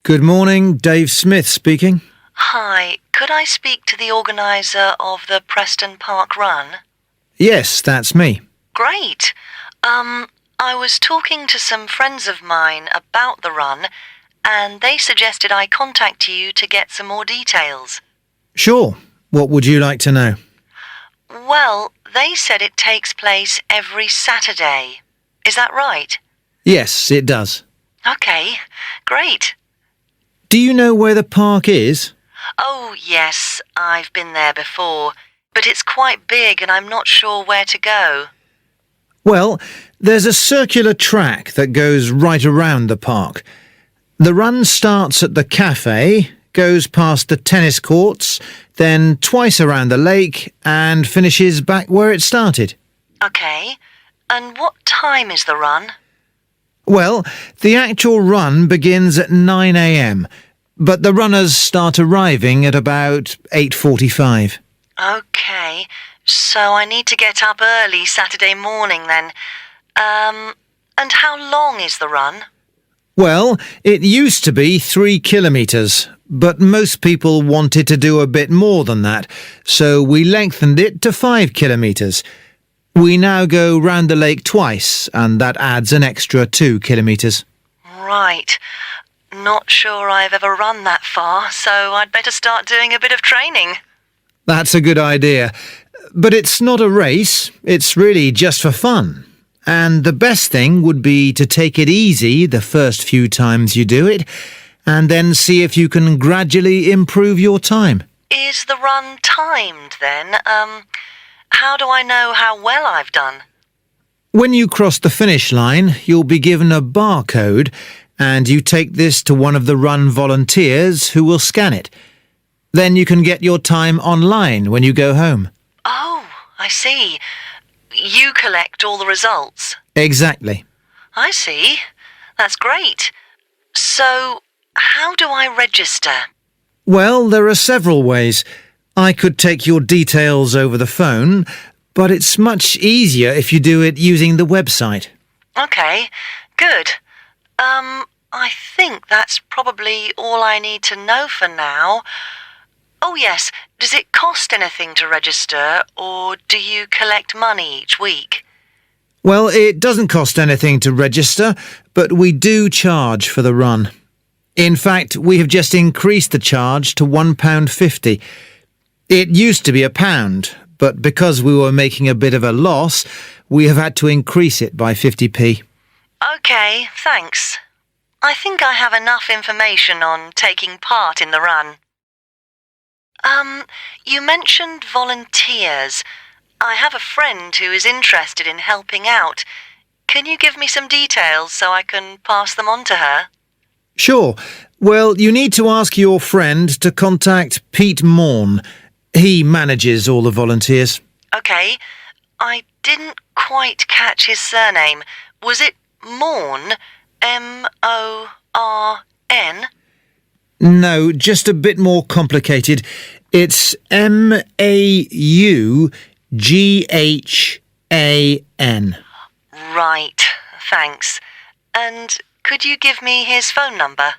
Good morning, Dave Smith speaking. Hi, could I speak to the organiser of the Preston Park Run? Yes, that's me. Great. I was talking to some friends of mine about the run, and they suggested I contact you to get some more details. Sure. What would you like to know? Well, they said it takes place every Saturday. Is that right? Yes, it does. Okay, great. Do you know where the park is? Oh, yes, I've been there before, but it's quite big and I'm not sure where to go. Well, there's a circular track that goes right around the park. The run starts at the cafe, goes past the tennis courts, then twice around the lake and finishes back where it started. Okay, and what time is the run? Well, the actual run begins at 9 a.m, but the runners start arriving at about 8:45. Okay, so I need to get up early Saturday morning then. And how long is the run? Well, it used to be 3 kilometres, but most people wanted to do a bit more than that, so we lengthened it to 5 kilometres. We now go round the lake twice, and that adds an extra 2 kilometres. Right. Not sure I've ever run that far, so I'd better start doing a bit of training. That's a good idea. But it's not a race, it's really just for fun. And the best thing would be to take it easy the first few times you do it, and then see if you can gradually improve your time. Is the run timed then? How do I know how well I've done? When you cross the finish line, you'll be given a barcode, and you take this to one of the run volunteers who will scan it. Then you can get your time online when you go home. Oh, I see. You collect all the results. Exactly. I see. That's great. So, how do I register? Well, there are several ways. I could take your details over the phone, but it's much easier if you do it using the website. Okay, good. I think that's probably all I need to know for now. Oh yes, does it cost anything to register, or do you collect money each week? Well, it doesn't cost anything to register, but we do charge for the run. In fact, we have just increased the charge to £1.50. It used to be £1, but because we were making a bit of a loss, we have had to increase it by 50p. Okay, thanks. I think I have enough information on taking part in the run. You mentioned volunteers. I have a friend who is interested in helping out. Can you give me some details so I can pass them on to her? Sure. Well, you need to ask your friend to contact Pete Morn. He manages all the volunteers. Okay. I didn't quite catch his surname. Was it Morn? M-O-R-N? No, just a bit more complicated. It's M-A-U-G-H-A-N. Right, thanks. And could you give me his phone number?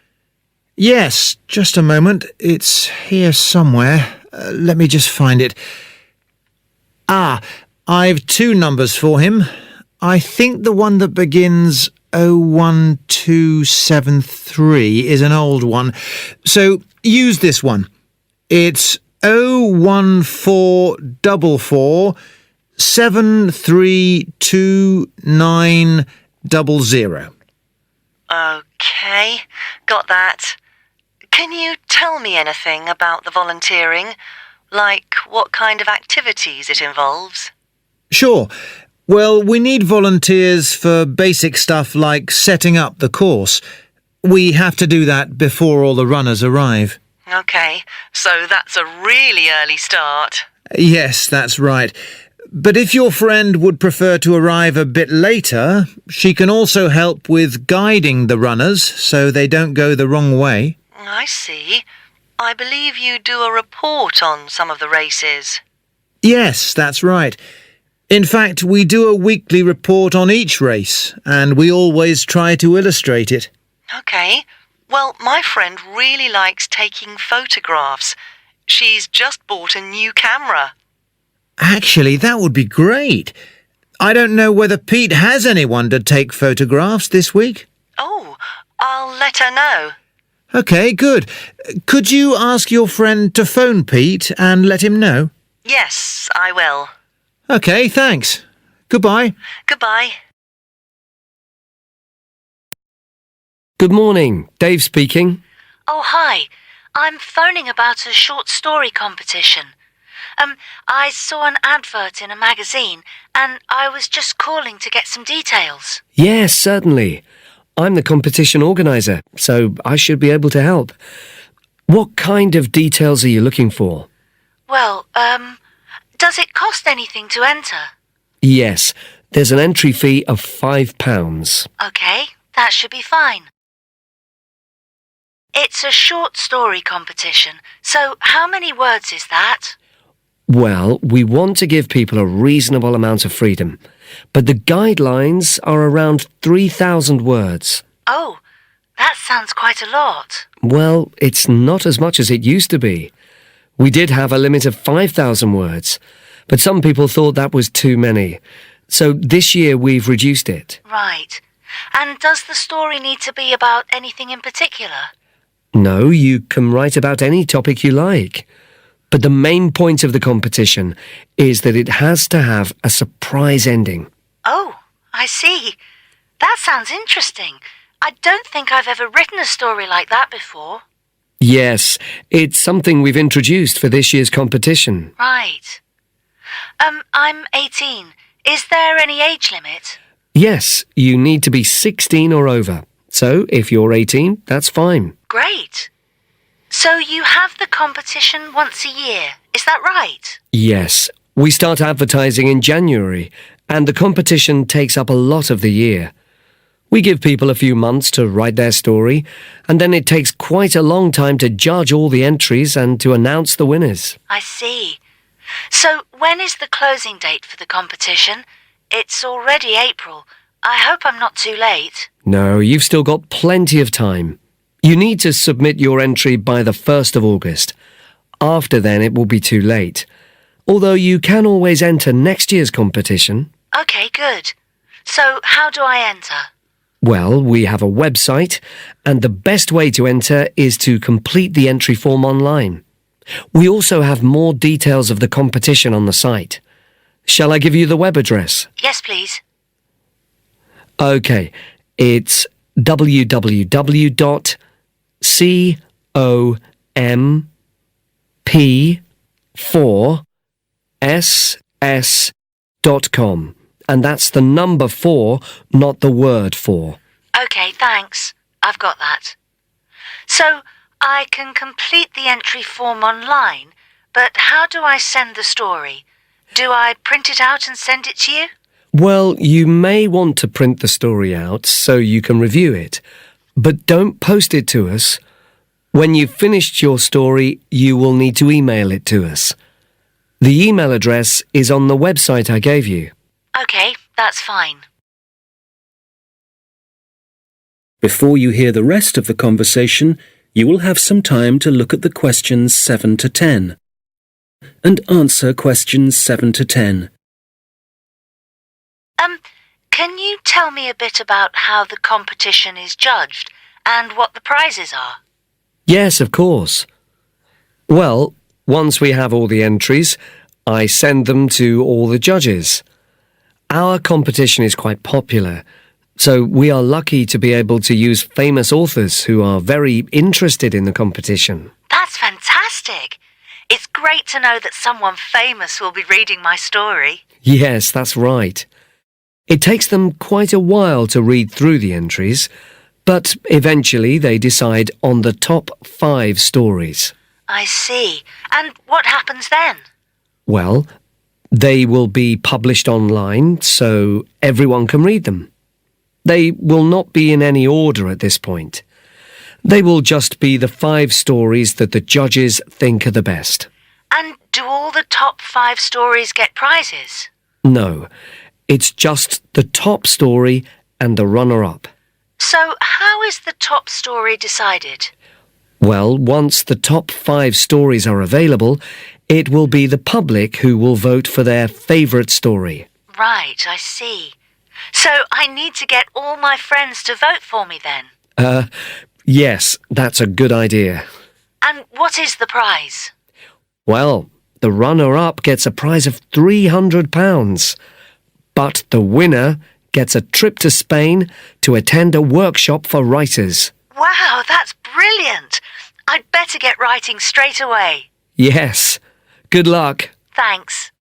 Yes, just a moment. It's here somewhere. Let me just find it. I've 2 numbers for him. I think the one that begins 01273 is an old one. So use this one. It's 01444 73290. Okay, got that. Can you tell me anything about the volunteering? Like what kind of activities it involves? Sure. Well, we need volunteers for basic stuff like setting up the course. We have to do that before all the runners arrive. Okay, so that's a really early start. Yes, that's right. But if your friend would prefer to arrive a bit later, she can also help with guiding the runners so they don't go the wrong way. I see. I believe you do a report on some of the races. Yes, that's right. In fact, we do a weekly report on each race, and we always try to illustrate it. Okay. Well, my friend really likes taking photographs. She's just bought a new camera. Actually, that would be great. I don't know whether Pete has anyone to take photographs this week. Oh, I'll let her know. OK, good. Could you ask your friend to phone Pete and let him know? Yes, I will. OK, thanks. Goodbye. Goodbye. Good morning. Dave speaking. Oh, hi. I'm phoning about a short story competition. I saw an advert in a magazine and I was just calling to get some details. Yes, certainly. I'm the competition organiser, so I should be able to help. What kind of details are you looking for? Well, does it cost anything to enter? Yes, there's an entry fee of £5. OK, that should be fine. It's a short story competition, so how many words is that? Well, we want to give people a reasonable amount of freedom, but the guidelines are around 3,000 words. Oh, that sounds quite a lot. Well, it's not as much as it used to be. We did have a limit of 5,000 words, but some people thought that was too many. So this year we've reduced it. Right. And does the story need to be about anything in particular? No, you can write about any topic you like. But the main point of the competition is that it has to have a surprise ending. Oh, I see. That sounds interesting. I don't think I've ever written a story like that before. Yes, it's something we've introduced for this year's competition. Right. I'm 18. Is there any age limit? Yes, you need to be 16 or over. So if you're 18, that's fine. Great. So you have the competition once a year, is that right? Yes, we start advertising in January, and the competition takes up a lot of the year. We give people a few months to write their story, and then it takes quite a long time to judge all the entries and to announce the winners. I see. So when is the closing date for the competition? It's already April. I hope I'm not too late. No, you've still got plenty of time. You need to submit your entry by the 1st of August. After then, it will be too late. Although you can always enter next year's competition. OK, good. So how do I enter? Well, we have a website, and the best way to enter is to complete the entry form online. We also have more details of the competition on the site. Shall I give you the web address? Yes, please. OK, it's www.comp4ss.com. And that's the number 4, not the word 4. OK, thanks. I've got that. So I can complete the entry form online, but how do I send the story? Do I print it out and send it to you? Well, you may want to print the story out so you can review it, but don't post it to us. When you've finished your story, you will need to email it to us. The email address is on the website I gave you. OK, that's fine. Before you hear the rest of the conversation, you will have some time to look at the questions 7 to 10 and answer questions 7 to 10. Can you tell me a bit about how the competition is judged and what the prizes are? Yes, of course. Well, once we have all the entries, I send them to all the judges. Our competition is quite popular, so we are lucky to be able to use famous authors who are very interested in the competition. That's fantastic. It's great to know that someone famous will be reading my story. Yes, that's right. It takes them quite a while to read through the entries, but eventually they decide on the top 5 stories. I see. And what happens then? Well, they will be published online so everyone can read them. They will not be in any order at this point. They will just be the 5 stories that the judges think are the best. And do all the top 5 stories get prizes? No, it's just the top story and the runner-up. So how is the top story decided? Well, once the top 5 stories are available, it will be the public who will vote for their favourite story. Right, I see. So I need to get all my friends to vote for me then? Yes, that's a good idea. And what is the prize? Well, the runner-up gets a prize of £300, but the winner gets a trip to Spain to attend a workshop for writers. Wow, that's brilliant! I'd better get writing straight away. Yes. Good luck. Thanks.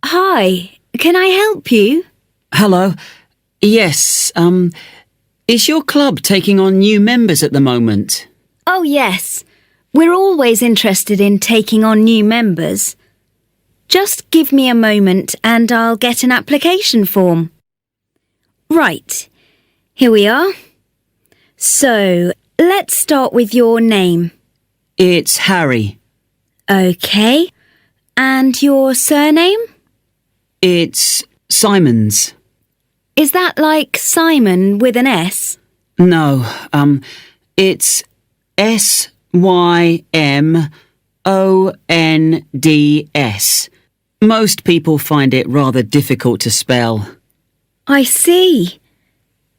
Hi, can I help you? Hello. Yes, is your club taking on new members at the moment? Oh, yes. We're always interested in taking on new members. Just give me a moment and I'll get an application form. Right, here we are. So, let's start with your name. It's Harry. OK. And your surname? It's Simons. Is that like Simon with an S? No, it's Symonds. Most people find it rather difficult to spell. I see.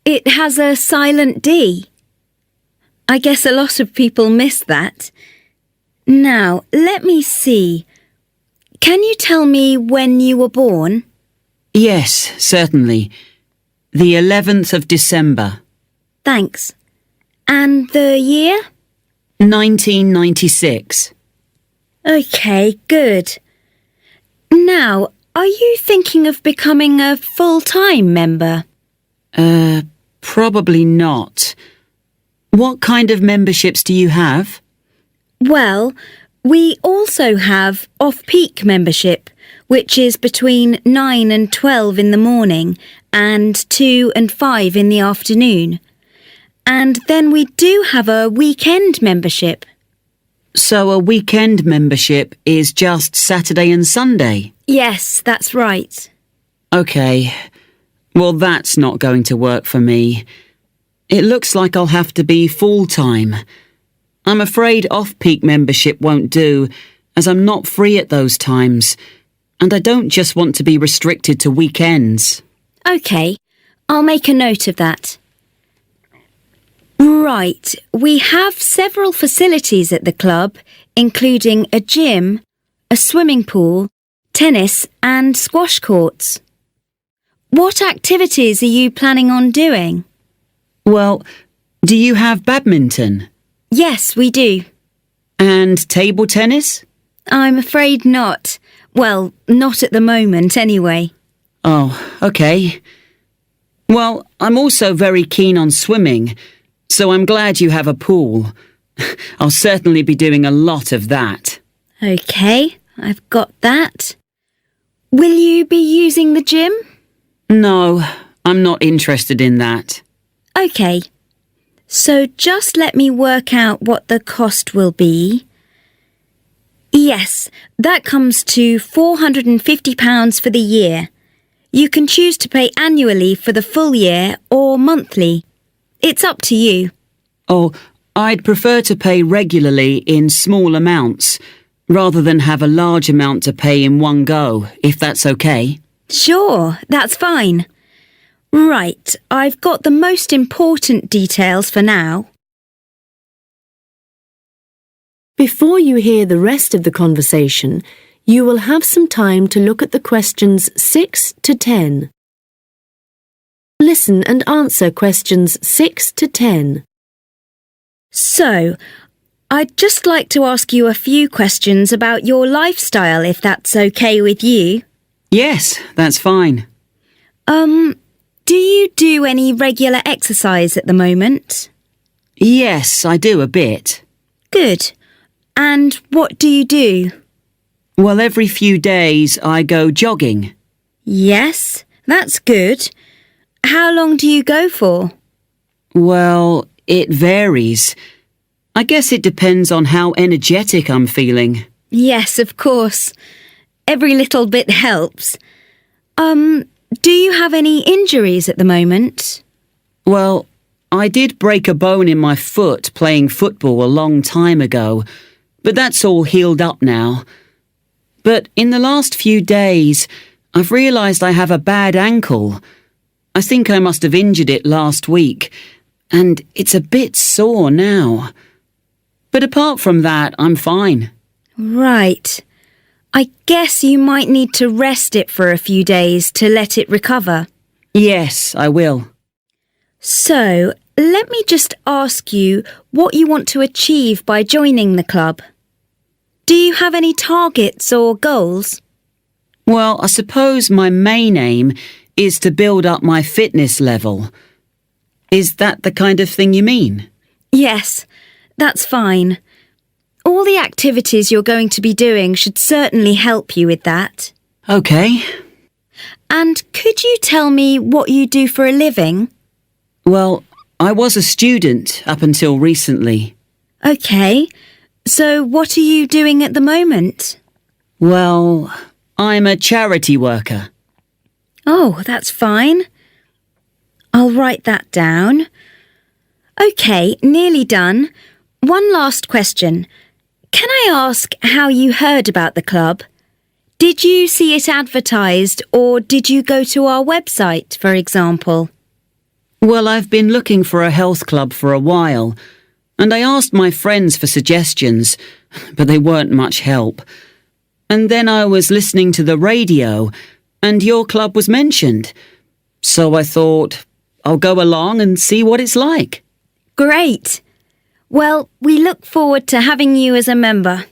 It has a silent D. I guess a lot of people miss that. Now, let me see. Can you tell me when you were born? Yes, certainly. The 11th of December. Thanks. And the year? 1996. OK, good. Now, are you thinking of becoming a full-time member? Probably not. What kind of memberships do you have? Well, we also have off-peak membership, which is between 9 and 12 in the morning and 2 and 5 in the afternoon. And then we do have a weekend membership. So a weekend membership is just Saturday and Sunday? Yes, that's right. OK. Well, that's not going to work for me. It looks like I'll have to be full-time. I'm afraid off-peak membership won't do, as I'm not free at those times. And I don't just want to be restricted to weekends. OK, I'll make a note of that. Right, we have several facilities at the club, including a gym, a swimming pool, tennis and squash courts. What activities are you planning on doing? Well, do you have badminton? Yes, we do. And table tennis? I'm afraid not. Well, not at the moment anyway. Oh, OK. Well, I'm also very keen on swimming, so I'm glad you have a pool. I'll certainly be doing a lot of that. OK, I've got that. Will you be using the gym? No, I'm not interested in that. OK. So just let me work out what the cost will be. Yes, that comes to £450 for the year. You can choose to pay annually for the full year or monthly. It's up to you. Oh, I'd prefer to pay regularly in small amounts, rather than have a large amount to pay in one go, if that's OK. Sure, that's fine. Right, I've got the most important details for now. Before you hear the rest of the conversation, you will have some time to look at the questions 6 to 10. Listen and answer questions 6 to 10. So, I'd just like to ask you a few questions about your lifestyle, if that's OK with you. Yes, that's fine. Do you do any regular exercise at the moment? Yes, I do a bit. Good. And what do you do? Well, every few days I go jogging. Yes, that's good. How long do you go for? Well, it varies. I guess it depends on how energetic I'm feeling. Yes, of course. Every little bit helps. Do you have any injuries at the moment? Well, I did break a bone in my foot playing football a long time ago, but that's all healed up now. But in the last few days, I've realised I have a bad ankle. I think I must have injured it last week, and it's a bit sore now. But apart from that, I'm fine. Right. I guess you might need to rest it for a few days to let it recover. Yes, I will. So, let me just ask you what you want to achieve by joining the club. Do you have any targets or goals? Well, I suppose my main aim is to build up my fitness level. Is that the kind of thing you mean? Yes, that's fine. All the activities you're going to be doing should certainly help you with that. OK. And could you tell me what you do for a living? Well, I was a student up until recently. OK. So what are you doing at the moment? Well, I'm a charity worker. Oh, that's fine. I'll write that down. OK, nearly done. One last question. Can I ask how you heard about the club? Did you see it advertised or did you go to our website, for example? Well, I've been looking for a health club for a while, and I asked my friends for suggestions, but they weren't much help. And then I was listening to the radio, and your club was mentioned. So I thought, I'll go along and see what it's like. Great. Well, we look forward to having you as a member.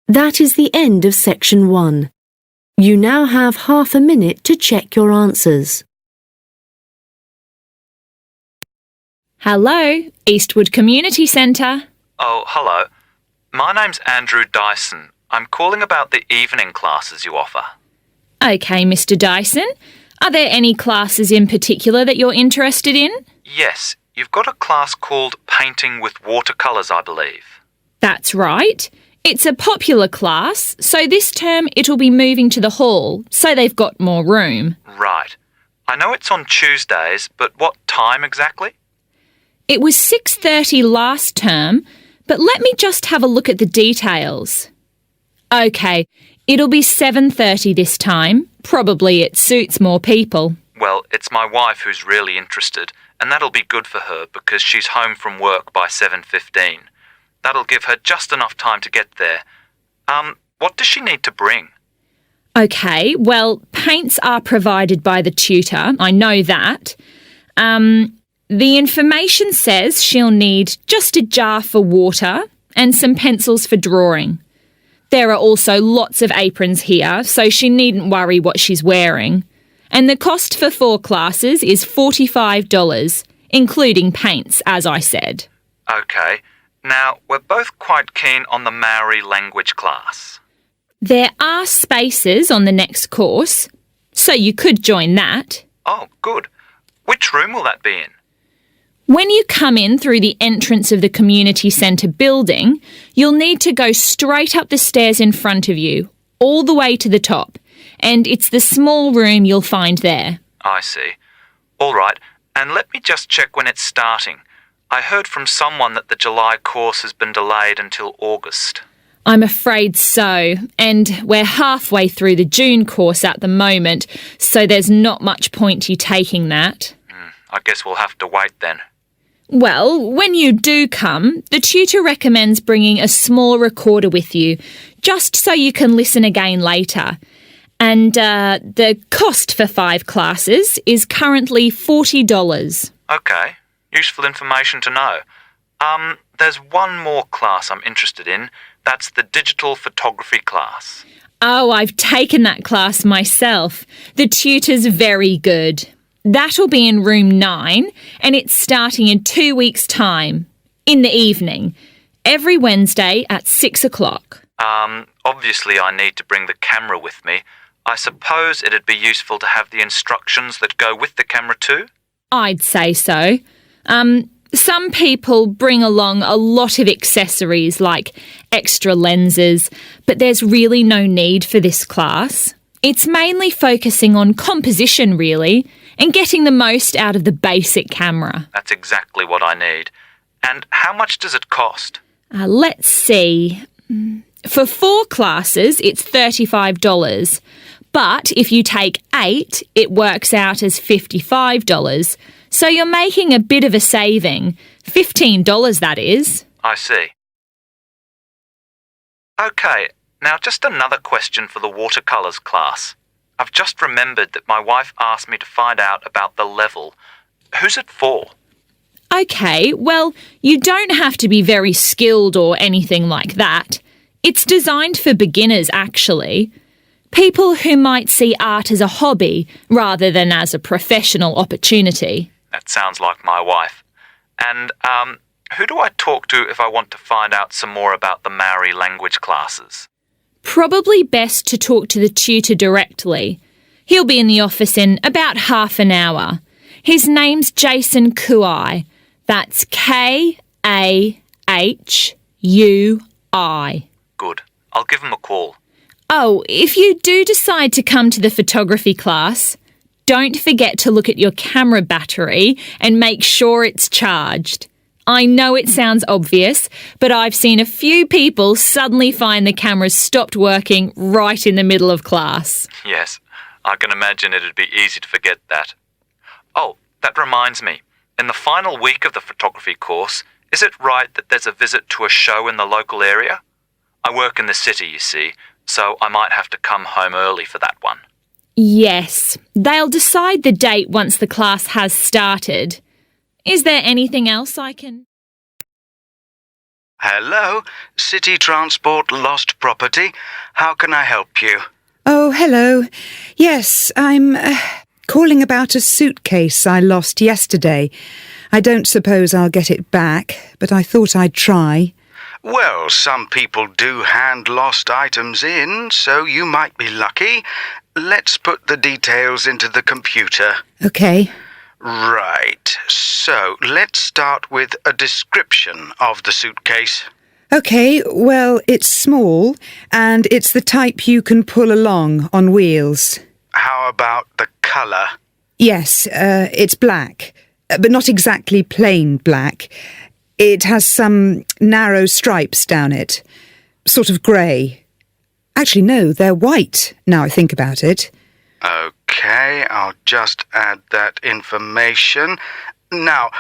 That is the end of section 1. You now have half a minute to check your answers. Hello, Eastwood Community Centre. Oh, hello. My name's Andrew Dyson. I'm calling about the evening classes you offer. OK, Mr Dyson. Are there any classes in particular that you're interested in? Yes, you've got a class called Painting with Watercolours, I believe. That's right. It's a popular class, so this term it'll be moving to the hall, so they've got more room. Right. I know it's on Tuesdays, but what time exactly? It was 6:30 last term, but let me just have a look at the details. OK, it'll be 7:30 this time. Probably it suits more people. Well, it's my wife who's really interested, and that'll be good for her because she's home from work by 7:15. That'll give her just enough time to get there. What does she need to bring? OK, well, paints are provided by the tutor, I know that. The information says she'll need just a jar for water and some pencils for drawing. There are also lots of aprons here, so she needn't worry what she's wearing. And the cost for 4 classes is $45, including paints, as I said. OK. Now, we're both quite keen on the Maori language class. There are spaces on the next course, so you could join that. Oh, good. Which room will that be in? When you come in through the entrance of the community centre building, you'll need to go straight up the stairs in front of you, all the way to the top, and it's the small room you'll find there. I see. All right, and let me just check when it's starting. I heard from someone that the July course has been delayed until August. I'm afraid so, and we're halfway through the June course at the moment, so there's not much point you taking that. I guess we'll have to wait then. Well, when you do come, the tutor recommends bringing a small recorder with you, just so you can listen again later. And the cost for 5 classes is currently $40. OK, useful information to know. There's one more class I'm interested in. That's the digital photography class. Oh, I've taken that class myself. The tutor's very good. That'll be in room 9, and it's starting in 2 weeks' time, in the evening, every Wednesday at 6 o'clock. Obviously I need to bring the camera with me. I suppose it'd be useful to have the instructions that go with the camera too? I'd say so. Some people bring along a lot of accessories like extra lenses, but there's really no need for this class. It's mainly focusing on composition, really, and getting the most out of the basic camera. That's exactly what I need. And how much does it cost? Let's see. For 4 classes, it's $35. But if you take 8, it works out as $55. So you're making a bit of a saving. $15, that is. I see. OK, now just another question for the watercolours class. I've just remembered that my wife asked me to find out about the level. Who's it for? OK, well, you don't have to be very skilled or anything like that. It's designed for beginners, actually. People who might see art as a hobby rather than as a professional opportunity. That sounds like my wife. And, who do I talk to if I want to find out some more about the Maori language classes? Probably best to talk to the tutor directly. He'll be in the office in about half an hour. His name's Jason Kuai. That's Kahhui. Good. I'll give him a call. Oh, if you do decide to come to the photography class, don't forget to look at your camera battery and make sure it's charged. I know it sounds obvious, but I've seen a few people suddenly find the cameras stopped working right in the middle of class. Yes, I can imagine it'd be easy to forget that. Oh, that reminds me. In the final week of the photography course, is it right that there's a visit to a show in the local area? I work in the city, you see, so I might have to come home early for that one. Yes, they'll decide the date once the class has started. Is there anything else I can... Hello, City Transport Lost Property. How can I help you? Oh, hello. Yes, I'm calling about a suitcase I lost yesterday. I don't suppose I'll get it back, but I thought I'd try. Well, some people do hand lost items in, so you might be lucky. Let's put the details into the computer. OK. Right, so let's start with a description of the suitcase. OK, well, it's small, and it's the type you can pull along on wheels. How about the colour? Yes, it's black, but not exactly plain black. It has some narrow stripes down it, sort of grey. Actually, no, they're white, now I think about it. OK, I'll just add that information. Now,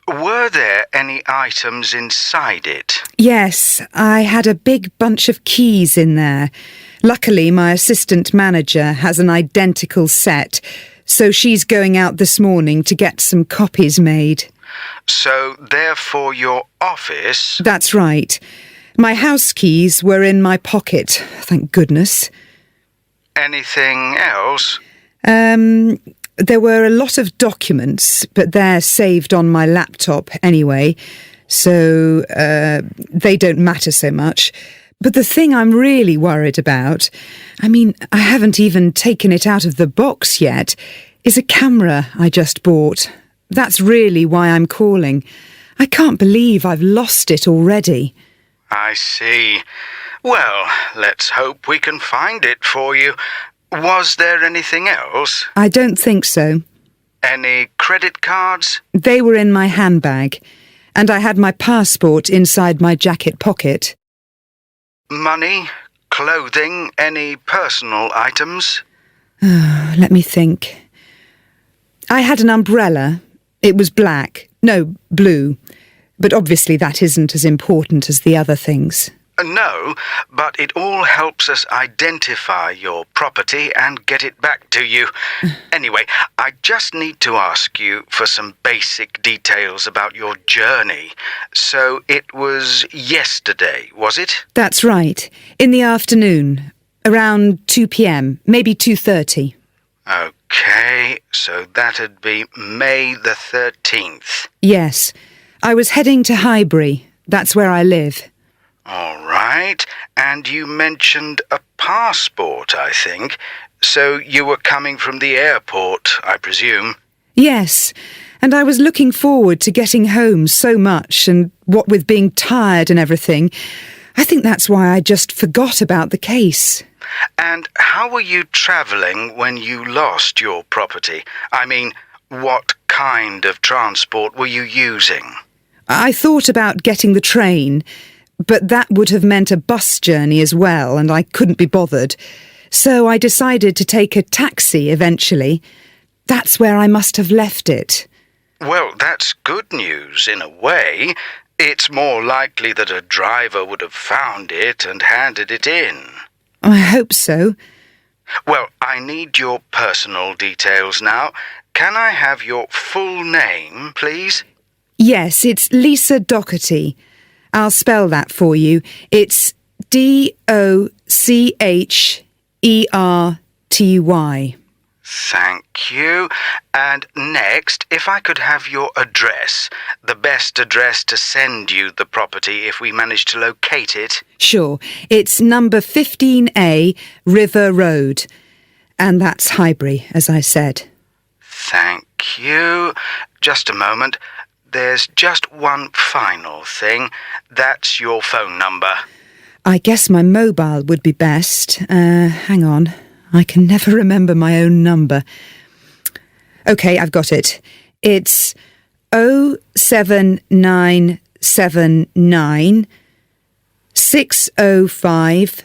were there any items inside it? Yes, I had a big bunch of keys in there. Luckily, my assistant manager has an identical set, so she's going out this morning to get some copies made. So, therefore, your office... That's right. My house keys were in my pocket, thank goodness. Anything else? There were a lot of documents, but they're saved on my laptop anyway, so they don't matter so much. But the thing I'm really worried about, I mean, I haven't even taken it out of the box yet, is a camera I just bought. That's really why I'm calling. I can't believe I've lost it already. I see. Well, let's hope we can find it for you. Was there anything else? I don't think so. Any credit cards? They were in my handbag, and I had my passport inside my jacket pocket. Money? Clothing? Any personal items? Let me think. I had an umbrella. It was black. No, blue. But obviously that isn't as important as the other things. No, but it all helps us identify your property and get it back to you. Anyway, I just need to ask you for some basic details about your journey. So it was yesterday, was it? That's right. In the afternoon. Around 2 p.m, maybe 2:30. OK, so that'd be May the 13th. Yes. I was heading to Highbury. That's where I live. All right. And you mentioned a passport, I think. So you were coming from the airport, I presume? Yes. And I was looking forward to getting home so much, and what with being tired and everything, I think that's why I just forgot about the case. And how were you travelling when you lost your property? I mean, what kind of transport were you using? I thought about getting the train, but that would have meant a bus journey as well, and I couldn't be bothered. So I decided to take a taxi eventually. That's where I must have left it. Well, that's good news in a way. It's more likely that a driver would have found it and handed it in. I hope so. Well, I need your personal details now. Can I have your full name, please? Yes, it's Lisa Docherty. I'll spell that for you. It's Docherty. Thank you. And next, if I could have your address, the best address to send you the property if we manage to locate it. Sure, it's number 15A, River Road. And that's Highbury, as I said. Thank you. Just a moment. There's just one final thing. That's your phone number. I guess my mobile would be best. Hang on. I can never remember my own number. OK, I've got it. It's 07979 605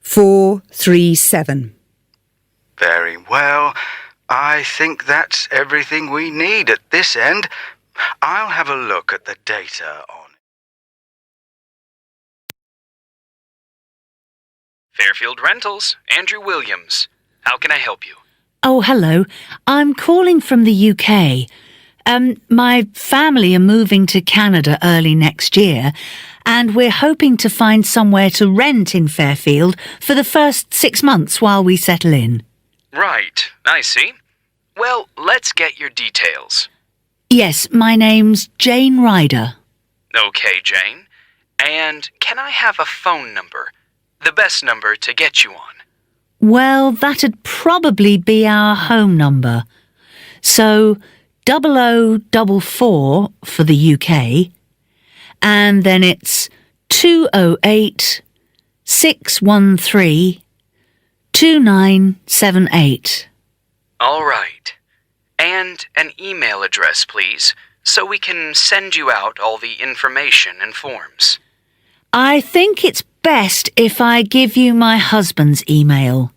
437. Very well. I think that's everything we need at this end. I'll have a look at the data on it. Fairfield Rentals, Andrew Williams. How can I help you? Oh, hello. I'm calling from the UK. My family are moving to Canada early next year, and we're hoping to find somewhere to rent in Fairfield for the first 6 months while we settle in. Right, I see. Well, let's get your details. Yes, my name's Jane Ryder. Okay, Jane. And can I have a phone number? The best number to get you on. Well, that'd probably be our home number. So, 0044 for the UK, and then it's 208 613 2978. All right. And an email address, please, so we can send you out all the information and forms. I think it's best if I give you my husband's email.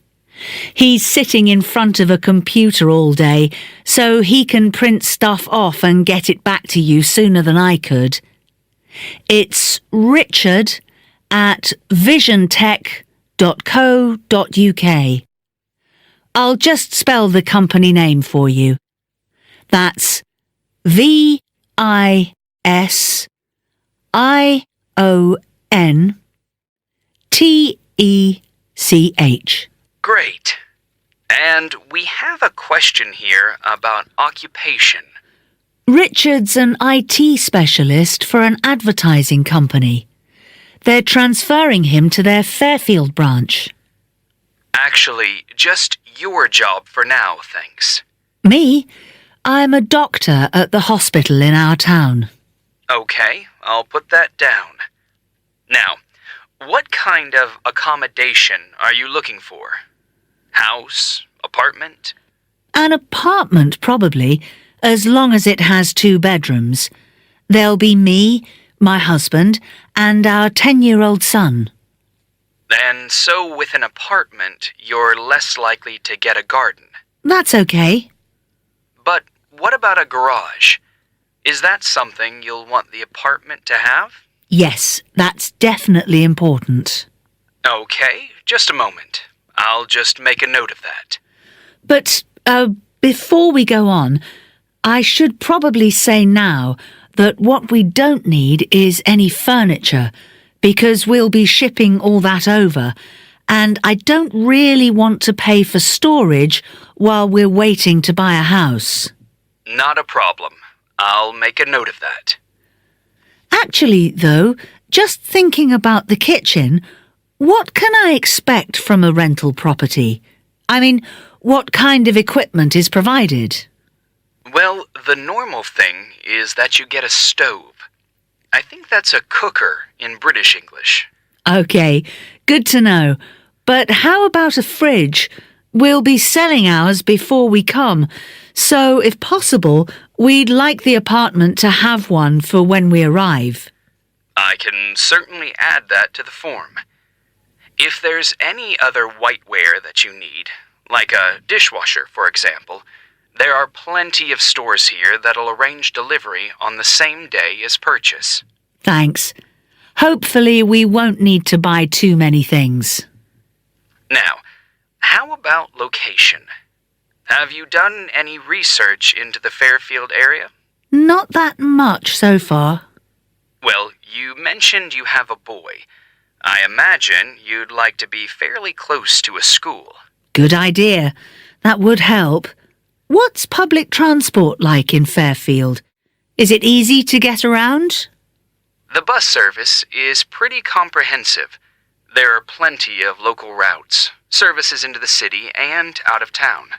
He's sitting in front of a computer all day, so he can print stuff off and get it back to you sooner than I could. It's richard@visiontech.co.uk. I'll just spell the company name for you. That's VISIONTECH. Great. And we have a question here about occupation. Richard's an IT specialist for an advertising company. They're transferring him to their Fairfield branch. Actually, just your job for now, thanks. Me? I'm a doctor at the hospital in our town. Okay, I'll put that down. Now, what kind of accommodation are you looking for? House? Apartment? An apartment, probably, as long as it has 2 bedrooms. There'll be me, my husband, and our 10-year-old son. And so with an apartment, you're less likely to get a garden. That's okay. But what about a garage? Is that something you'll want the apartment to have? Yes, that's definitely important. Okay, just a moment. I'll just make a note of that. But, before we go on, I should probably say now that what we don't need is any furniture, because we'll be shipping all that over, and I don't really want to pay for storage while we're waiting to buy a house. Not a problem. I'll make a note of that. Actually, though, just thinking about the kitchen, what can I expect from a rental property? I mean, what kind of equipment is provided? Well, the normal thing is that you get a stove. I think that's a cooker in British English. OK, good to know. But how about a fridge? We'll be selling ours before we come, so if possible, we'd like the apartment to have one for when we arrive. I can certainly add that to the form. If there's any other whiteware that you need, like a dishwasher, for example, there are plenty of stores here that'll arrange delivery on the same day as purchase. Thanks. Hopefully we won't need to buy too many things. Now, how about location? Have you done any research into the Fairfield area? Not that much so far. Well, you mentioned you have a boy. I imagine you'd like to be fairly close to a school. Good idea. That would help. What's public transport like in Fairfield? Is it easy to get around? The bus service is pretty comprehensive. There are plenty of local routes, services into the city and out of town.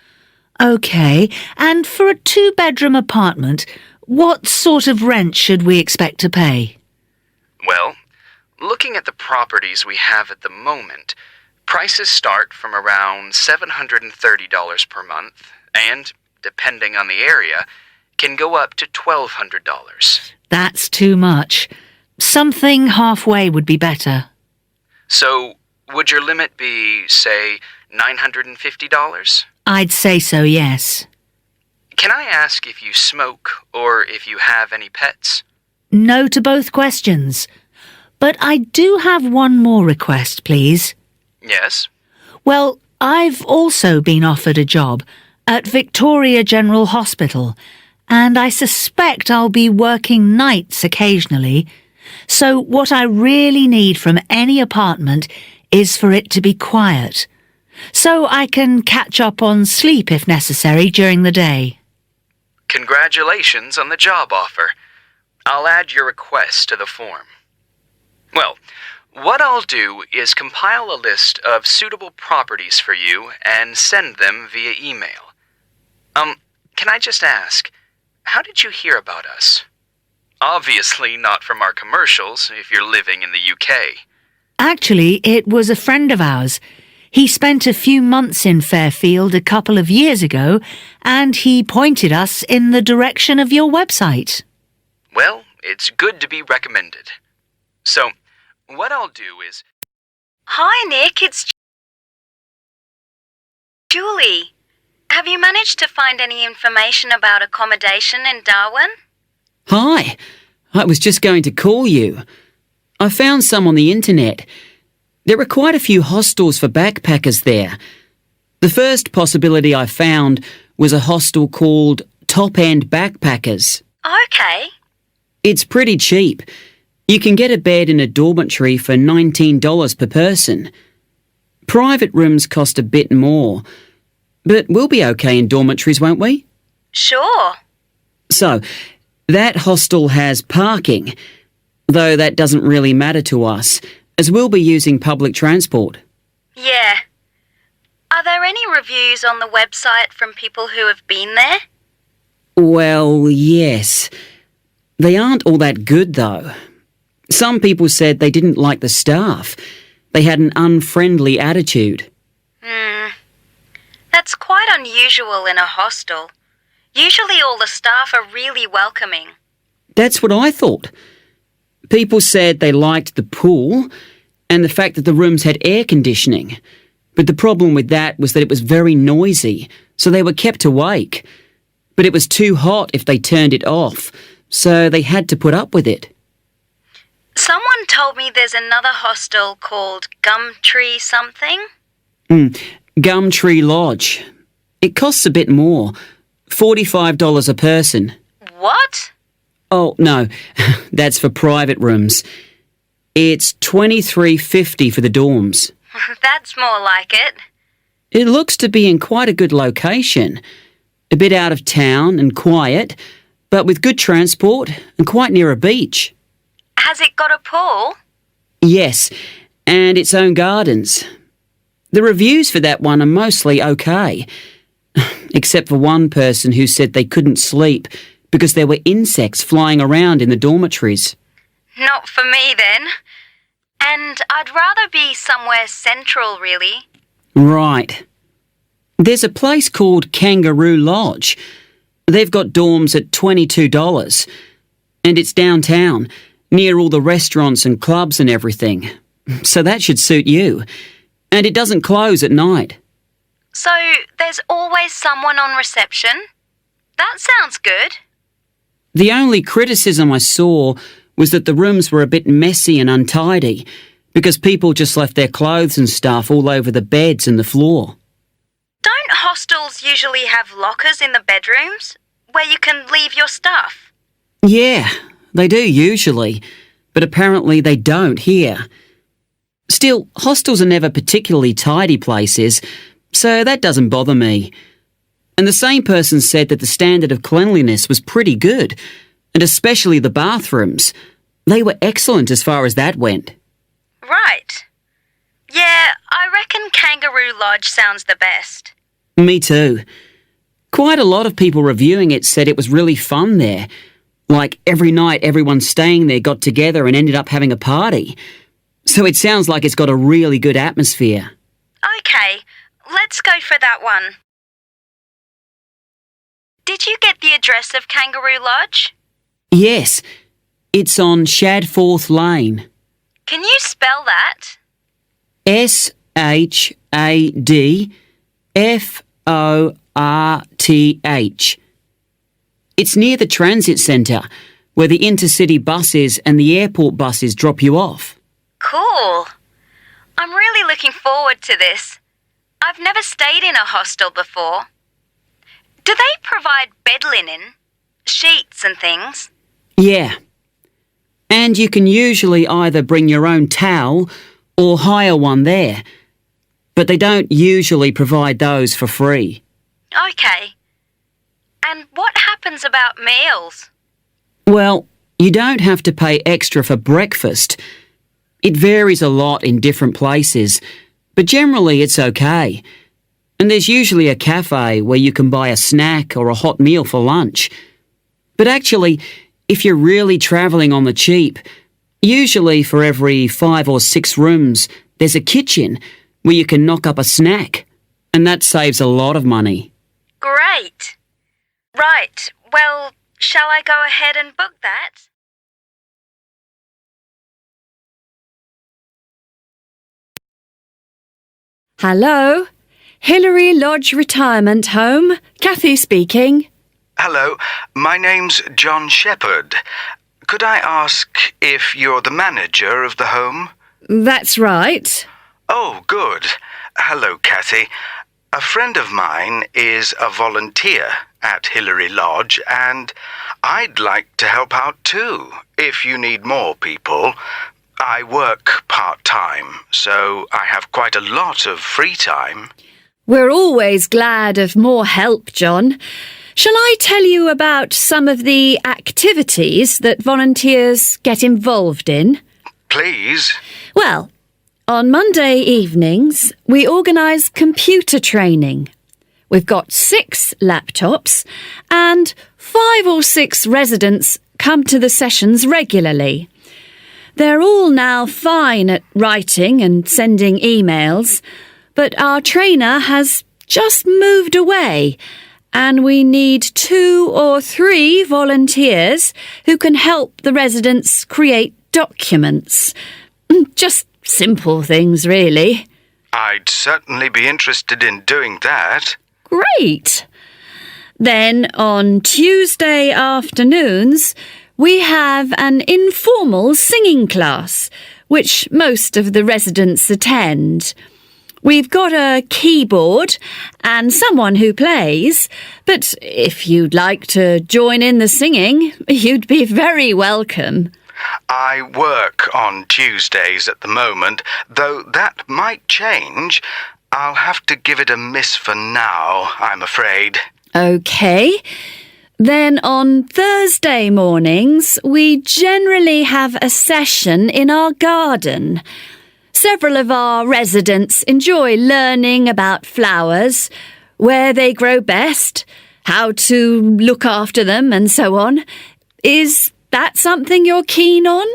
OK, and for a two-bedroom apartment, what sort of rent should we expect to pay? Well, looking at the properties we have at the moment, prices start from around $730 per month and, depending on the area, can go up to $1,200. That's too much. Something halfway would be better. So, would your limit be, say, $950? I'd say so, yes. Can I ask if you smoke or if you have any pets? No to both questions. But I do have one more request, please. Yes? Well, I've also been offered a job at Victoria General Hospital, and I suspect I'll be working nights occasionally. So what I really need from any apartment is for it to be quiet, so I can catch up on sleep if necessary during the day. Congratulations on the job offer. I'll add your request to the form. Well, what I'll do is compile a list of suitable properties for you and send them via email. Can I just ask, how did you hear about us? Obviously not from our commercials if you're living in the UK. Actually, it was a friend of ours. He spent a few months in Fairfield a couple of years ago, and he pointed us in the direction of your website. Well, it's good to be recommended. So, what I'll do is... Hi, Nick, it's Julie. Have you managed to find any information about accommodation in Darwin? Hi, I was just going to call you. I found some on the internet. There are quite a few hostels for backpackers there. The first possibility I found was a hostel called Top End Backpackers. Okay. It's pretty cheap. You can get a bed in a dormitory for $19 per person. Private rooms cost a bit more, but we'll be okay in dormitories, won't we? Sure. So, that hostel has parking, though that doesn't really matter to us, as we'll be using public transport. Yeah. Are there any reviews on the website from people who have been there? Well, yes. They aren't all that good, though. Some people said they didn't like the staff. They had an unfriendly attitude. That's quite unusual in a hostel. Usually all the staff are really welcoming. That's what I thought. People said they liked the pool and the fact that the rooms had air conditioning. But the problem with that was that it was very noisy, so they were kept awake. But it was too hot if they turned it off, so they had to put up with it. Someone told me there's another hostel called Gumtree something. Gumtree Lodge. It costs a bit more. $45 a person. What? Oh, no. That's for private rooms. It's $23.50 for the dorms. That's more like it. It looks to be in quite a good location. A bit out of town and quiet, but with good transport and quite near a beach. Has it got a pool? Yes, and its own gardens. The reviews for that one are mostly okay, except for one person who said they couldn't sleep because there were insects flying around in the dormitories. Not for me then. And I'd rather be somewhere central, really. Right. There's a place called Kangaroo Lodge. They've got dorms at $22. And it's downtown, near all the restaurants and clubs and everything. So that should suit you. And it doesn't close at night. So there's always someone on reception? That sounds good. The only criticism I saw was that the rooms were a bit messy and untidy because people just left their clothes and stuff all over the beds and the floor. Don't hostels usually have lockers in the bedrooms where you can leave your stuff? Yeah, they do usually, but apparently they don't here. Still, hostels are never particularly tidy places, so that doesn't bother me. And the same person said that the standard of cleanliness was pretty good, and especially the bathrooms. They were excellent as far as that went. Right. Yeah, I reckon Kangaroo Lodge sounds the best. Me too. Quite a lot of people reviewing it said it was really fun there. Like every night everyone staying there got together and ended up having a party. So it sounds like it's got a really good atmosphere. Okay, let's go for that one. Did you get the address of Kangaroo Lodge? Yes, it's on Shadforth Lane. Can you spell that? Shadforth. It's near the transit centre, where the intercity buses and the airport buses drop you off. Cool. I'm really looking forward to this. I've never stayed in a hostel before. Do they provide bed linen, sheets and things? Yeah. And you can usually either bring your own towel or hire one there. But they don't usually provide those for free. Okay. And what happens about meals? Well, you don't have to pay extra for breakfast. It varies a lot in different places, but generally it's okay. And there's usually a cafe where you can buy a snack or a hot meal for lunch. But actually, if you're really travelling on the cheap, usually for every 5 or 6 rooms, there's a kitchen where you can knock up a snack. And that saves a lot of money. Great. Right, well, shall I go ahead and book that? Hello? Hillary Lodge Retirement Home. Kathy speaking. Hello, my name's John Shepherd. Could I ask if you're the manager of the home? That's right. Oh, good. Hello, Kathy. A friend of mine is a volunteer at Hillary Lodge, and I'd like to help out too, if you need more people. I work part-time, so I have quite a lot of free time. We're always glad of more help, John. Shall I tell you about some of the activities that volunteers get involved in? Please. Well, on Monday evenings, we organise computer training. We've got 6 laptops and 5 or 6 residents come to the sessions regularly. They're all now fine at writing and sending emails, but our trainer has just moved away and we need 2 or 3 volunteers who can help the residents create documents. Just simple things, really. I'd certainly be interested in doing that. Great! Then on Tuesday afternoons, we have an informal singing class, which most of the residents attend. We've got a keyboard and someone who plays, but if you'd like to join in the singing, you'd be very welcome. I work on Tuesdays at the moment, though that might change. I'll have to give it a miss for now, I'm afraid. OK. Then on Thursday mornings, we generally have a session in our garden. Several of our residents enjoy learning about flowers, where they grow best, how to look after them and so on. Is that something you're keen on?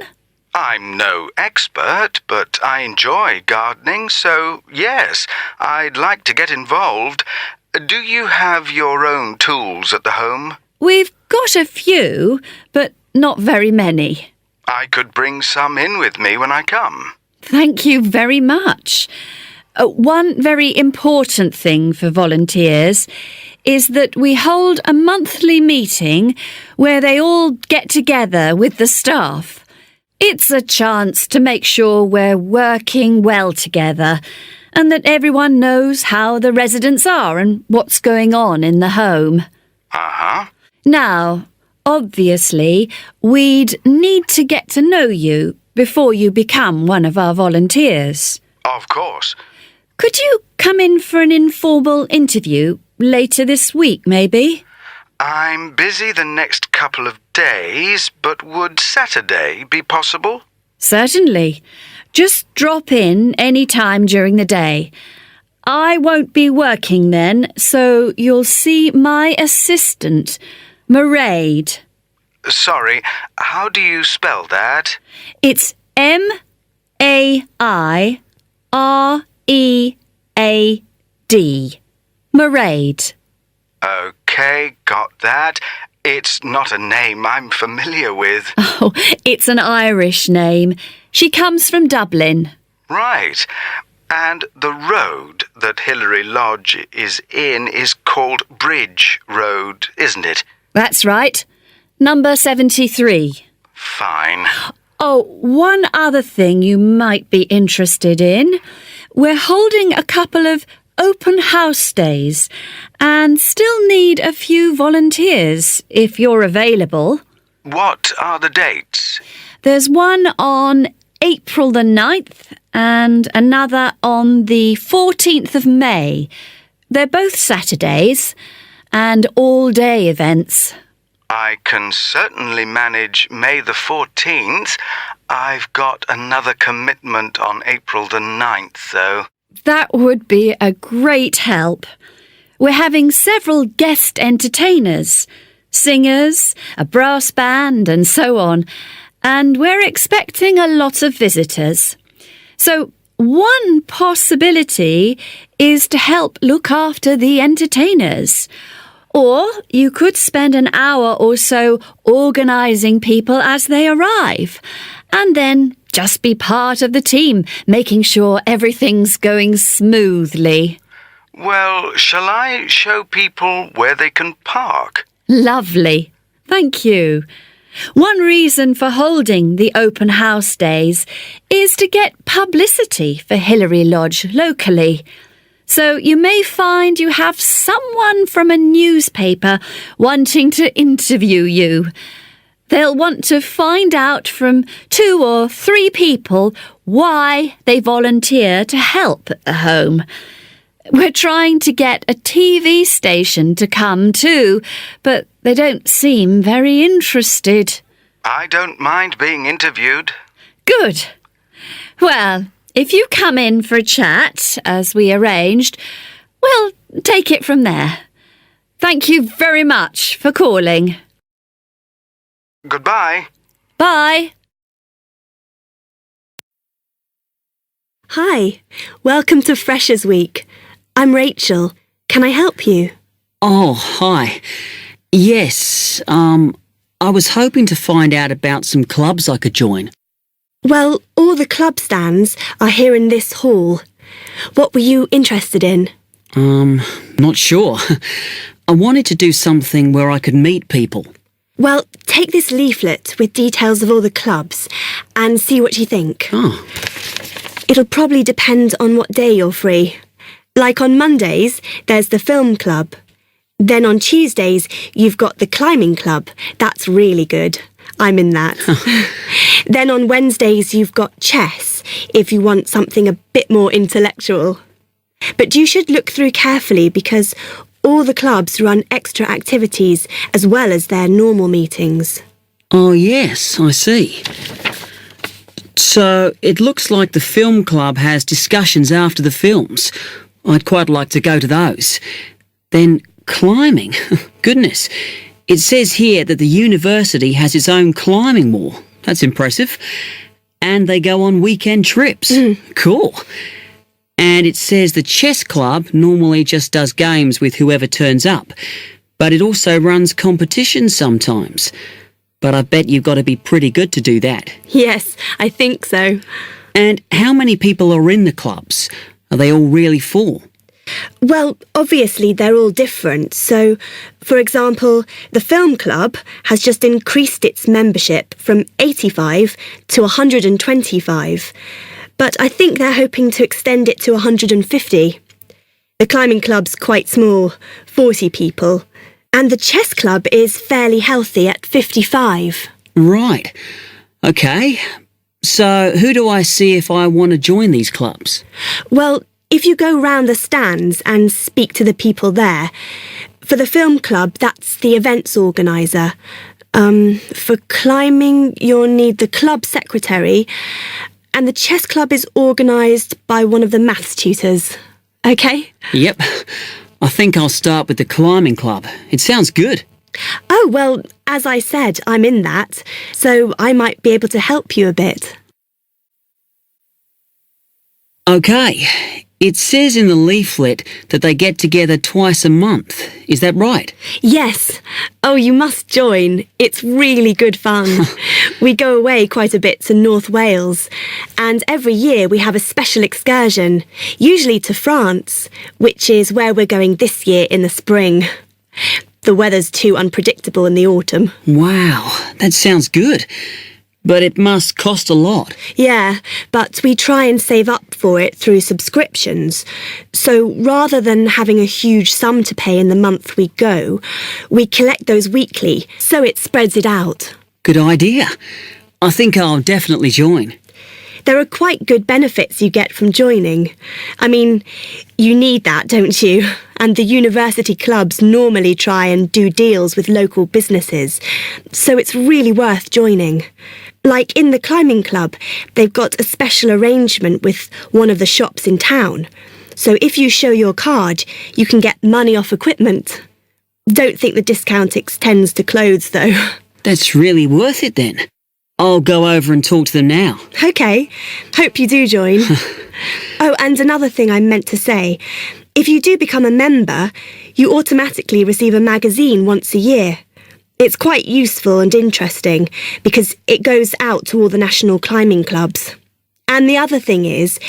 I'm no expert, but I enjoy gardening, so yes, I'd like to get involved. Do you have your own tools at the home? We've got a few, but not very many. I could bring some in with me when I come. Thank you very much. One very important thing for volunteers is that we hold a monthly meeting where they all get together with the staff. It's a chance to make sure we're working well together and that everyone knows how the residents are and what's going on in the home. Uh-huh. Now, obviously, we'd need to get to know you before you become one of our volunteers. Of course. Could you come in for an informal interview later this week, maybe? I'm busy the next couple of days, but would Saturday be possible? Certainly. Just drop in any time during the day. I won't be working then, so you'll see my assistant, Mairead. Sorry, how do you spell that? It's M-A-I-R-E-A-D. Mairead. Okay, got that. It's not a name I'm familiar with. Oh, it's an Irish name. She comes from Dublin. Right. And the road that Hilary Lodge is in is called Bridge Road, isn't it? That's right. Number 73. Fine. Oh, one other thing you might be interested in. We're holding a couple of open house days and still need a few volunteers if you're available. What are the dates? There's one on April the 9th and another on the 14th of May. They're both Saturdays and all-day events. I can certainly manage May the 14th. I've got another commitment on April the 9th, though. That would be a great help. We're having several guest entertainers, singers, a brass band and so on, and we're expecting a lot of visitors. So one possibility is to help look after the entertainers. Or you could spend an hour or so organising people as they arrive, and then just be part of the team, making sure everything's going smoothly. Well, shall I show people where they can park? Lovely. Thank you. One reason for holding the open house days is to get publicity for Hilary Lodge locally. So you may find you have someone from a newspaper wanting to interview you. They'll want to find out from 2 or 3 people why they volunteer to help at the home. We're trying to get a TV station to come too, but they don't seem very interested. I don't mind being interviewed. Good. Well, if you come in for a chat, as we arranged, we'll take it from there. Thank you very much for calling. Goodbye. Bye. Hi, welcome to Freshers Week. I'm Rachel. Can I help you? Oh, hi. Yes, I was hoping to find out about some clubs I could join. Well, all the club stands are here in this hall. What were you interested in? Not sure. I wanted to do something where I could meet people. Well, take this leaflet with details of all the clubs and see what you think. Oh. It'll probably depend on what day you're free. Like on Mondays, there's the film club. Then on Tuesdays, you've got the climbing club. That's really good. I'm in that. Then on Wednesdays, you've got chess, if you want something a bit more intellectual. But you should look through carefully because all the clubs run extra activities as well as their normal meetings. Oh, yes, I see. So it looks like the film club has discussions after the films. I'd quite like to go to those. Then climbing. Goodness. It says here that the university has its own climbing wall. That's impressive. And they go on weekend trips. Cool. And it says the chess club normally just does games with whoever turns up, but it also runs competitions sometimes. But I bet you've got to be pretty good to do that. Yes, I think so. And how many people are in the clubs? Are they all really full? Well, obviously they're all different. So, for example, the film club has just increased its membership from 85 to 125. But I think they're hoping to extend it to 150. The climbing club's quite small, 40 people. And the chess club is fairly healthy at 55. Right. Okay. So who do I see if I want to join these clubs? Well, if you go round the stands and speak to the people there, for the film club, that's the events organiser. For climbing, you'll need the club secretary, and the chess club is organised by one of the maths tutors. OK? Yep. I think I'll start with the climbing club. It sounds good. Oh, well, as I said, I'm in that, so I might be able to help you a bit. OK. It says in the leaflet that they get together twice a month. Is that right? Yes. Oh, you must join. It's really good fun. We go away quite a bit to North Wales, and every year we have a special excursion, usually to France, which is where we're going this year in the spring. The weather's too unpredictable in the autumn. Wow, that sounds good. But it must cost a lot. Yeah, but we try and save up for it through subscriptions. So rather than having a huge sum to pay in the month we go, we collect those weekly, so it spreads it out. Good idea. I think I'll definitely join. There are quite good benefits you get from joining. I mean, you need that, don't you? And the university clubs normally try and do deals with local businesses, so it's really worth joining. Like in the climbing club, they've got a special arrangement with one of the shops in town. So if you show your card, you can get money off equipment. Don't think the discount extends to clothes, though. That's really worth it then. I'll go over and talk to them now. OK. Hope you do join. Oh, and another thing I meant to say. If you do become a member, you automatically receive a magazine once a year. It's quite useful and interesting because it goes out to all the national climbing clubs. And the other thing is,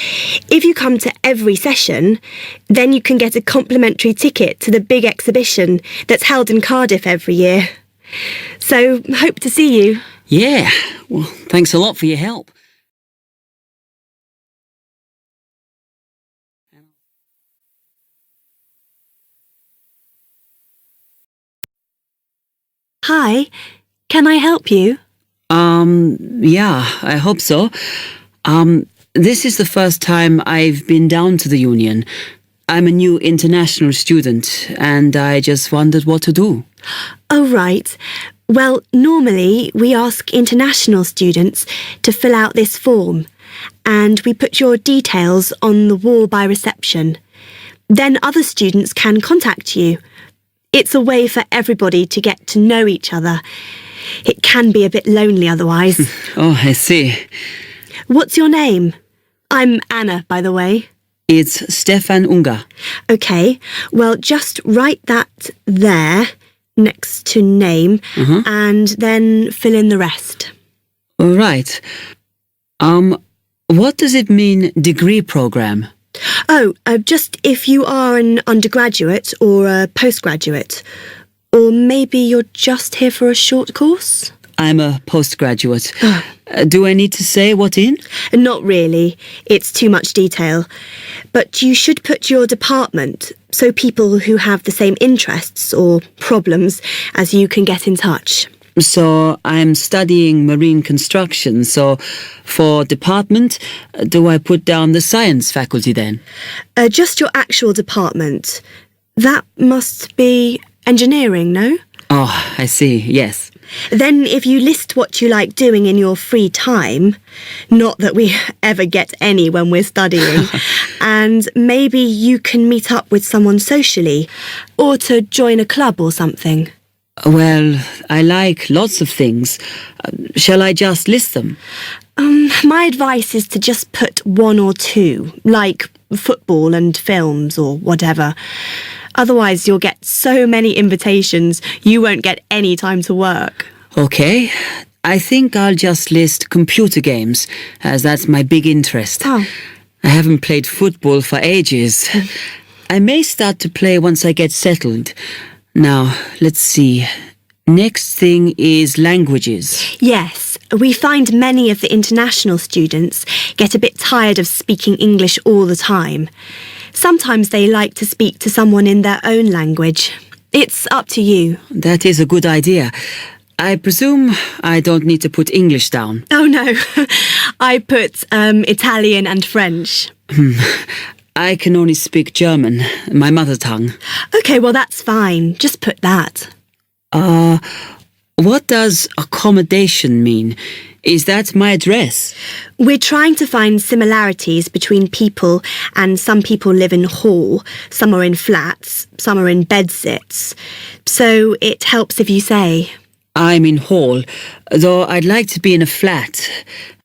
if you come to every session, then you can get a complimentary ticket to the big exhibition that's held in Cardiff every year. So, hope to see you. Yeah, well, thanks a lot for your help. Hi, can I help you? Yeah, I hope so. This is the first time I've been down to the union. I'm a new international student, and I just wondered what to do. Oh, right. Well, normally we ask international students to fill out this form, and we put your details on the wall by reception. Then other students can contact you. It's a way for everybody to get to know each other. It can be a bit lonely otherwise. Oh, I see. What's your name? I'm Anna, by the way. It's Stefan Unger. OK, well, just write that there, next to name, and then fill in the rest. All right. What does it mean, degree program? Oh, just if you are an undergraduate or a postgraduate. Or maybe you're just here for a short course? I'm a postgraduate. Do I need to say what in? Not really. It's too much detail. But you should put your department, so people who have the same interests or problems as you can get in touch. So I'm studying marine construction, so for department, do I put down the science faculty then? Just your actual department. That must be engineering, no? Oh, I see, yes. Then if you list what you like doing in your free time, not that we ever get any when we're studying, and maybe you can meet up with someone socially, or to join a club or something. Well, I like lots of things. Shall I just list them? My advice is to just put one or two, like football and films or whatever. Otherwise, you'll get so many invitations, you won't get any time to work. Okay, I think I'll just list computer games, as that's my big interest. Oh. I haven't played football for ages. I may start to play once I get settled. Now, let's see. Next thing is languages. Yes, we find many of the international students get a bit tired of speaking English all the time. Sometimes they like to speak to someone in their own language. It's up to you. That is a good idea. I presume I don't need to put English down. Oh no, I put Italian and French. I can only speak German, my mother tongue. Okay, well that's fine. Just put that. What does accommodation mean? Is that my address? We're trying to find similarities between people, and some people live in hall, some are in flats, some are in bedsits. So it helps if you say. I'm in hall, though I'd like to be in a flat,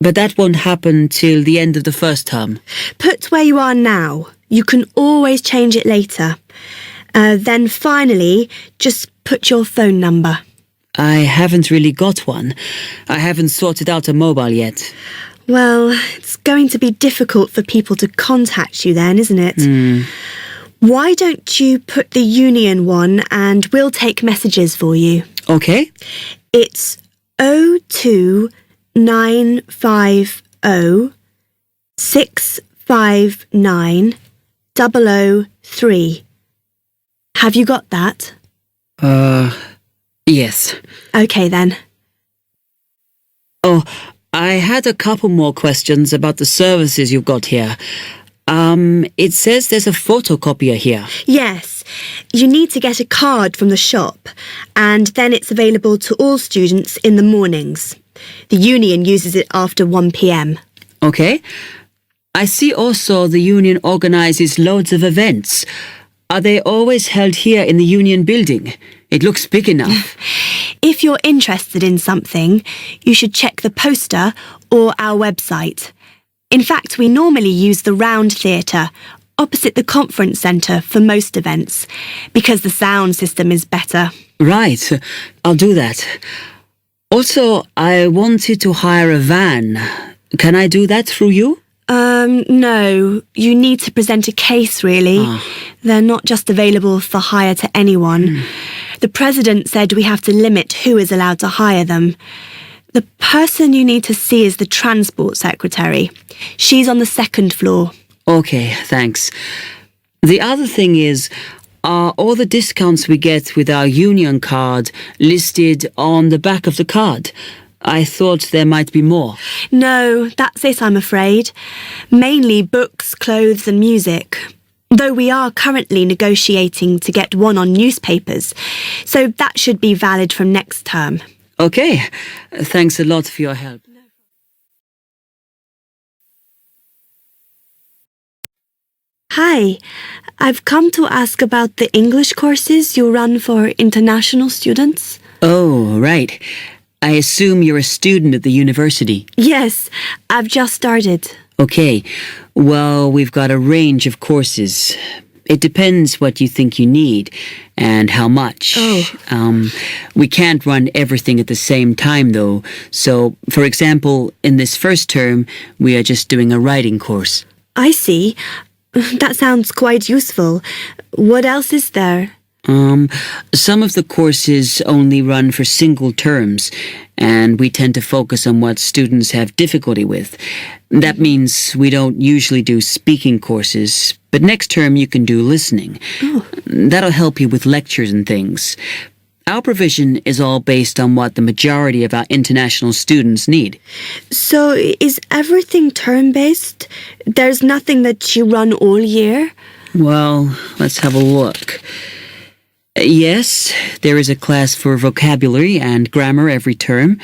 but that won't happen till the end of the first term. Put where you are now. You can always change it later. Then finally, just put your phone number. I haven't really got one. I haven't sorted out a mobile yet. Well, it's going to be difficult for people to contact you then, isn't it? Why don't you put the Union one and we'll take messages for you? Okay. It's 02950 659 003. Have you got that? Yes. Okay then. Oh, I had a couple more questions about the services you've got here. It says there's a photocopier here. Yes. You need to get a card from the shop, and then it's available to all students in the mornings. The Union uses it after 1 p.m. Okay. I see also the Union organises loads of events. Are they always held here in the Union building? It looks big enough. If you're interested in something, you should check the poster or our website. In fact, we normally use the Round Theatre, opposite the conference centre for most events, because the sound system is better. Right, I'll do that. Also, I wanted to hire a van. Can I do that through you? No. You need to present a case, really. They're not just available for hire to anyone. The president said we have to limit who is allowed to hire them. The person you need to see is the transport secretary. She's on the second floor. Okay, thanks. The other thing is, are all the discounts we get with our Union card listed on the back of the card? I thought there might be more. No, that's it, I'm afraid. Mainly books, clothes and music. Though we are currently negotiating to get one on newspapers, so that should be valid from next term. Okay, thanks a lot for your help. Hi, I've come to ask about the English courses you run for international students. Oh, right. I assume you're a student at the university. Yes, I've just started. Okay, well, we've got a range of courses. It depends what you think you need and how much. We can't run everything at the same time, though. So, for example, in this first term, we are just doing a writing course. I see. That sounds quite useful. What else is there? Some of the courses only run for single terms, and we tend to focus on what students have difficulty with. That means we don't usually do speaking courses, but next term you can do listening. That'll help you with lectures and things. Our provision is all based on what the majority of our international students need. So, is everything term-based? There's nothing that you run all year? Well, let's have a look. Yes, there is a class for vocabulary and grammar every term.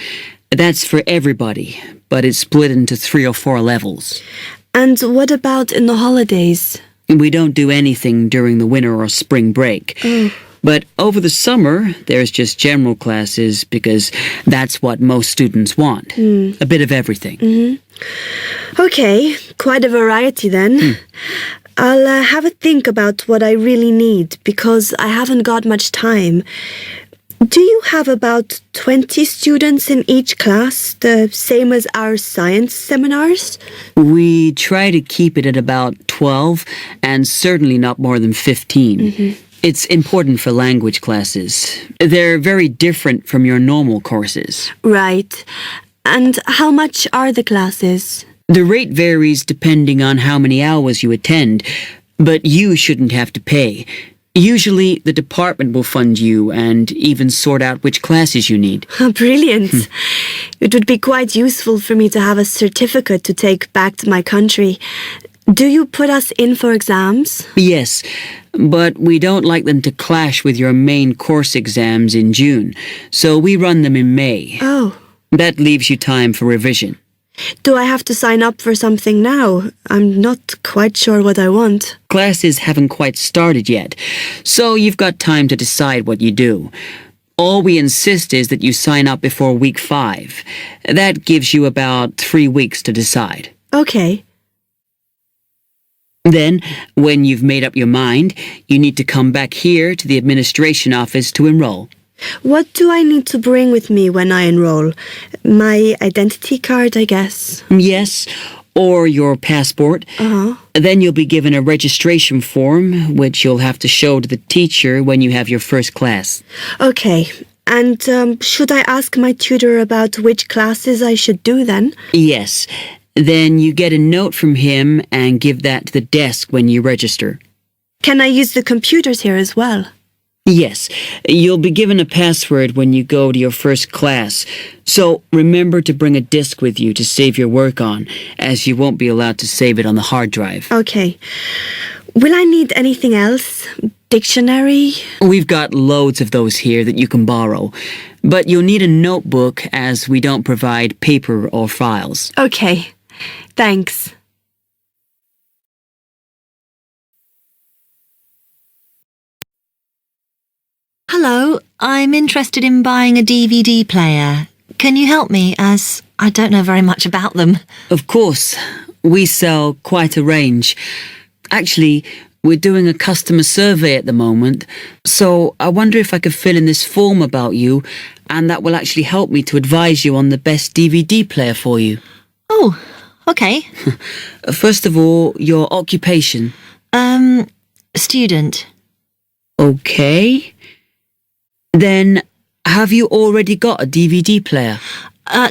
That's for everybody, but it's split into 3 or 4 levels. And what about in the holidays? We don't do anything during the winter or spring break. But over the summer, there's just general classes because that's what most students want. A bit of everything. Okay, quite a variety then. I'll have a think about what I really need because I haven't got much time. Do you have about 20 students in each class, the same as our science seminars? We try to keep it at about 12 and certainly not more than 15. It's important for language classes. They're very different from your normal courses. Right. And how much are the classes? The rate varies depending on how many hours you attend, but you shouldn't have to pay. Usually, the department will fund you and even sort out which classes you need. Brilliant. It would be quite useful for me to have a certificate to take back to my country. Do you put us in for exams? Yes, but we don't like them to clash with your main course exams in June, so we run them in May. Oh. That leaves you time for revision. Do I have to sign up for something now? I'm not quite sure what I want. Classes haven't quite started yet, so you've got time to decide what you do. All we insist is that you sign up before week 5. That gives you about 3 weeks to decide. Okay. Then, when you've made up your mind, you need to come back here to the administration office to enroll. What do I need to bring with me when I enroll? My identity card, I guess. Yes, or your passport. Then you'll be given a registration form, which you'll have to show to the teacher when you have your first class. Okay. And should I ask my tutor about which classes I should do then? Yes. Then you get a note from him and give that to the desk when you register. Can I use the computers here as well? Yes, you'll be given a password when you go to your first class, so remember to bring a disk with you to save your work on, as you won't be allowed to save it on the hard drive. Okay. Will I need anything else? Dictionary? We've got loads of those here that you can borrow, but you'll need a notebook as we don't provide paper or files. Okay, thanks. Hello, I'm interested in buying a DVD player. Can you help me, as I don't know very much about them? Of course. We sell quite a range. Actually, we're doing a customer survey at the moment, so I wonder if I could fill in this form about you, and that will actually help me to advise you on the best DVD player for you. Oh, okay. First of all, your occupation. Student. Okay. Then, have you already got a DVD player?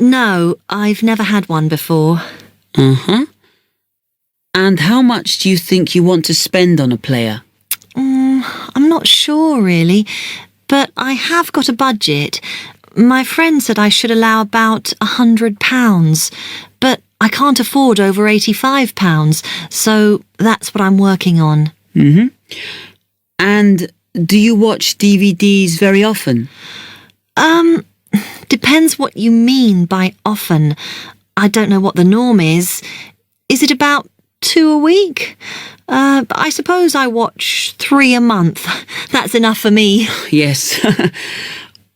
No, I've never had one before. And how much do you think you want to spend on a player? I'm not sure, really, but I have got a budget. My friend said I should allow about £100, but I can't afford over £85, so that's what I'm working on. And do you watch DVDs very often? Depends what you mean by often. I don't know what the norm is. Is it about 2 a week? But I suppose I watch 3 a month. That's enough for me. Yes.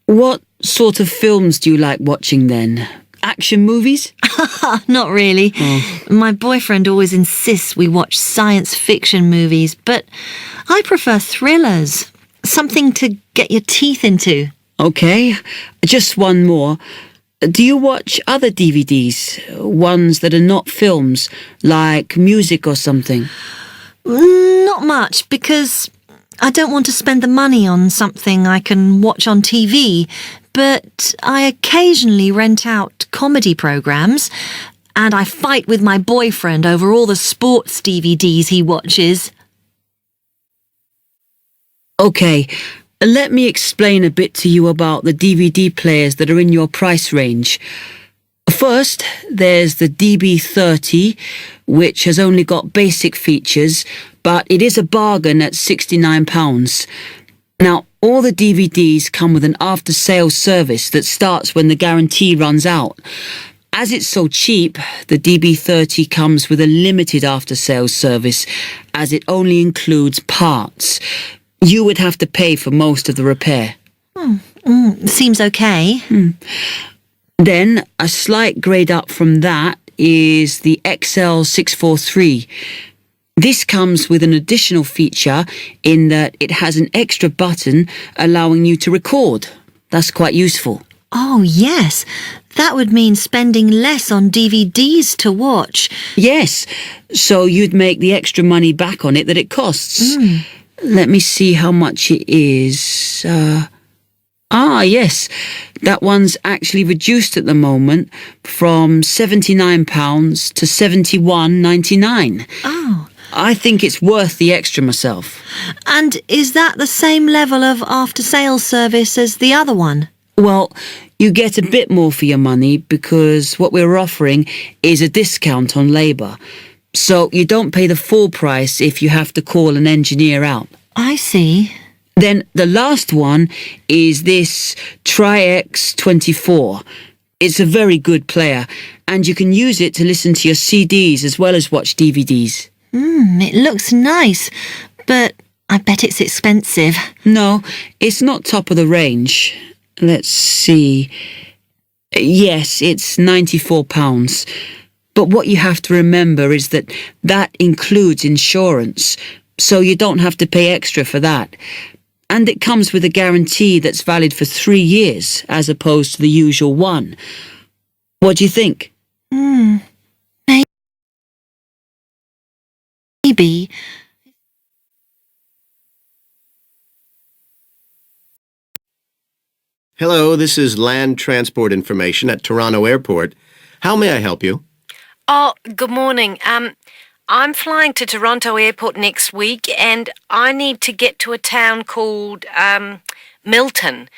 What sort of films do you like watching then? Action movies? Not really. My boyfriend always insists we watch science fiction movies, but I prefer thrillers. Something to get your teeth into. Okay, just one more. Do you watch other DVDs? Ones that are not films, like music or something? Not much, because I don't want to spend the money on something I can watch on TV, but I occasionally rent out comedy programs, and I fight with my boyfriend over all the sports DVDs he watches. Okay, let me explain a bit to you about the DVD players that are in your price range. First, there's the DB30, which has only got basic features, but it is a bargain at £69. Now, all the DVDs come with an after-sales service that starts when the guarantee runs out. As it's so cheap, the DB30 comes with a limited after-sales service, as it only includes parts. You would have to pay for most of the repair. Seems okay. Then, a slight grade up from that is the XL643. This comes with an additional feature in that it has an extra button allowing you to record. That's quite useful. Oh, yes. That would mean spending less on DVDs to watch. Yes, so you'd make the extra money back on it that it costs. Let me see how much it is. Yes, that one's actually reduced at the moment from £79 to £71.99. Oh. I think it's worth the extra myself. And is that the same level of after-sales service as the other one? Well, you get a bit more for your money because what we're offering is a discount on labour. So you don't pay the full price if you have to call an engineer out. I see. Then the last one is this Tri-X24. It's a very good player, and you can use it to listen to your CDs as well as watch DVDs. It looks nice, but I bet it's expensive. No, it's not top of the range. Let's see. Yes, it's £94. But what you have to remember is that includes insurance, so you don't have to pay extra for that. And it comes with a guarantee that's valid for 3 years, as opposed to the usual one. What do you think? Maybe. Hello, this is land transport information at Toronto Airport. How may I help you? Oh, good morning. I'm flying to Toronto Airport next week and I need to get to a town called, Milton.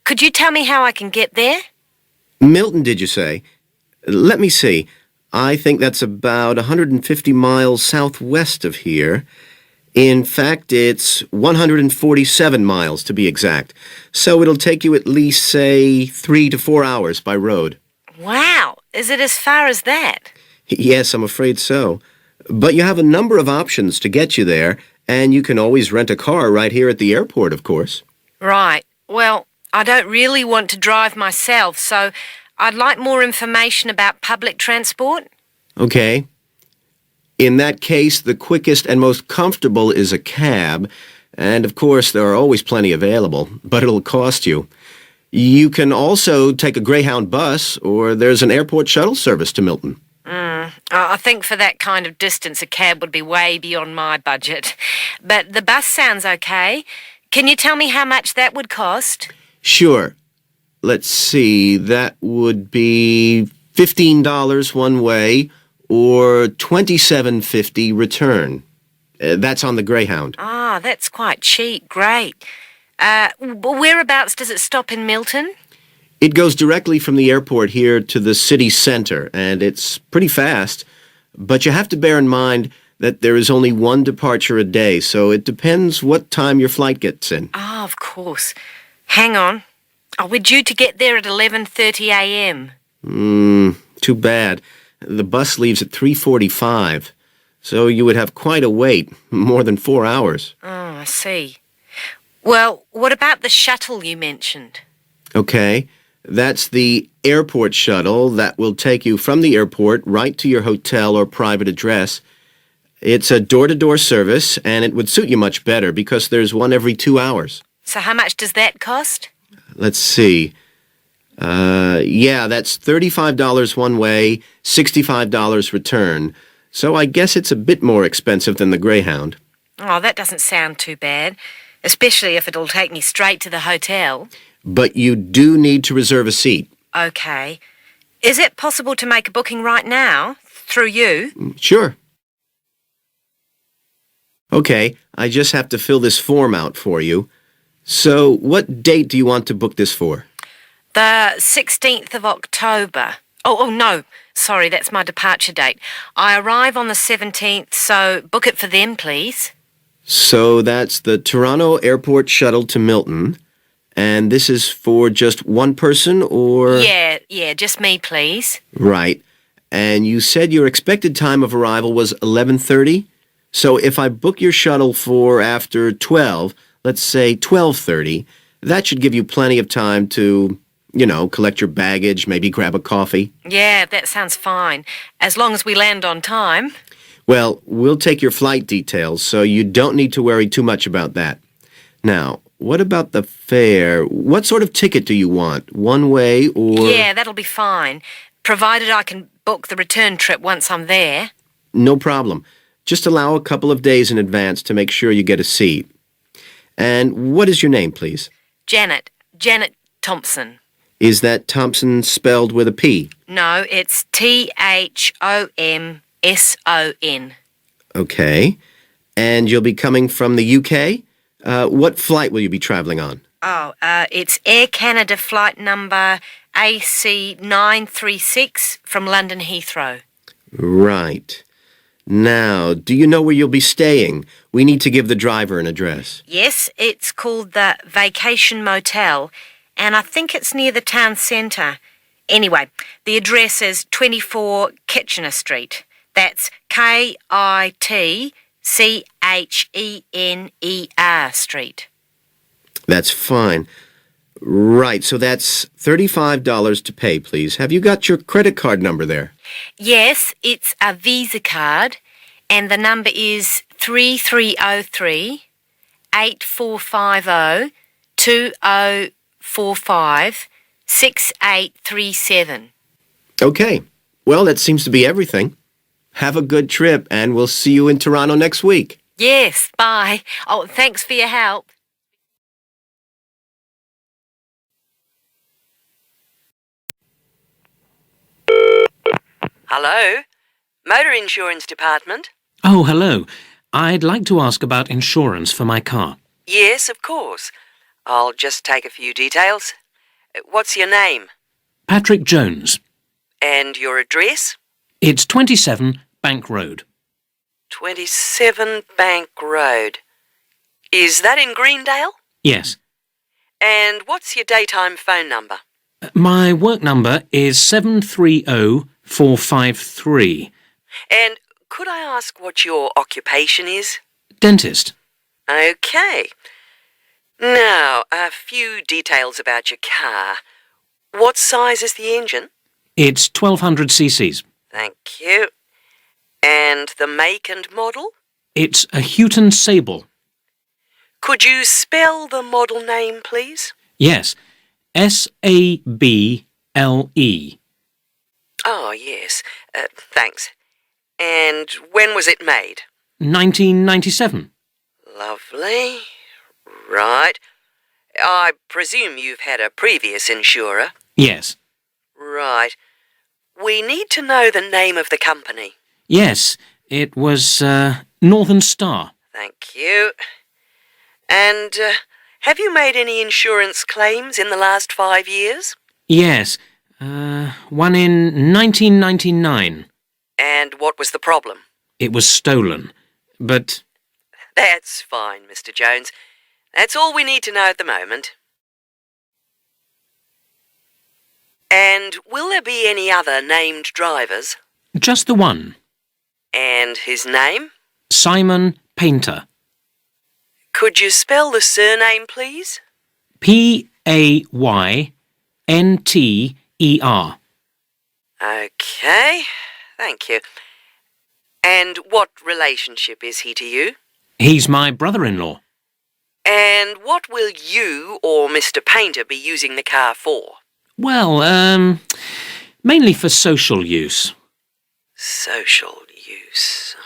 Could you tell me how I can get there? Milton, did you say? Let me see. I think that's about 150 miles southwest of here. In fact, it's 147 miles to be exact. So it'll take you at least, say, 3 to 4 hours by road. Wow, is it as far as that? Yes, I'm afraid so. But you have a number of options to get you there, and you can always rent a car right here at the airport, of course. Right. Well, I don't really want to drive myself, so I'd like more information about public transport. Okay. In that case, the quickest and most comfortable is a cab, and of course there are always plenty available, but it'll cost you. You can also take a Greyhound bus, or there's an airport shuttle service to Milton. I think for that kind of distance a cab would be way beyond my budget. But the bus sounds okay. Can you tell me how much that would cost? Sure. Let's see, that would be $15 one way, or $27.50 return. That's on the Greyhound. Ah, that's quite cheap. Great. Whereabouts does it stop in Milton? It goes directly from the airport here to the city center, and it's pretty fast. But you have to bear in mind that there is only one departure a day, so it depends what time your flight gets in. Ah, of course. Hang on. Oh, we're due to get there at 11:30 a.m. Too bad. The bus leaves at 3:45, so you would have quite a wait, more than 4 hours. Oh, I see. Well, what about the shuttle you mentioned? Okay, that's the airport shuttle that will take you from the airport right to your hotel or private address. It's a door-to-door service, and it would suit you much better because there's one every 2 hours. So how much does that cost? Let's see. That's $35 one way, $65 return. So I guess it's a bit more expensive than the Greyhound. Oh, that doesn't sound too bad, especially if it'll take me straight to the hotel. But you do need to reserve a seat. Okay. Is it possible to make a booking right now, through you? Sure. Okay, I just have to fill this form out for you. So, what date do you want to book this for? The 16th of October. Oh, no. Sorry, that's my departure date. I arrive on the 17th, so book it for them, please. So that's the Toronto Airport shuttle to Milton. And this is for just one person, or...? Yeah, just me, please. Right. And you said your expected time of arrival was 11:30? So if I book your shuttle for after 12, let's say 12:30, that should give you plenty of time to, collect your baggage, maybe grab a coffee. Yeah, that sounds fine. As long as we land on time. Well, we'll take your flight details, so you don't need to worry too much about that. Now, what about the fare? What sort of ticket do you want? One way or... Yeah, that'll be fine. Provided I can book the return trip once I'm there. No problem. Just allow a couple of days in advance to make sure you get a seat. And what is your name, please? Janet Thompson. Is that Thompson spelled with a P? No, it's Thomson. Okay. And you'll be coming from the UK? What flight will you be travelling on? It's Air Canada flight number AC936 from London Heathrow. Right. Now, do you know where you'll be staying? We need to give the driver an address. Yes, it's called the Vacation Motel, and I think it's near the town centre. Anyway, the address is 24 Kitchener Street. That's Kitchener Street. That's fine. Right, so that's $35 to pay, please. Have you got your credit card number there? Yes, it's a Visa card, and the number is 3303 8450 2045 6837. Okay. Well, that seems to be everything. Have a good trip, and we'll see you in Toronto next week. Yes, bye. Oh, thanks for your help. Hello? Motor Insurance Department? Oh, hello. I'd like to ask about insurance for my car. Yes, of course. I'll just take a few details. What's your name? Patrick Jones. And your address? It's 27 Bank Road. 27 Bank Road. Is that in Greendale? Yes. And what's your daytime phone number? My work number is 730453. And could I ask what your occupation is? Dentist. Okay. Now, a few details about your car. What size is the engine? It's 1200 cc's. Thank you. And the make and model? It's a Houghton Sable. Could you spell the model name, please? Yes. Sable. Oh, yes. Thanks. And when was it made? 1997. Lovely. Right. I presume you've had a previous insurer? Yes. Right. We need to know the name of the company. Yes, it was Northern Star. Thank you. And have you made any insurance claims in the last 5 years? Yes, one in 1999. And what was the problem? It was stolen, but... That's fine, Mr. Jones. That's all we need to know at the moment. And will there be any other named drivers? Just the one. And his name? Simon Painter. Could you spell the surname, please? Paynter. Okay, thank you. And what relationship is he to you? He's my brother-in-law. And what will you or Mr. Painter be using the car for? Well, mainly for social use. Social use.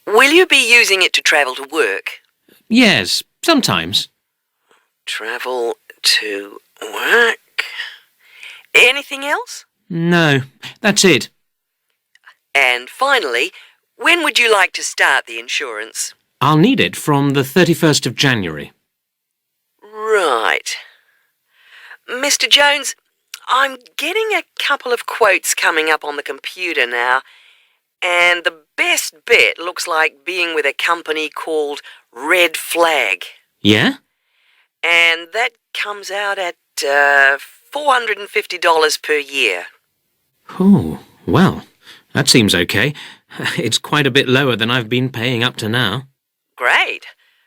Will you be using it to travel to work? Yes, sometimes. Travel to work. Anything else? No, that's it. And finally, when would you like to start the insurance? I'll need it from the 31st of January. Right. Mr. Jones, I'm getting a couple of quotes coming up on the computer now, and the best bet looks like being with a company called Red Flag. Yeah? And that comes out at $450 per year. Oh, well, that seems okay. It's quite a bit lower than I've been paying up to now. Great.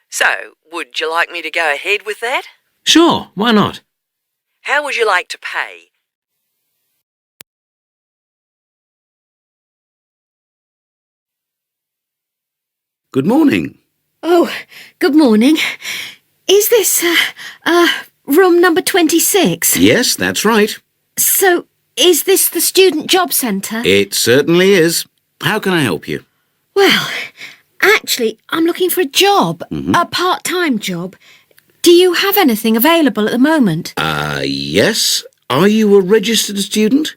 So, Would you like me to go ahead with that? Sure, why not? How would you like to pay? Good morning. Oh, good morning. Is this, room number 26? Yes, that's right. So, is this the Student Job Centre? It certainly is. How can I help you? Well, actually, I'm looking for a job, a part-time job. Do you have anything available at the moment? Yes. Are you a registered student?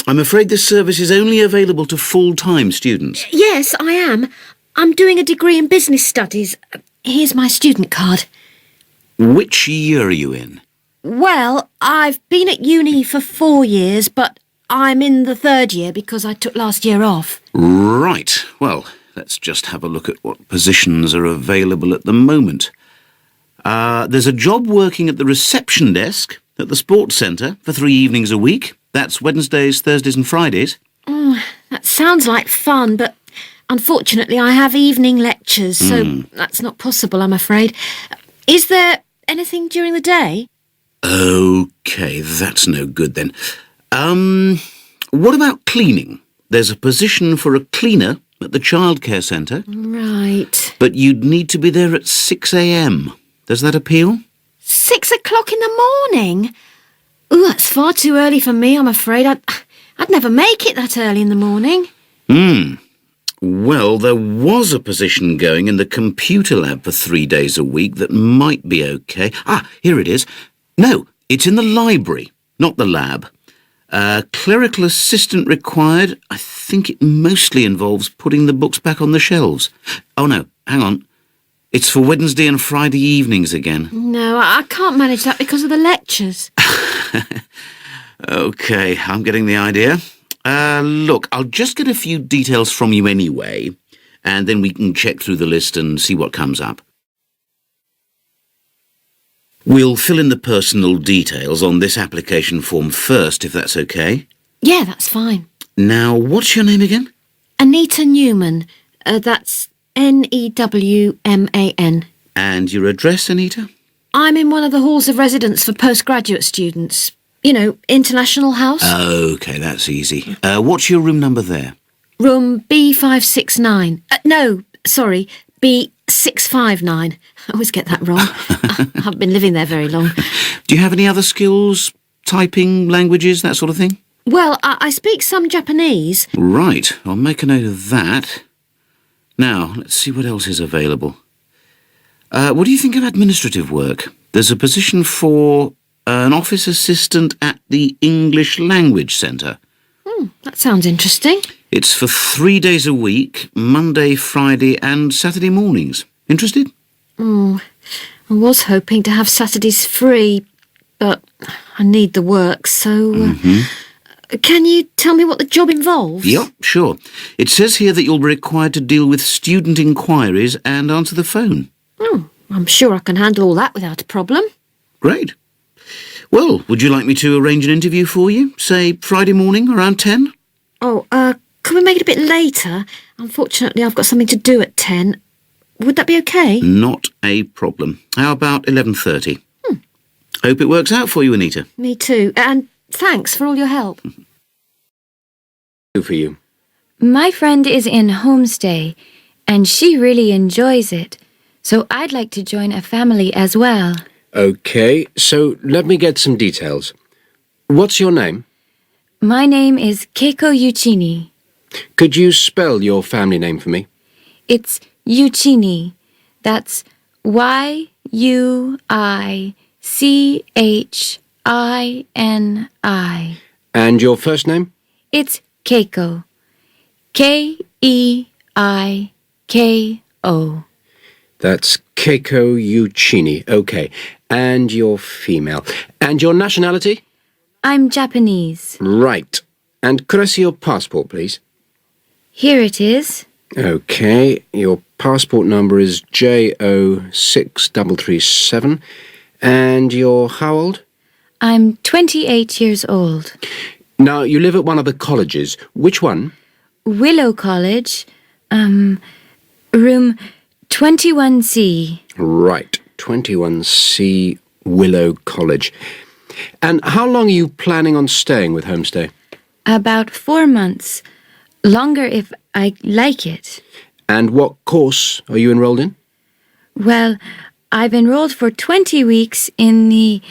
I'm afraid this service is only available to full-time students. Yes, I am. I'm doing a degree in business studies. Here's my student card. Which year are you in? Well, I've been at uni for 4 years, but I'm in the 3rd year because I took last year off. Right. Well, let's just have a look at what positions are available at the moment. There's a job working at the reception desk at the sports centre for 3 evenings a week. That's Wednesdays, Thursdays and Fridays. That sounds like fun, but unfortunately I have evening lectures, so that's not possible, I'm afraid. Is there anything during the day? OK, that's no good then. What about cleaning? There's a position for a cleaner at the childcare centre. Right. But you'd need to be there at 6 a.m. Does that appeal? 6 o'clock in the morning? Ooh, that's far too early for me, I'm afraid. I'd never make it that early in the morning. Well, there was a position going in the computer lab for 3 days a week that might be OK. Here it is. No, it's in the library, not the lab. Clerical assistant required. I think it mostly involves putting the books back on the shelves. Oh, no, hang on. It's for Wednesday and Friday evenings again. No, I can't manage that because of the lectures. OK, I'm getting the idea. Look, I'll just get a few details from you anyway, and then we can check through the list and see what comes up. We'll fill in the personal details on this application form first, if that's OK. Yeah, that's fine. Now, what's your name again? Anita Newman. That's Newman. And your address, Anita? I'm in one of the halls of residence for postgraduate students. You know, International House. OK, that's easy. What's your room number there? Room B569. No, sorry, B659. I always get that wrong. I haven't been living there very long. Do you have any other skills? Typing, languages, that sort of thing? Well, I speak some Japanese. Right, I'll make a note of that. Now, let's see what else is available. What do you think of administrative work? There's a position for an office assistant at the English Language Centre. That sounds interesting. It's for 3 days a week, Monday, Friday and Saturday mornings. Interested? I was hoping to have Saturdays free, but I need the work, so... Can you tell me what the job involves? Yep, sure. It says here that you'll be required to deal with student inquiries and answer the phone. I'm sure I can handle all that without a problem. Great. Well, would you like me to arrange an interview for you? Say Friday morning around 10? Could we make it a bit later? Unfortunately, I've got something to do at 10. Would that be okay? Not a problem. How about 11:30? Hope it works out for you, Anita. Me too. And thanks for all your help. For you. My friend is in homestay, and she really enjoys it. So I'd like to join a family as well. OK, so let me get some details. What's your name? My name is Keiko Yuchini. Could you spell your family name for me? It's Yuchini. That's Yuchini. And your first name? It's Keiko. Keiko. That's Keiko Yuchini. OK. And you're female. And your nationality? I'm Japanese. Right. And could I see your passport, please? Here it is. OK. Your passport number is JO6337. And you're how old? I'm 28 years old. Now, you live at one of the colleges. Which one? Willow College. Room 21C. Right. 21C Willow College. And how long are you planning on staying with Homestay? About 4 months. Longer if I like it. And what course are you enrolled in? Well, I've enrolled for 20 weeks in the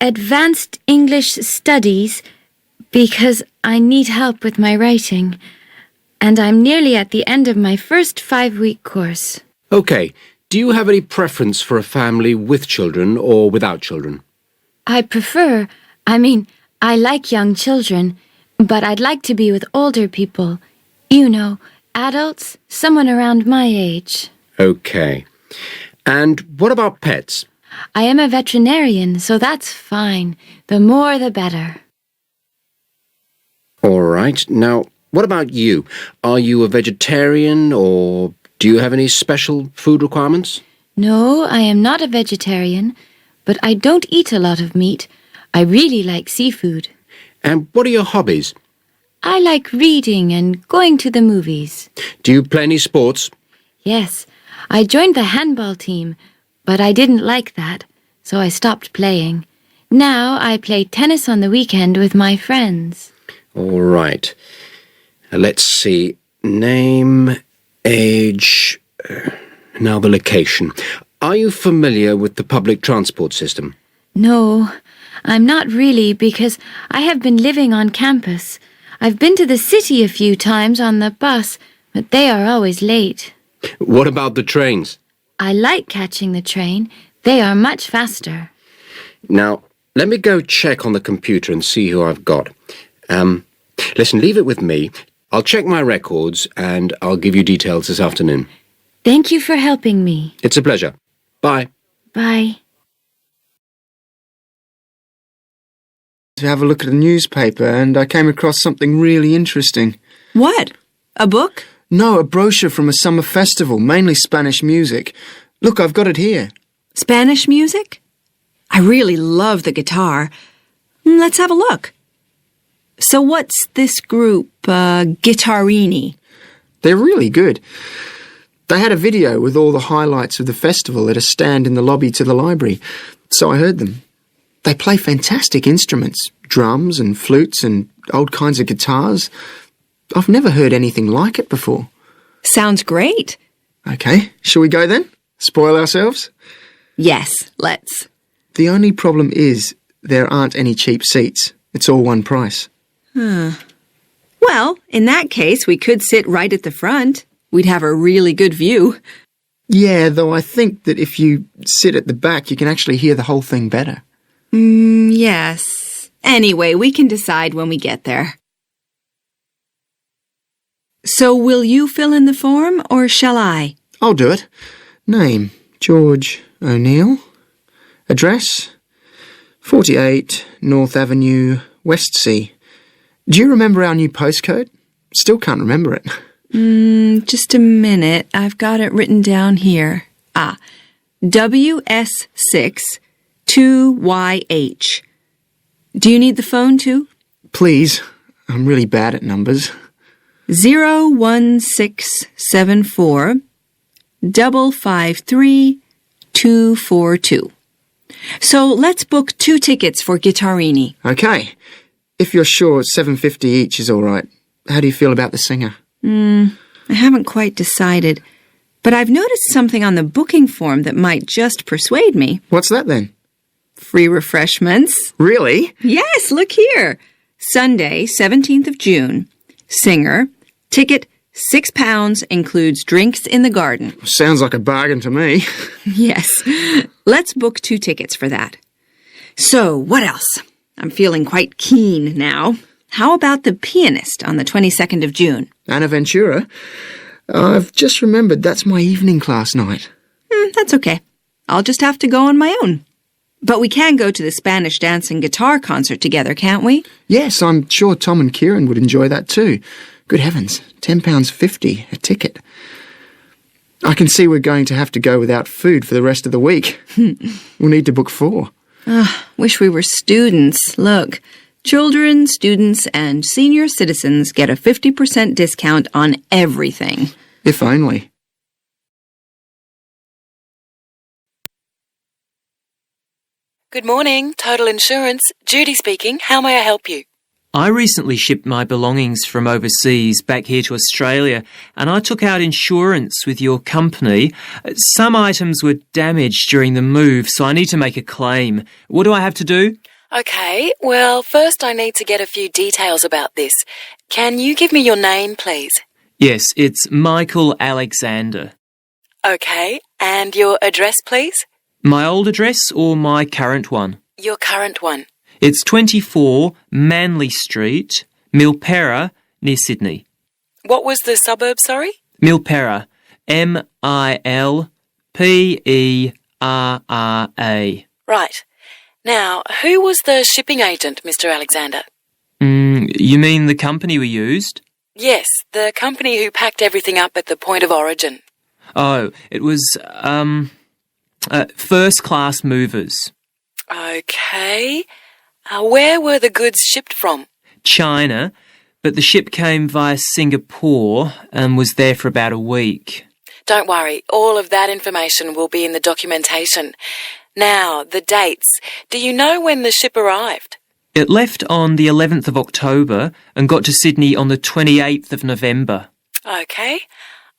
Advanced English Studies because I need help with my writing. And I'm nearly at the end of my first 5-week course. Okay. Do you have any preference for a family with children or without children? I like young children, but I'd like to be with older people. You know, adults, someone around my age. Okay. And what about pets? I am a veterinarian, so that's fine. The more the better. All right. Now, what about you? Are you a vegetarian or do you have any special food requirements? No, I am not a vegetarian, but I don't eat a lot of meat. I really like seafood. And what are your hobbies? I like reading and going to the movies. Do you play any sports? Yes, I joined the handball team, but I didn't like that, so I stopped playing. Now I play tennis on the weekend with my friends. All right. Let's see. Name, age, now the location. Are you familiar with the public transport system? No, I'm not really because I have been living on campus. I've been to the city a few times on the bus, but they are always late. What about the trains? I like catching the train. They are much faster. Now, let me go check on the computer and see who I've got. Listen, leave it with me. I'll check my records and I'll give you details this afternoon. Thank you for helping me. It's a pleasure. Bye. Bye. To have a look at a newspaper and I came across something really interesting. What? A book? No, a brochure from a summer festival, mainly Spanish music. Look, I've got it here. Spanish music? I really love the guitar. Let's have a look. So what's this group, Guittarini? They're really good. They had a video with all the highlights of the festival at a stand in the lobby to the library, so I heard them. They play fantastic instruments, drums and flutes and old kinds of guitars. I've never heard anything like it before. Sounds great. Okay, shall we go then? Spoil ourselves? Yes, let's. The only problem is there aren't any cheap seats. It's all one price. Well, in that case, we could sit right at the front. We'd have a really good view. Yeah, though I think that if you sit at the back, you can actually hear the whole thing better. Yes. Anyway, we can decide when we get there. So will you fill in the form, or shall I? I'll do it. Name, George O'Neill. Address, 48 North Avenue, Westsea. Do you remember our new postcode? Still can't remember it. Just a minute. I've got it written down here. WS6 2YH. Do you need the phone too? Please. I'm really bad at numbers. 01674 553 242. So let's book 2 tickets for Guittarini. Okay. If you're sure $7.50 each is all right. How do you feel about the singer? I haven't quite decided. But I've noticed something on the booking form that might just persuade me. What's that then? Free refreshments. Really? Yes, look here. Sunday, 17th of June. Singer. Ticket, £6, includes drinks in the garden. Sounds like a bargain to me. Yes. Let's book 2 tickets for that. So, what else? I'm feeling quite keen now. How about the pianist on the 22nd of June? Anna Ventura? I've just remembered that's my evening class night. That's okay. I'll just have to go on my own. But we can go to the Spanish dance and guitar concert together, can't we? Yes, I'm sure Tom and Kieran would enjoy that too. Good heavens, £10.50 a ticket. I can see we're going to have to go without food for the rest of the week. We'll need to book 4. Wish we were students. Look, children, students, and senior citizens get a 50% discount on everything. If only. Good morning, Total Insurance. Judy speaking. How may I help you? I recently shipped my belongings from overseas back here to Australia, and I took out insurance with your company. Some items were damaged during the move, so I need to make a claim. What do I have to do? Okay, well, first I need to get a few details about this. Can you give me your name, please? Yes, it's Michael Alexander. Okay, and your address, please? My old address or my current one? Your current one. It's 24 Manly Street, Milperra, near Sydney. What was the suburb, sorry? Milperra. Milperra. Right. Now, who was the shipping agent, Mr. Alexander? You mean the company we used? Yes, the company who packed everything up at the point of origin. Oh, it was, First Class Movers. Okay. Where were the goods shipped from? China, but the ship came via Singapore and was there for about a week. Don't worry, all of that information will be in the documentation. Now, the dates. Do you know when the ship arrived? It left on the 11th of October and got to Sydney on the 28th of November. Okay.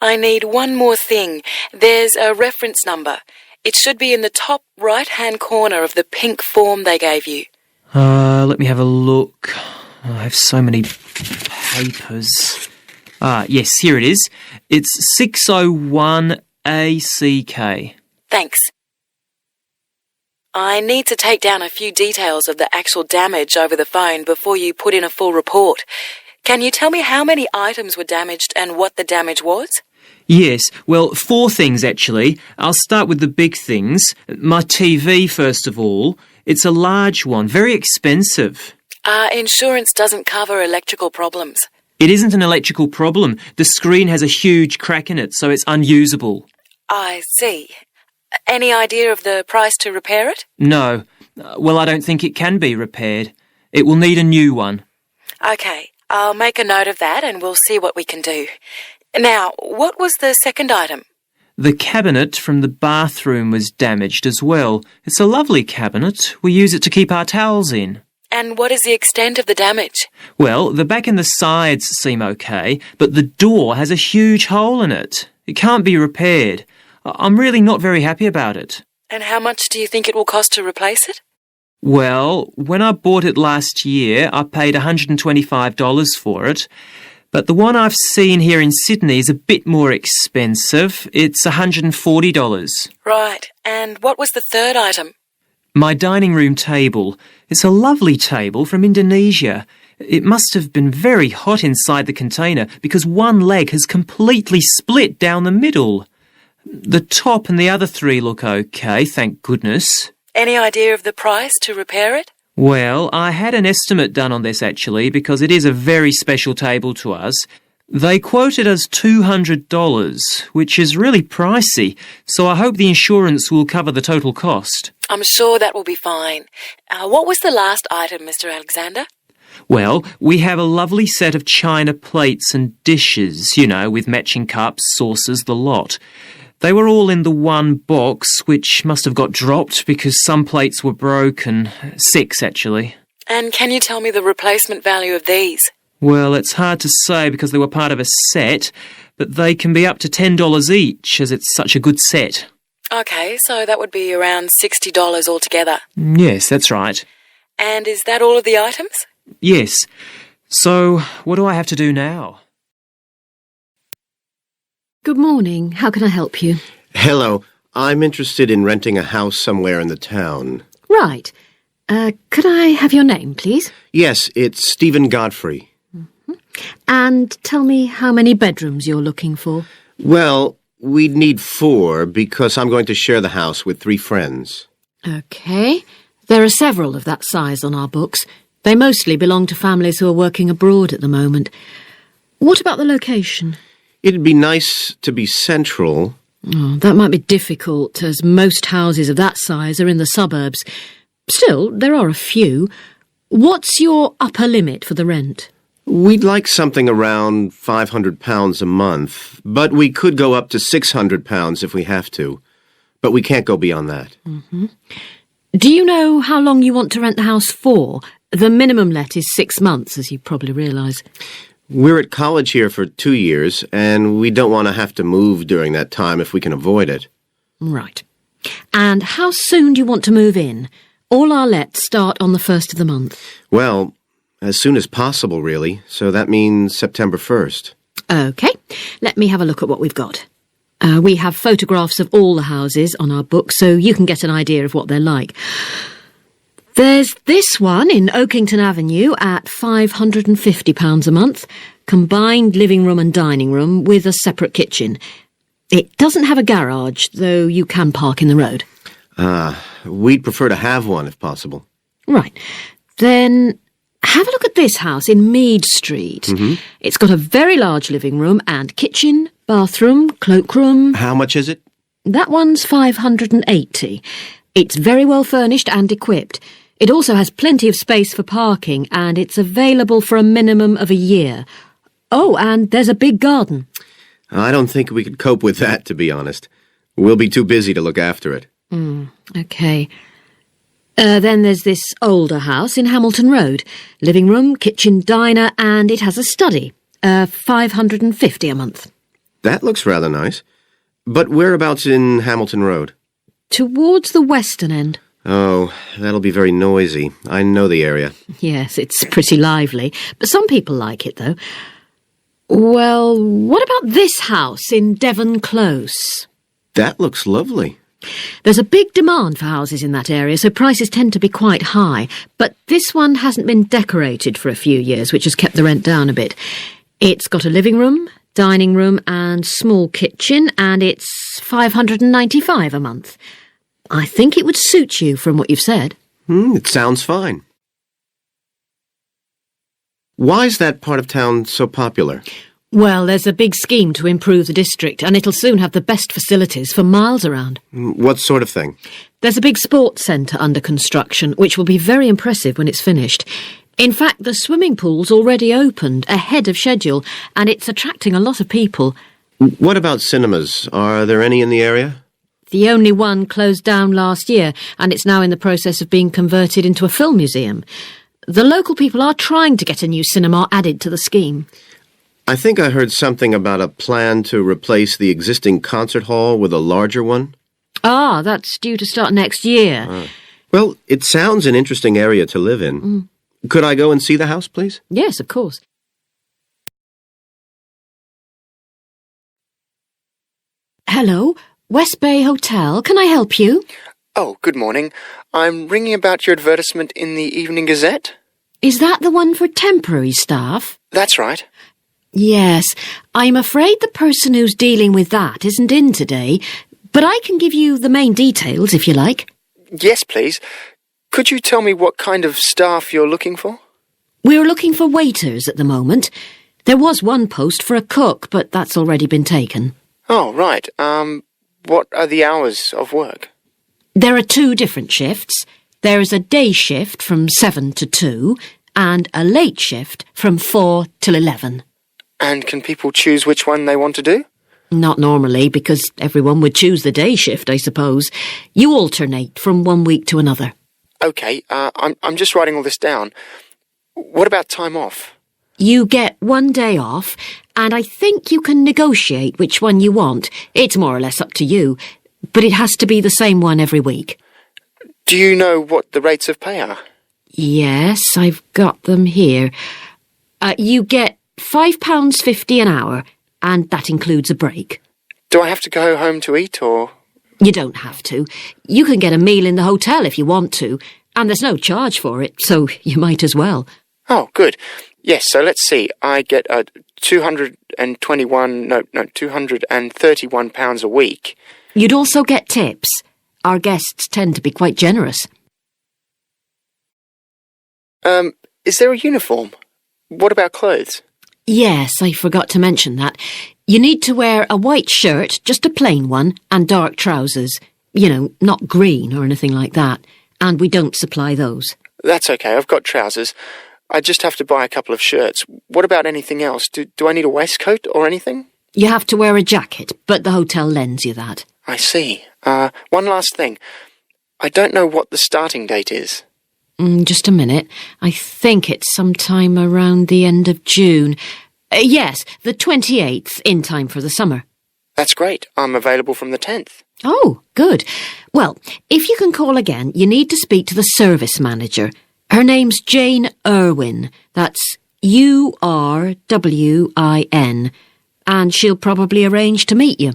I need one more thing. There's a reference number. It should be in the top right-hand corner of the pink form they gave you. Let me have a look. I have so many papers. Yes, here it is. It's 601ACK. Thanks. I need to take down a few details of the actual damage over the phone before you put in a full report. Can you tell me how many items were damaged and what the damage was? Yes, well, 4 things actually. I'll start with the big things. My TV, first of all. It's a large one, very expensive. Insurance doesn't cover electrical problems. It isn't an electrical problem. The screen has a huge crack in it, so it's unusable. I see. Any idea of the price to repair it? No. Well, I don't think it can be repaired. It will need a new one. Okay, I'll make a note of that and we'll see what we can do. Now, what was the second item? The cabinet from the bathroom was damaged as well. It's a lovely cabinet. We use it to keep our towels in. And what is the extent of the damage? Well, the back and the sides seem okay, but the door has a huge hole in it. It can't be repaired. I'm really not very happy about it. And how much do you think it will cost to replace it? Well, when I bought it last year, I paid $125 for it. But the one I've seen here in Sydney is a bit more expensive. It's $140. Right. And what was the third item? My dining room table. It's a lovely table from Indonesia. It must have been very hot inside the container because one leg has completely split down the middle. The top and the other 3 look okay, thank goodness. Any idea of the price to repair it? Well, I had an estimate done on this actually because it is a very special table to us. They quoted us $200, which is really pricey, so I hope the insurance will cover the total cost. I'm sure that will be fine. What was the last item, Mr. Alexander? Well, we have a lovely set of china plates and dishes, with matching cups, saucers, the lot. They were all in the one box, which must have got dropped because some plates were broken. 6, actually. And can you tell me the replacement value of these? Well, it's hard to say because they were part of a set, but they can be up to $10 each, as it's such a good set. Okay, so that would be around $60 altogether. Yes, that's right. And is that all of the items? Yes. So, what do I have to do now? Good morning. How can I help you? Hello. I'm interested in renting a house somewhere in the town. Right. Could I have your name, please? Yes, it's Stephen Godfrey. And tell me how many bedrooms you're looking for. Well, we'd need 4 because I'm going to share the house with 3 friends. Okay. There are several of that size on our books. They mostly belong to families who are working abroad at the moment. What about the location? It'd be nice to be central. Oh, that might be difficult, as most houses of that size are in the suburbs. Still, there are a few. What's your upper limit for the rent? We'd like something around £500 a month, but we could go up to £600 if we have to. But we can't go beyond that. Mm-hmm. Do you know how long you want to rent the house for? The minimum let is 6 months, as you probably realise. We're at college here for 2 years, and we don't want to have to move during that time if we can avoid it. Right. And how soon do you want to move in? All our lets start on the 1st of the month. Well, as soon as possible, really. So that means September 1st. OK. Let me have a look at what we've got. We have photographs of all the houses on our book, so you can get an idea of what they're like. There's this one in Oakington Avenue at £550 a month, combined living room and dining room with a separate kitchen. It doesn't have a garage, though you can park in the road. We'd prefer to have one if possible. Right. Then have a look at this house in Mead Street. Mm-hmm. It's got a very large living room and kitchen, bathroom, cloakroom. How much is it? That one's £580. It's very well furnished and equipped. It also has plenty of space for parking, and it's available for a minimum of a year. Oh, and there's a big garden. I don't think we could cope with that, to be honest. We'll be too busy to look after it. OK. Then there's this older house in Hamilton Road. Living room, kitchen, diner, and it has a study. £550 a month. That looks rather nice. But whereabouts in Hamilton Road? Towards the western end. Oh, that'll be very noisy. I know the area. Yes, it's pretty lively. But some people like it, though. Well, what about this house in Devon Close? That looks lovely. There's a big demand for houses in that area, so prices tend to be quite high. But this one hasn't been decorated for a few years, which has kept the rent down a bit. It's got a living room, dining room and small kitchen, and it's £595 a month. I think it would suit you from what you've said. It sounds fine. Why is that part of town so popular? Well, there's a big scheme to improve the district, and it'll soon have the best facilities for miles around. What sort of thing? There's a big sports centre under construction, which will be very impressive when it's finished. In fact, the swimming pool's already opened, ahead of schedule, and it's attracting a lot of people. What about cinemas? Are there any in the area? The only one closed down last year, and it's now in the process of being converted into a film museum. The local people are trying to get a new cinema added to the scheme. I think I heard something about a plan to replace the existing concert hall with a larger one. Ah, that's due to start next year. Well, it sounds an interesting area to live in. Could I go and see the house, please? Yes, of course. Hello, West Bay Hotel. Can I help you? Oh, good morning. I'm ringing about your advertisement in the Evening Gazette. Is that the one for temporary staff? That's right. Yes, I'm afraid the person who's dealing with that isn't in today, but I can give you the main details if you like. Yes, please. Could you tell me what kind of staff you're looking for? We're looking for waiters at the moment. There was one post for a cook, but that's already been taken. Oh, right. What are the hours of work? There are 2 different shifts. There is a day shift from 7 to 2 and a late shift from 4 till 11. And can people choose which one they want to do? Not normally, because everyone would choose the day shift, I suppose. You alternate from one week to another. OK, I'm just writing all this down. What about time off? You get 1 day off, and I think you can negotiate which one you want. It's more or less up to you, but it has to be the same one every week. Do you know what the rates of pay are? Yes, I've got them here. You get £5.50 an hour, and that includes a break. Do I have to go home to eat, or...? You don't have to. You can get a meal in the hotel if you want to, and there's no charge for it, so you might as well. Oh, good. Yes, so let's see. I get £231 a week. You'd also get tips. Our guests tend to be quite generous. Is there a uniform? What about clothes? Yes, I forgot to mention that. You need to wear a white shirt, just a plain one, and dark trousers. You know, not green or anything like that. And we don't supply those. That's okay, I've got trousers. I just have to buy a couple of shirts. What about anything else? Do I need a waistcoat or anything? You have to wear a jacket, but the hotel lends you that. I see. One last thing. I don't know what the starting date is. Just a minute. I think it's sometime around the end of June. Yes, the 28th, in time for the summer. That's great. I'm available from the 10th. Oh, good. Well, if you can call again, you need to speak to the service manager. Her name's Jane Irwin. That's Urwin. And she'll probably arrange to meet you.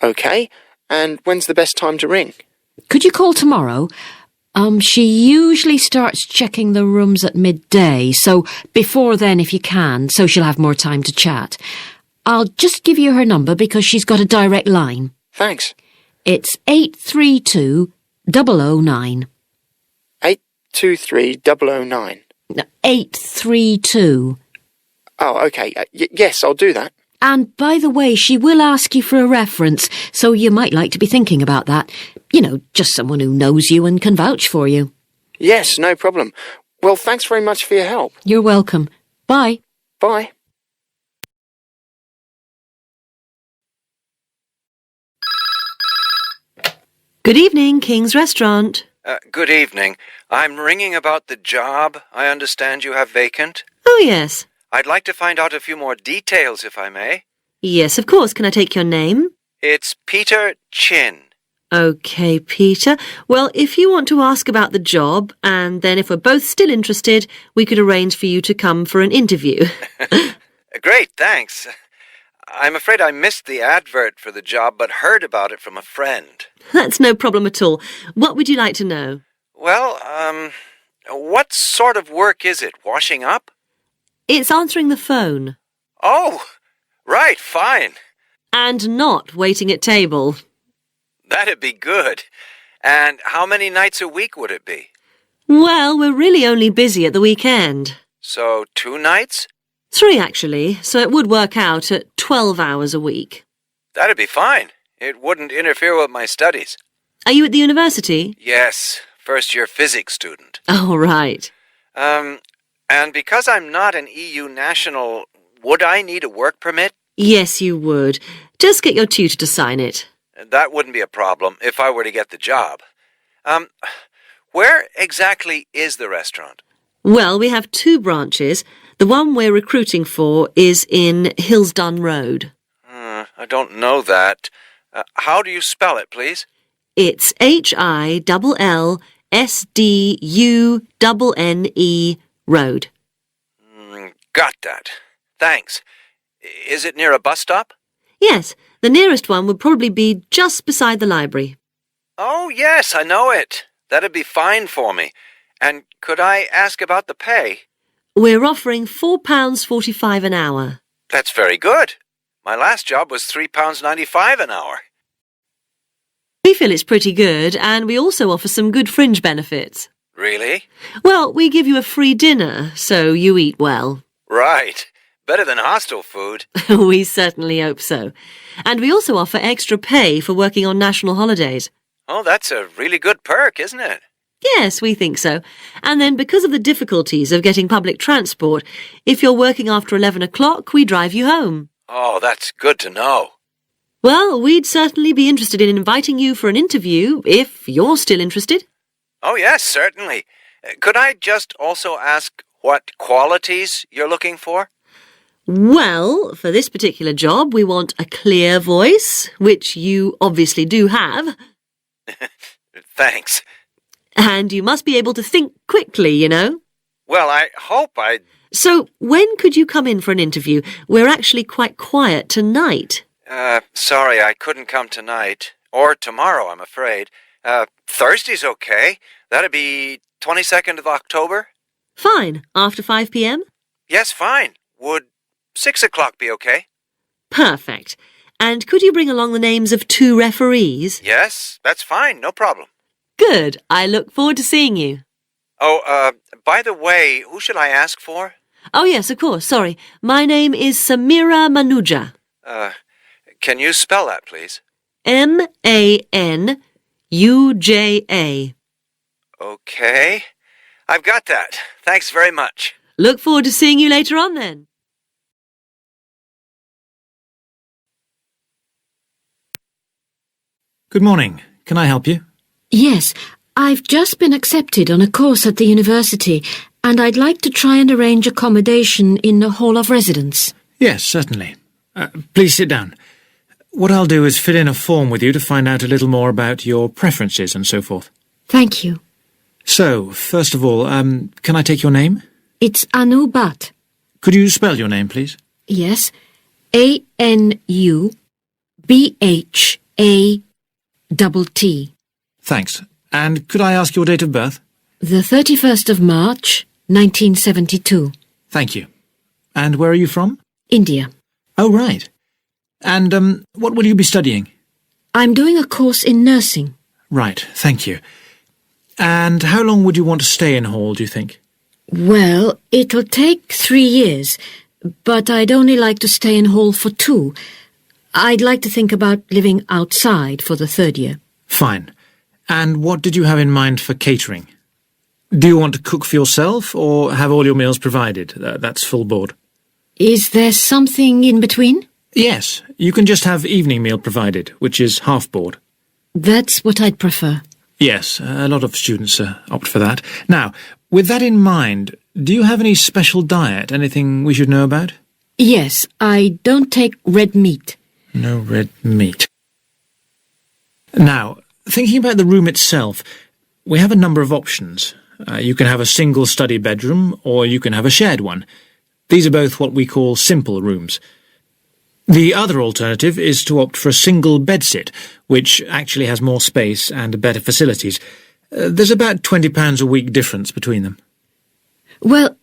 OK. And when's the best time to ring? Could you call tomorrow? She usually starts checking the rooms at midday, so before then if you can, so she'll have more time to chat. I'll just give you her number because she's got a direct line. Thanks. It's 832-009. 823-009. No, 832. Oh, OK. Yes, I'll do that. And by the way, she will ask you for a reference, so you might like to be thinking about that. You know, just someone who knows you and can vouch for you. Yes, no problem. Well, thanks very much for your help. You're welcome. Bye. Bye. Good evening, King's Restaurant. Good evening. I'm ringing about the job I understand you have vacant. Oh, yes. I'd like to find out a few more details, if I may. Yes, of course. Can I take your name? It's Peter Chin. OK, Peter. Well, if you want to ask about the job, and then if we're both still interested, we could arrange for you to come for an interview. Great, thanks. I'm afraid I missed the advert for the job, but heard about it from a friend. That's no problem at all. What would you like to know? Well, what sort of work is it? Washing up? It's answering the phone. Oh, right, fine. And not waiting at table. That'd be good. And how many nights a week would it be? Well, we're really only busy at the weekend. So 2 nights? 3, actually, so it would work out at 12 hours a week. That'd be fine. It wouldn't interfere with my studies. Are you at the university? Yes, first-year physics student. Oh, right. And because I'm not an EU national, would I need a work permit? Yes, you would. Just get your tutor to sign it. That wouldn't be a problem if I were to get the job. Where exactly is the restaurant? Well, we have 2 branches. The one we're recruiting for is in Hillsdon Road. I don't know that. How do you spell it, please? It's HILLSDUNNE Road. Got that. Thanks. Is it near a bus stop? Yes, the nearest one would probably be just beside the library. Oh, yes, I know it. That'd be fine for me. And could I ask about the pay? We're offering £4.45 an hour. That's very good. My last job was £3.95 an hour. We feel it's pretty good, and we also offer some good fringe benefits. Really? Well, we give you a free dinner, so you eat well. Right. Better than hostel food. We certainly hope so. And we also offer extra pay for working on national holidays. Oh, that's a really good perk, isn't it? Yes, we think so. And then because of the difficulties of getting public transport, if you're working after 11 o'clock, we drive you home. Oh, that's good to know. Well, we'd certainly be interested in inviting you for an interview, if you're still interested. Oh, yes, certainly. Could I just also ask what qualities you're looking for? Well, for this particular job, we want a clear voice, which you obviously do have. Thanks. And you must be able to think quickly, you know. Well, I hope I... So, when could you come in for an interview? We're actually quite quiet tonight. Sorry, I couldn't come tonight. Or tomorrow, I'm afraid. Thursday's okay. That'd be 22nd of October? Fine. After 5 p.m? Yes, fine. Would 6 o'clock be okay? Perfect. And could you bring along the names of 2 referees? Yes, that's fine. No problem. Good. I look forward to seeing you. Oh, by the way, who should I ask for? Oh, yes, of course. Sorry. My name is Samira Manuja. Can you spell that, please? Manuja. Okay. I've got that. Thanks very much. Look forward to seeing you later on, then. Good morning. Can I help you? Yes, I've just been accepted on a course at the university, and I'd like to try and arrange accommodation in a hall of residence. Yes, certainly. Please sit down. What I'll do is fill in a form with you to find out a little more about your preferences and so forth. Thank you. So, first of all, can I take your name? It's Anu Bhatt. Could you spell your name, please? Yes. ANUBHATT. Thanks. And could I ask your date of birth? The 31st of March, 1972. Thank you. And where are you from? India. Oh, right. And, what will you be studying? I'm doing a course in nursing. Right, thank you. And how long would you want to stay in hall, do you think? Well, it'll take 3 years, but I'd only like to stay in hall for 2. I'd like to think about living outside for the 3rd year. Fine. And what did you have in mind for catering? Do you want to cook for yourself or have all your meals provided? That's full board. Is there something in between? Yes, you can just have evening meal provided, which is half board. That's what I'd prefer. Yes, a lot of students opt for that. Now, with that in mind, do you have any special diet, anything we should know about? Yes, I don't take red meat. No red meat. Now, thinking about the room itself, we have a number of options. You can have a single study bedroom, or you can have a shared one. These are both what we call simple rooms. The other alternative is to opt for a single bedsit, which actually has more space and better facilities. There's about £20 a week difference between them. Well,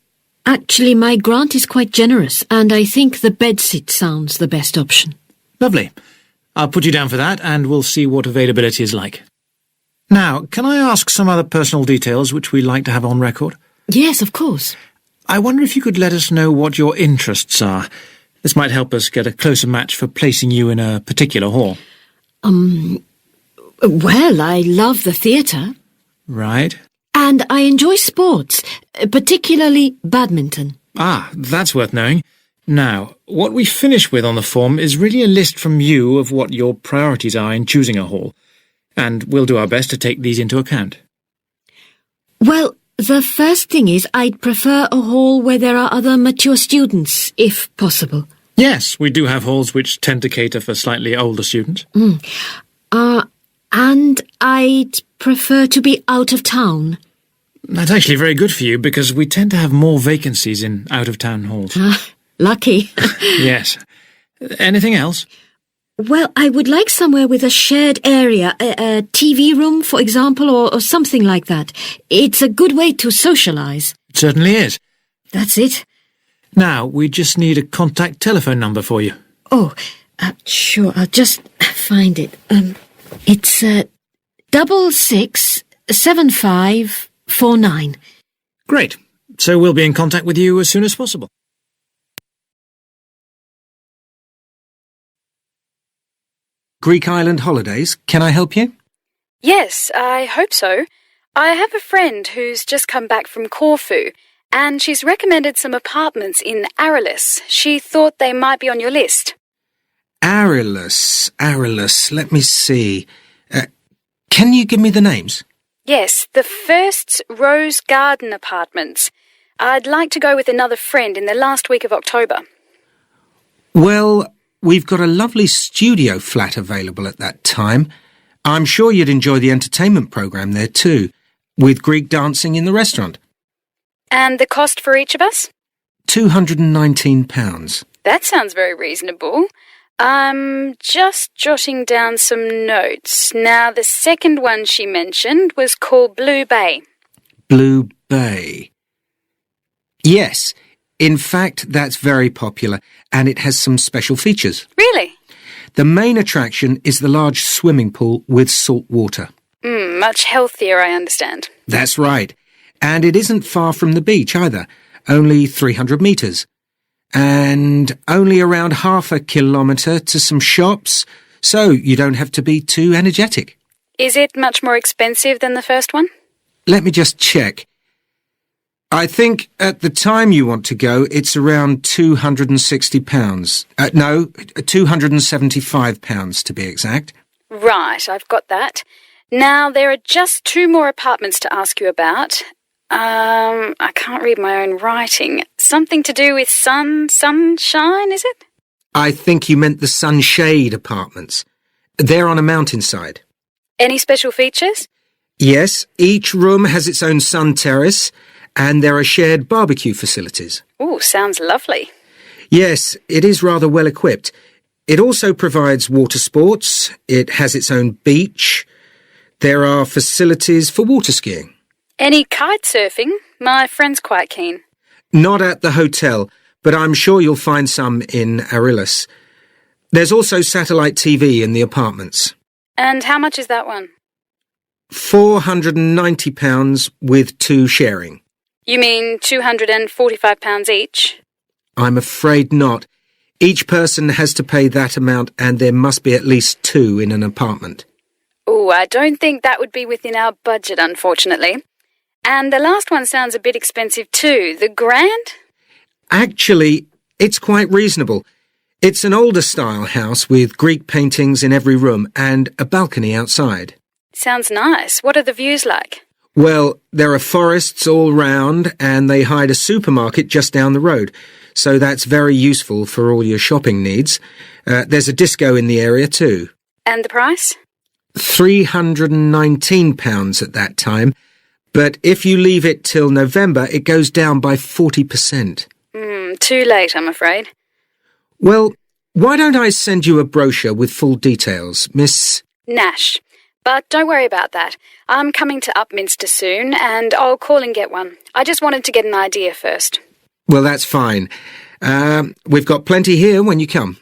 actually my grant is quite generous, and I think the bedsit sounds the best option. Lovely. I'll put you down for that, and we'll see what availability is like. Now, can I ask some other personal details which we like to have on record? Yes, of course. I wonder if you could let us know what your interests are. This might help us get a closer match for placing you in a particular hall. Well, I love the theatre. Right. And I enjoy sports, particularly badminton. Ah, that's worth knowing. Now, what we finish with on the form is really a list from you of what your priorities are in choosing a hall, and we'll do our best to take these into account. Well, the first thing is I'd prefer a hall where there are other mature students, if possible. Yes, we do have halls which tend to cater for slightly older students. And I'd prefer to be out of town. That's actually very good for you, because we tend to have more vacancies in out-of-town halls. Lucky. Yes. Anything else? Well, I would like somewhere with a shared area, a TV room, for example, or something like that. It's a good way to socialise. It certainly is. That's it. Now, we just need a contact telephone number for you. Oh, sure, I'll just find it. It's 667549. Great. So we'll be in contact with you as soon as possible. Greek Island Holidays, can I help you? Yes, I hope so. I have a friend who's just come back from Corfu, and she's recommended some apartments in Arilus. She thought they might be on your list. Arilus, let me see. Can you give me the names? Yes, the first's Rose Garden Apartments. I'd like to go with another friend in the last week of October. Well, we've got a lovely studio flat available at that time. I'm sure you'd enjoy the entertainment programme there too, with Greek dancing in the restaurant. And the cost for each of us? £219. That sounds very reasonable. I'm just jotting down some notes. Now, the second one she mentioned was called Blue Bay. Blue Bay. Yes, in fact, that's very popular, and it has some special features. Really? The main attraction is the large swimming pool with salt water. Much healthier, I understand. That's right. And it isn't far from the beach either, only 300 metres. And only around half a kilometre to some shops, so you don't have to be too energetic. Is it much more expensive than the first one? Let me just check. I think at the time you want to go, it's around £260. No, £275 to be exact. Right, I've got that. Now, there are just 2 more apartments to ask you about. I can't read my own writing. Something to do with sunshine, is it? I think you meant the Sunshade apartments. They're on a mountainside. Any special features? Yes, each room has its own sun terrace, and there are shared barbecue facilities. Ooh, sounds lovely. Yes, it is rather well equipped. It also provides water sports. It has its own beach. There are facilities for water skiing. Any kite surfing? My friend's quite keen. Not at the hotel, but I'm sure you'll find some in Arillis. There's also satellite TV in the apartments. And how much is that one? £490 with 2 sharing. You mean £245 each? I'm afraid not. Each person has to pay that amount, and there must be at least 2 in an apartment. Oh, I don't think that would be within our budget, unfortunately. And the last one sounds a bit expensive too. The Grand? Actually, it's quite reasonable. It's an older style house with Greek paintings in every room and a balcony outside. Sounds nice. What are the views like? Well, there are forests all round, and they hide a supermarket just down the road, so that's very useful for all your shopping needs. There's a disco in the area too. And the price? £319 at that time, but if you leave it till November, it goes down by 40%. Too late, I'm afraid. Well, why don't I send you a brochure with full details, Miss... Nash. But don't worry about that. I'm coming to Upminster soon, and I'll call and get one. I just wanted to get an idea first. Well, that's fine. We've got plenty here when you come.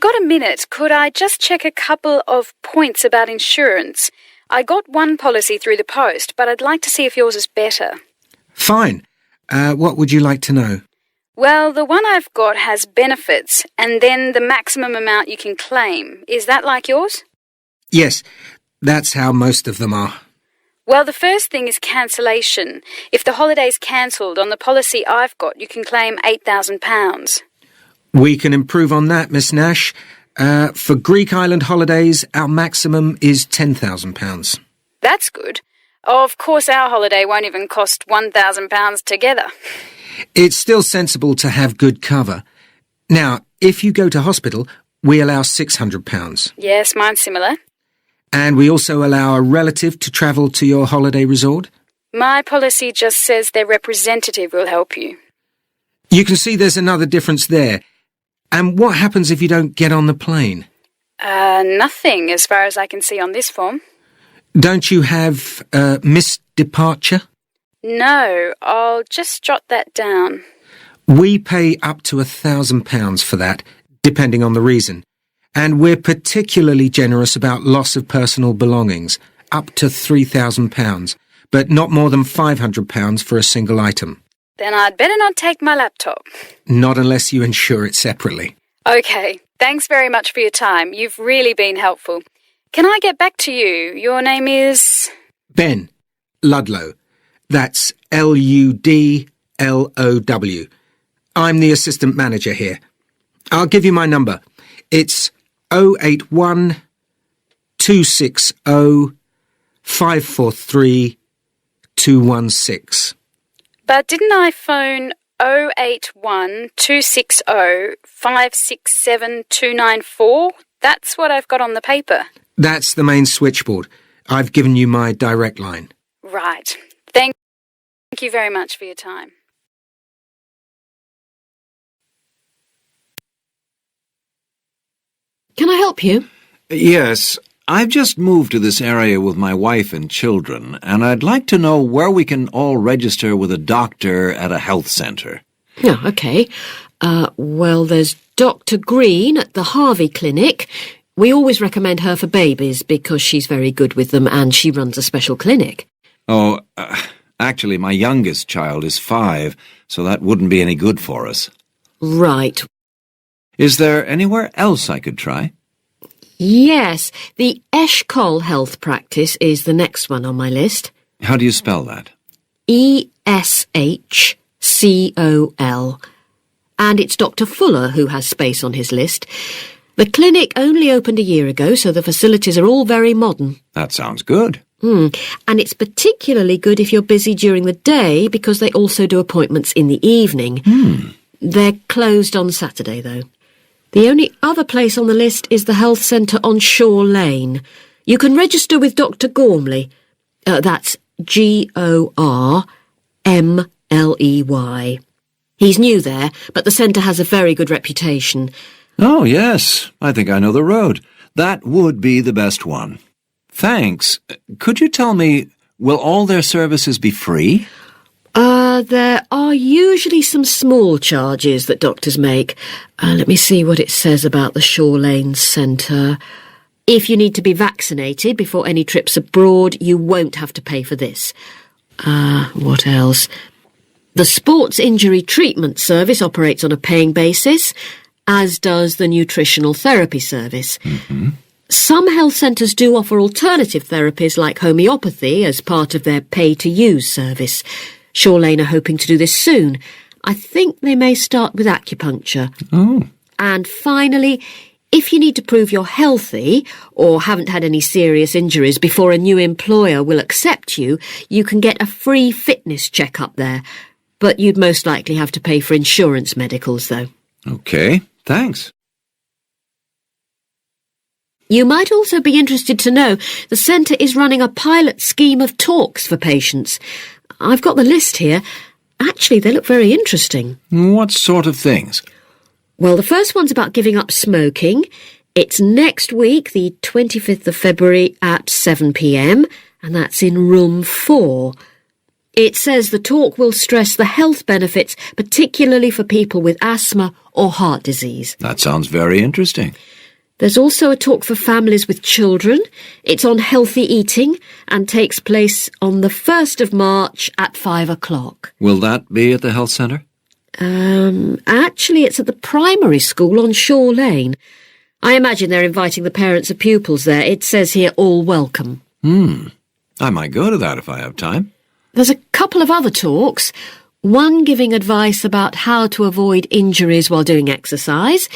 Got a minute? Could I just check a couple of points about insurance? I got one policy through the post, but I'd like to see if yours is better. Fine. What would you like to know? Well, the one I've got has benefits, and then the maximum amount you can claim. Is that like yours? Yes, that's how most of them are. Well, the first thing is cancellation. If the holiday's cancelled on the policy I've got, you can claim £8,000. We can improve on that, Miss Nash. For Greek island holidays, our maximum is £10,000. That's good. Of course, our holiday won't even cost £1,000 together. It's still sensible to have good cover. Now, if you go to hospital, we allow £600. Yes, mine's similar. And we also allow a relative to travel to your holiday resort. My policy just says their representative will help you. You can see there's another difference there. And what happens if you don't get on the plane? Nothing, as far as I can see on this form. Don't you have missed departure? No, I'll just jot that down. We pay up to £1,000 for that, depending on the reason. And we're particularly generous about loss of personal belongings, up to £3,000, but not more than £500 for a single item. Then I'd better not take my laptop. Not unless you insure it separately. Okay, thanks very much for your time. You've really been helpful. Can I get back to you? Your name is... Ben Ludlow. That's Ludlow. I'm the assistant manager here. I'll give you my number. It's 081 260 543 216. But didn't I phone 081 260 567 294? That's what I've got on the paper. That's the main switchboard. I've given you my direct line. Right. Thank you very much for your time. Can I help you? Yes, I've just moved to this area with my wife and children, and I'd like to know where we can all register with a doctor at a health centre. Oh, OK. Well, there's Dr. Green at the Harvey Clinic. We always recommend her for babies because she's very good with them and she runs a special clinic. Oh, actually, my youngest child is 5, so that wouldn't be any good for us. Right. Is there anywhere else I could try? Yes, the Eshcol Health Practice is the next one on my list. How do you spell that? ESHCOL. And it's Dr. Fuller who has space on his list. The clinic only opened a year ago, so the facilities are all very modern. That sounds good. And it's particularly good if you're busy during the day because they also do appointments in the evening. They're closed on Saturday, though. The only other place on the list is the health centre on Shore Lane. You can register with Dr. Gormley. That's Gormley. He's new there, but the centre has a very good reputation. Oh, yes. I think I know the road. That would be the best one. Thanks. Could you tell me, will all their services be free? There are usually some small charges that doctors make. Let me see what it says about the Shore Lane Centre. If you need to be vaccinated before any trips abroad, you won't have to pay for this. What else? The Sports Injury Treatment Service operates on a paying basis, as does the Nutritional Therapy Service. Some health centres do offer alternative therapies like homeopathy as part of their pay-to-use service. Shore Lane are hoping to do this soon. I think they may start with acupuncture. And finally, if you need to prove you're healthy or haven't had any serious injuries before a new employer will accept you, you can get a free fitness check-up there. But you'd most likely have to pay for insurance medicals, though. Okay, thanks. You might also be interested to know the centre is running a pilot scheme of talks for patients. I've got the list here. Actually, they look very interesting. What sort of things? Well, the first one's about giving up smoking. It's next week, the 25th of February at 7 p.m, and that's in room 4. It says the talk will stress the health benefits, particularly for people with asthma or heart disease. That sounds very interesting. There's also a talk for families with children. It's on healthy eating and takes place on the 1st of March at 5 o'clock. Will that be at the health centre? Actually, it's at the primary school on Shore Lane. I imagine they're inviting the parents of pupils there. It says here, all welcome. I might go to that if I have time. There's a couple of other talks. One giving advice about how to avoid injuries while doing exercise.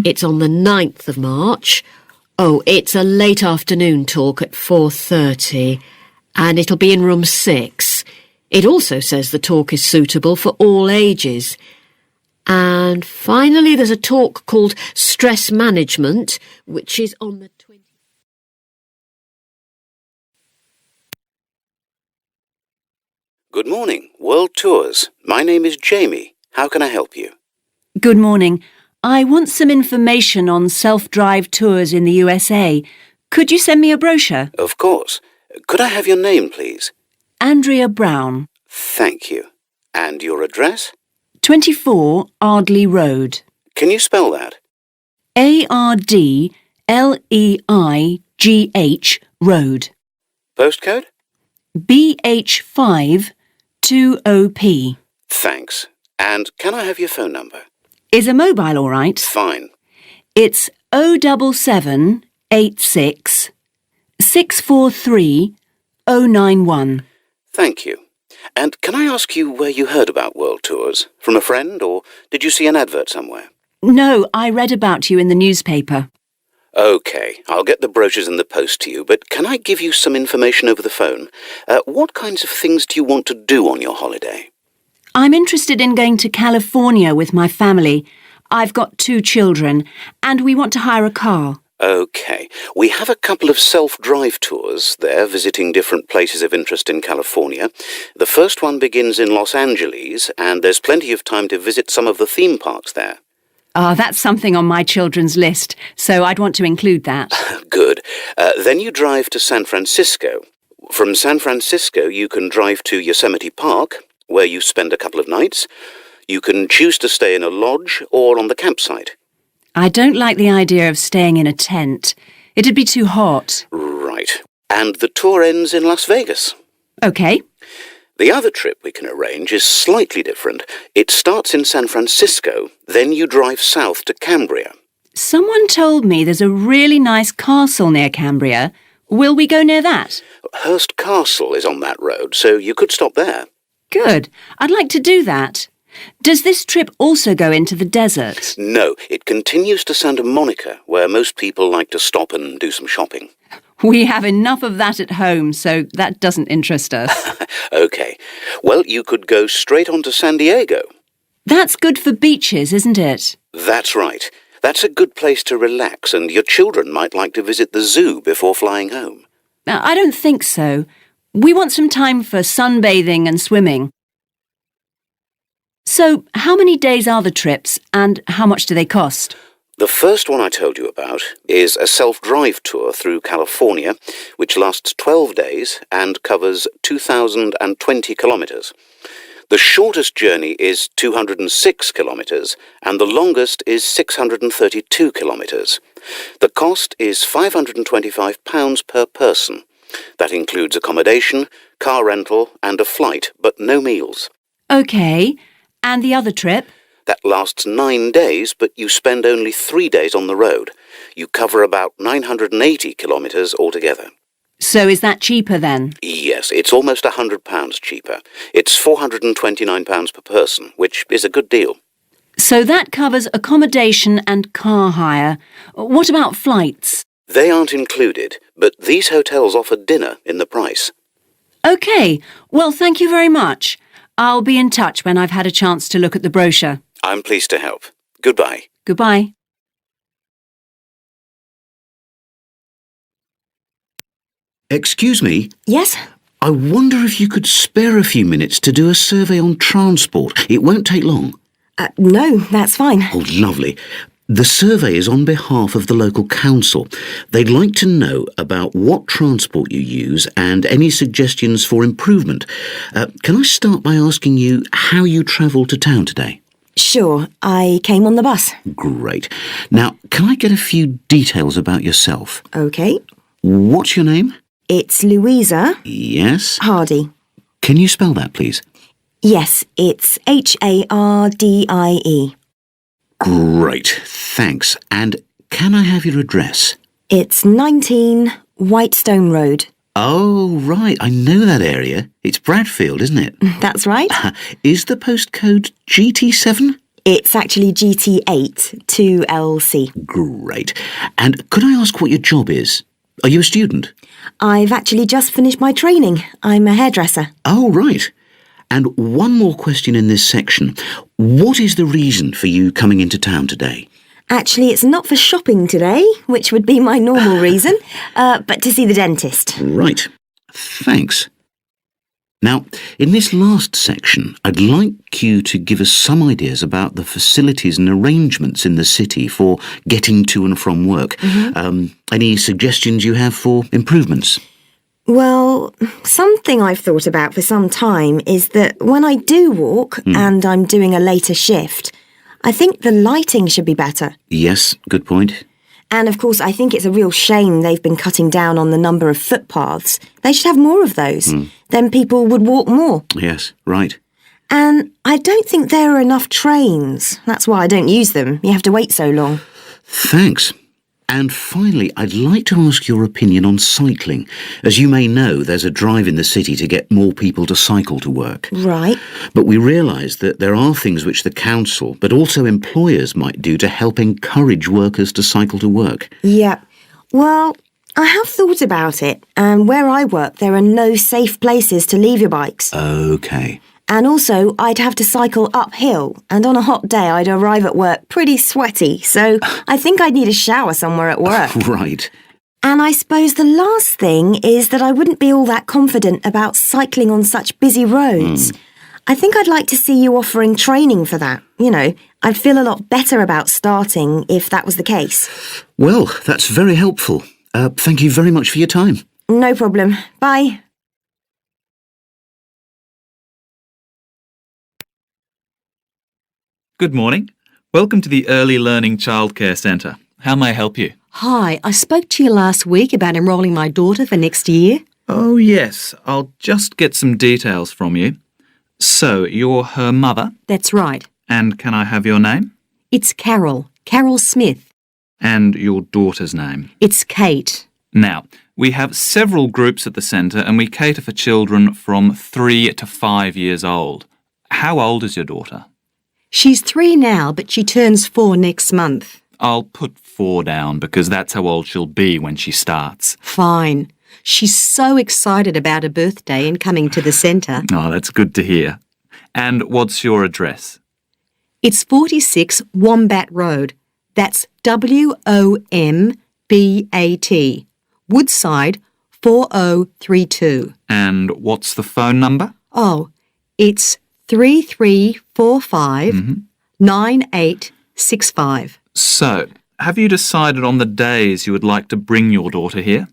It's on the 9th of March. Oh, it's a late afternoon talk at 4:30, and it'll be in room 6. It also says the talk is suitable for all ages. And finally, there's a talk called Stress Management, which is on the 20th. Good morning, World Tours. My name is Jamie. How can I help you? Good morning. I want some information on self-drive tours in the USA. Could you send me a brochure? Of course. Could I have your name, please? Andrea Brown. Thank you. And your address? 24 Ardley Road. Can you spell that? ARDLEIGH Road. Postcode? BH5 2OP. Thanks. And can I have your phone number? Is a mobile all right? Fine. It's 07786 643 091. Thank you. And can I ask you where you heard about World Tours? From a friend, or did you see an advert somewhere? No, I read about you in the newspaper. OK, I'll get the brochures in the post to you, but can I give you some information over the phone? What kinds of things do you want to do on your holiday? I'm interested in going to California with my family. I've got 2 children, and we want to hire a car. OK, we have a couple of self-drive tours there, visiting different places of interest in California. The first one begins in Los Angeles, and there's plenty of time to visit some of the theme parks there. That's something on my children's list, so I'd want to include that. Good. Then you drive to San Francisco. From San Francisco, you can drive to Yosemite Park, where you spend a couple of nights. You can choose to stay in a lodge or on the campsite. I don't like the idea of staying in a tent. It'd be too hot. Right. And the tour ends in Las Vegas. OK. The other trip we can arrange is slightly different. It starts in San Francisco, then you drive south to Cambria. Someone told me there's a really nice castle near Cambria. Will we go near that? Hearst Castle is on that road, so you could stop there. Good. I'd like to do that. Does this trip also go into the desert? No, it continues to Santa Monica, where most people like to stop and do some shopping. We have enough of that at home, so that doesn't interest us. OK. Well, you could go straight on to San Diego. That's good for beaches, isn't it? That's right. That's a good place to relax, and your children might like to visit the zoo before flying home. I don't think so. We want some time for sunbathing and swimming. So, how many days are the trips, and how much do they cost? The first one I told you about is a self-drive tour through California, which lasts 12 days and covers 2,020 kilometres. The shortest journey is 206 kilometres, and the longest is 632 kilometres. The cost is £525 per person. That includes accommodation, car rental, and a flight, but no meals. OK. And the other trip? That lasts 9 days, but you spend only 3 days on the road. You cover about 980 kilometres altogether. So is that cheaper then? Yes, it's almost £100 cheaper. It's £429 per person, which is a good deal. So that covers accommodation and car hire. What about flights? They aren't included, but these hotels offer dinner in the price. OK. Well, thank you very much. I'll be in touch when I've had a chance to look at the brochure. I'm pleased to help. Goodbye. Goodbye. Excuse me? Yes? I wonder if you could spare a few minutes to do a survey on transport. It won't take long. No, that's fine. Oh, lovely. The survey is on behalf of the local council. They'd like to know about what transport you use and any suggestions for improvement. Can I start by asking you how you travelled to town today? Sure, I came on the bus. Great. Now, can I get a few details about yourself? OK. What's your name? It's Louisa. Yes? Hardy. Can you spell that, please? Yes, it's Hardie. Great, thanks. And can I have your address? It's 19 Whitestone Road. Oh, right, I know that area. It's Bradfield, isn't it? That's right. Is the postcode GT7? It's actually GT8 2LC. Great. And could I ask what your job is? Are you a student? I've actually just finished my training. I'm a hairdresser. Oh, right. And one more question in this section. What is the reason for you coming into town today? Actually, it's not for shopping today, which would be my normal reason, but to see the dentist. Right. Thanks. Now, in this last section, I'd like you to give us some ideas about the facilities and arrangements in the city for getting to and from work. Any suggestions you have for improvements? Well, something I've thought about for some time is that when I do walk and I'm doing a later shift, I think the lighting should be better. Yes, good point. And of course, I think it's a real shame they've been cutting down on the number of footpaths. They should have more of those. Then people would walk more. Yes, right. And I don't think there are enough trains. That's why I don't use them. You have to wait so long. Thanks. And finally, I'd like to ask your opinion on cycling. As you may know, there's a drive in the city to get more people to cycle to work. Right. But we realise that there are things which the council, but also employers might do to help encourage workers to cycle to work. Yeah. Well, I have thought about it, and where I work, there are no safe places to leave your bikes. OK. And also, I'd have to cycle uphill, and on a hot day, I'd arrive at work pretty sweaty, so I think I'd need a shower somewhere at work. Right. And I suppose the last thing is that I wouldn't be all that confident about cycling on such busy roads. I think I'd like to see you offering training for that. You know, I'd feel a lot better about starting if that was the case. Well, that's very helpful. Thank you very much for your time. No problem. Bye. Good morning. Welcome to the Early Learning Childcare Centre. How may I help you? Hi, I spoke to you last week about enrolling my daughter for next year. Oh, yes. I'll just get some details from you. So, you're her mother? That's right. And can I have your name? It's Carol Smith. And your daughter's name? It's Kate. Now, we have several groups at the centre and we cater for children from 3 to 5 years old. How old is your daughter? She's 3 now, but she turns 4 next month. I'll put 4 down because that's how old she'll be when she starts. Fine. She's so excited about her birthday and coming to the centre. Oh, that's good to hear. And what's your address? It's 46 Wombat Road. That's WOMBAT. Woodside 4032. And what's the phone number? Oh, it's 3345 9865. So, have you decided on the days you would like to bring your daughter here?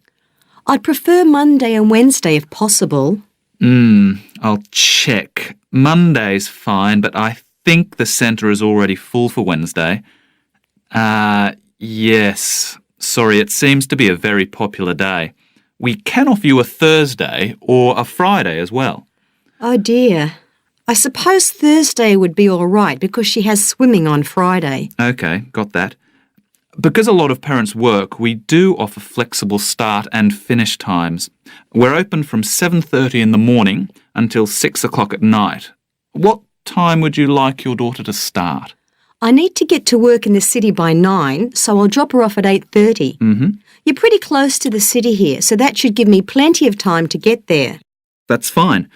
I'd prefer Monday and Wednesday if possible. I'll check. Monday's fine, but I think the centre is already full for Wednesday. Yes. Sorry, it seems to be a very popular day. We can offer you a Thursday or a Friday as well. Oh dear. I suppose Thursday would be all right because she has swimming on Friday. OK, got that. Because a lot of parents work, we do offer flexible start and finish times. We're open from 7:30 in the morning until 6 o'clock at night. What time would you like your daughter to start? I need to get to work in the city by 9, so I'll drop her off at 8:30. You're pretty close to the city here, so that should give me plenty of time to get there. That's fine.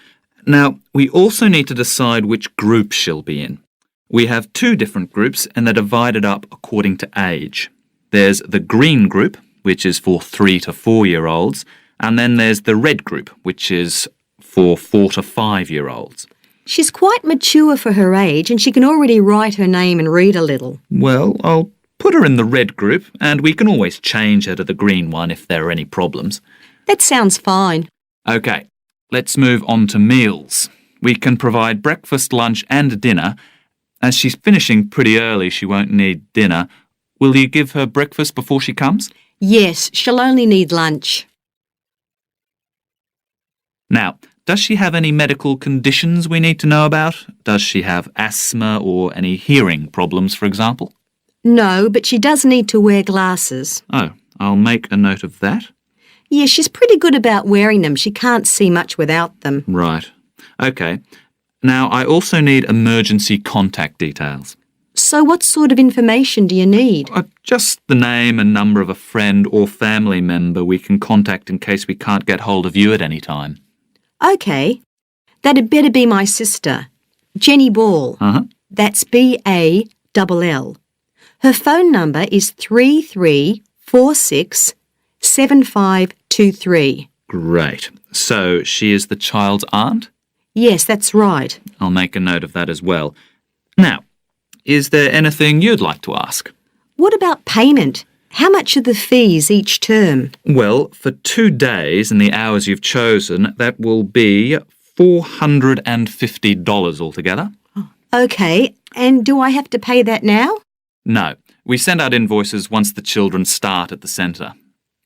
Now, we also need to decide which group she'll be in. We have 2 different groups and they're divided up according to age. There's the green group, which is for 3 to 4-year-olds, and then there's the red group, which is for 4 to 5-year-olds. She's quite mature for her age and she can already write her name and read a little. Well, I'll put her in the red group and we can always change her to the green one if there are any problems. That sounds fine. OK, let's move on to meals. We can provide breakfast, lunch and dinner. As she's finishing pretty early, she won't need dinner. Will you give her breakfast before she comes? Yes, she'll only need lunch. Now, does she have any medical conditions we need to know about? Does she have asthma or any hearing problems, for example? No, but she does need to wear glasses. Oh, I'll make a note of that. Yeah, she's pretty good about wearing them. She can't see much without them. Right. OK. Now, I also need emergency contact details. So what sort of information do you need? Just the name and number of a friend or family member we can contact in case we can't get hold of you at any time. OK. That'd better be my sister, Jenny Ball. That's BALL. Her phone number is 3346 7523. Great. So she is the child's aunt? Yes, that's right. I'll make a note of that as well. Now, is there anything you'd like to ask? What about payment? How much are the fees each term? Well, for 2 days and the hours you've chosen, that will be $450 altogether. OK, and do I have to pay that now? No, we send out invoices once the children start at the centre.